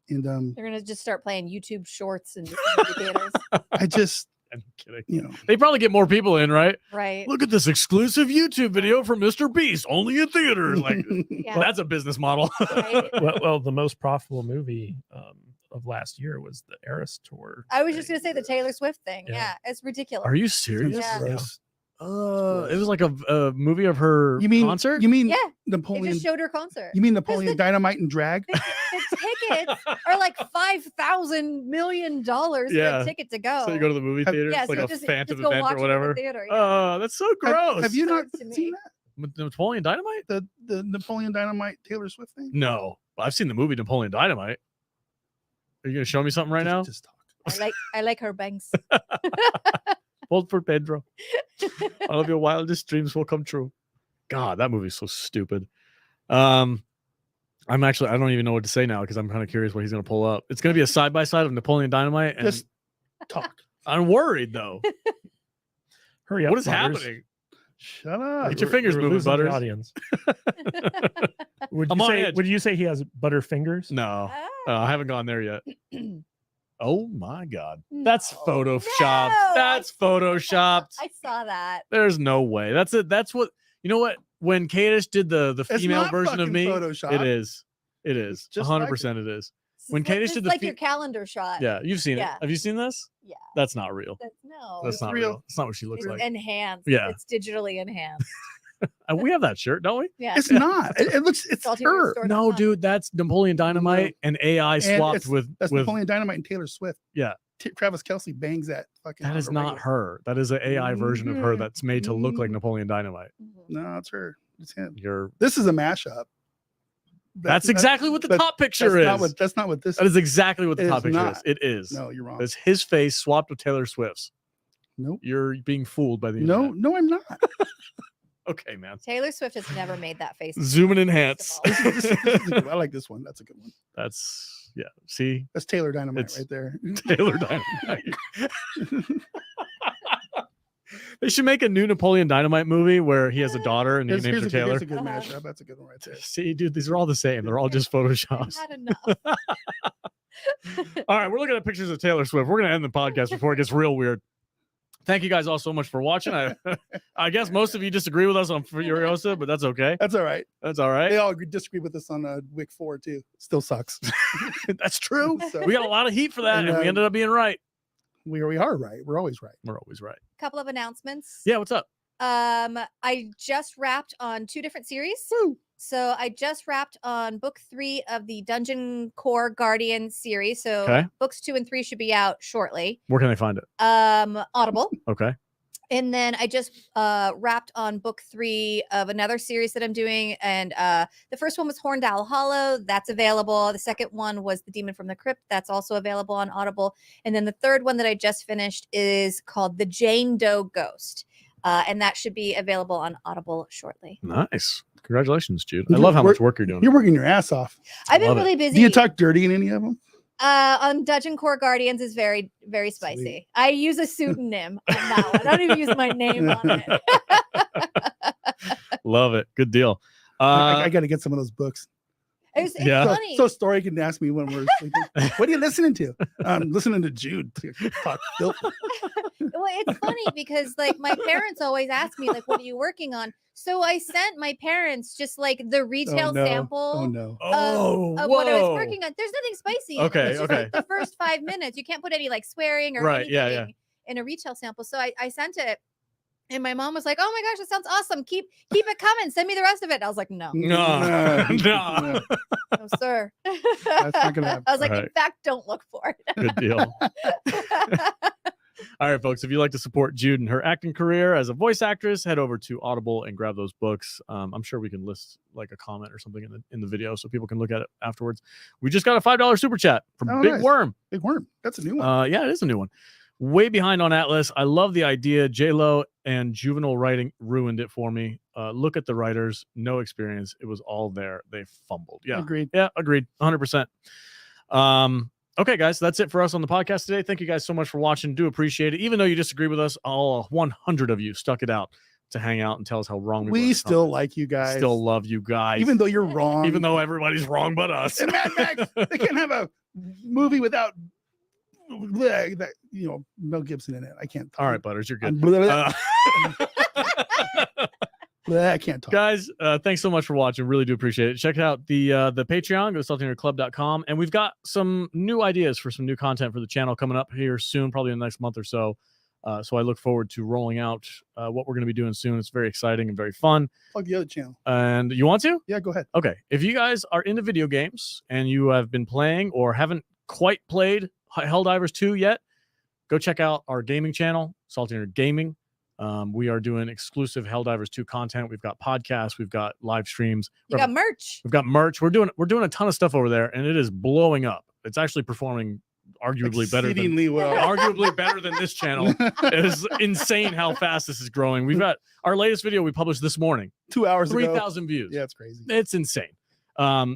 And They're gonna just start playing YouTube Shorts in movie theaters, I just, I'm kidding. they Probably get more people in, right? right? Look at this exclusive YouTube video from Mr. Beast, only in theaters. Like Yeah. that's a business model. Right? well, the most profitable movie of last year was the Eras Tour. I was just thing. gonna say the Taylor Swift thing. Yeah. Yeah, it's ridiculous. Are you serious? Yeah. Gross. It was like a movie of her You mean concert. You mean Yeah, they Napoleon? just showed her concert. You mean Napoleon Dynamite and drag? The tickets are like $5,000 million for Yeah. a ticket to go. So you go to the movie Have- theater, yeah, it's like so a just phantom go event watch or it in the whatever. theater, yeah. That's so gross. Have you not to me. seen that? With Napoleon Dynamite? The Napoleon Dynamite Taylor Swift thing? No, I've seen the movie Napoleon Dynamite. Are you gonna show me something right now? Just talk. I like her bangs. Vote for Pedro. All of your wildest dreams will come true. God, that movie's so stupid. I don't even know what to say now because I'm kind of curious what he's going to pull up. It's going to be a side by side of Napoleon Dynamite. And Just talk. I'm worried though. Hurry up! What is Butters. happening? Shut up. Get your fingers We're moving, losing the Butters. audience. Would I'm you on say? edge. Would you say he has butter fingers? No, Ah. I haven't gone there yet. Oh my God, No. that's photoshopped. No, That's photoshopped. I saw that. There's no way. That's it. That's what you know. What when Kadish did the It's female not version of fucking me, Photoshop. it is. It is. Just like 100% it is. This When is like, Kadish this did is the like fe- your calendar shot. Yeah, you've seen Yeah. it. Have you seen this? Yeah. That's not real. No. That's It's not real. real. That's not what she looks It's like. enhanced. Yeah. It's digitally enhanced. We have that shirt, don't we? Yeah. It's not. It looks. It's her. No, dude, that's Napoleon Dynamite and AI And swapped it's- with That's with. Napoleon Dynamite and Taylor Swift. Yeah. Travis Kelce bangs that fucking. That on is a not regular. her. That is an AI version of her Mhm. that's made to look like Mhm. Napoleon Dynamite. Mhm. No, it's her. It's him. You're. This is a mashup. That's exactly what the but top picture That's is. not what. That's not what this. That is exactly what the It top is picture is. not. It is. No, you're wrong. It's his face swapped with Taylor Swift's. Nope. You're being fooled by the No, internet. no, I'm not. Okay, man. Taylor Swift has never made that face. Zoom and first of enhance. all. This is a good one. I like this one. That's a good one. That's yeah. See, That's Taylor Dynamite It's- right there. Taylor Dynamite. They should make a new Napoleon Dynamite movie where he has a daughter and he Here's, names here's her a, good- Taylor. here's a good Uh-huh. mashup. That's a good one right there. See, dude, these are all the same. They're all just I've photoshops. had enough. All right, we're looking at pictures of Taylor Swift. We're gonna end the podcast before it gets real weird. Thank you guys all so much for watching. I guess most of you disagree with us on Furiosa, but that's okay. That's all right. That's all They right. all disagree with us on Wick 4 too. Still sucks. That's true. So We got a lot of heat for that, and we ended up being right. we are right. We're always right. We're always right. Couple of announcements. Yeah, what's up? I just wrapped on 2 different series. Woo. So I just wrapped on book 3 of the Dungeon Core Guardian series. So Okay. books 2 and 3 should be out shortly. Where can they find it? Audible. Okay. And then I just wrapped on book 3 of another series that I'm doing. And the first one was Horndal Hollow. That's available. The second one was The Demon from the Crypt. That's also available on Audible. And then the third one that I just finished is called The Jane Doe Ghost. And that should be available on Audible shortly. Nice. Congratulations, Jude. I You're love how much wor- work you're doing. You're working your ass off. I've been Love it. really busy. Do you talk dirty in any of them? On Dungeon Core Guardians is very, very spicy. Sweet. I use a pseudonym on that one. I don't even use my name on it. Love it. Good deal. I got to get some of those books. It's Yeah. funny. So Story can ask me when we're sleeping. What are you listening to? I'm listening to Jude talk filth. Well, it's funny because like my parents always ask me like, "What are you working on?" So I sent my parents just like the retail no. sample Oh no. of what I was working on. There's nothing spicy. in it. Okay, It's just, okay. like, the first 5 minutes, you can't put any like swearing or Right, yeah, yeah. anything in a retail sample. So I sent it, and my mom was like, "Oh my gosh, that sounds awesome! Keep it coming. Send me the rest of it." I was like, "No, No. No. no. no, sir." That's not gonna happen. I was like, "In Alright. fact, don't look for Good deal. it." All right, folks. If you'd like to support Jude and her acting career as a voice actress, head over to Audible and grab those books. I'm sure we can list like a comment or something in the video so people can look at it afterwards. We just got a $5 super chat from Oh, Big nice. Worm. Big Worm. That's a new one. Yeah, it is a new one. Way behind on Atlas. I love the idea. J-Lo and Juvenile writing ruined it for me. Look at the writers. No experience. It was all there. They fumbled. Yeah. Agreed. Yeah, agreed. 100%. Okay, guys, that's it for us on the podcast today. Thank you guys so much for watching. Do appreciate it. Even though you disagree with us, all 100 of you stuck it out to hang out and tell us how wrong we were. We still like you guys. still love you guys. even though you're wrong. even though everybody's wrong but us. and Mad Max, they can't have a movie without that, Mel Gibson in it. I can't. All right, Butters, you're I'm good. blah, blah, I can't talk. Guys, thanks so much for watching. Really do appreciate it. Check out the Patreon. Go to saltingerclub.com. And we've got some new ideas for some new content for the channel coming up here soon, probably in the next month or so. So I look forward to rolling out what we're going to be doing soon. It's very exciting and very fun. Plug the other channel. And you want to? Yeah, go ahead. Okay. If you guys are into video games and you have been playing or haven't quite played Helldivers 2 yet, go check out our gaming channel, Saltiner Gaming. We are doing exclusive Helldivers 2 content. We've got podcasts, we've got live streams, You got merch. we've got merch. We're doing a ton of stuff over there, and it is blowing up. It's actually performing arguably better than Exceedingly well. arguably better than this channel. It is insane how fast this is growing. We've got our latest video we published this morning, 2 hours ago. 3,000 views. Yeah, it's crazy. It's insane.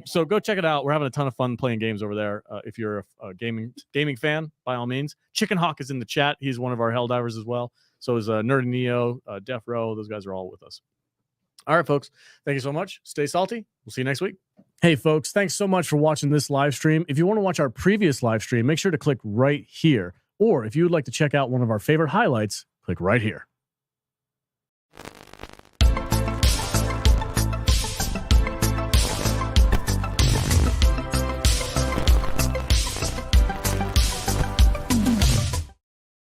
So go check it out. We're having a ton of fun playing games over there. If you're a gaming fan, by all means. Chicken Hawk is in the chat. He's one of our hell divers as well. So is Nerdy Neo, Def Row. Those guys are all with us. All right, folks. Thank you so much. Stay salty. We'll see you next week. Hey, folks. Thanks so much for watching this live stream. If you want to watch our previous live stream, make sure to click right here. Or if you would like to check out one of our favorite highlights, click right here.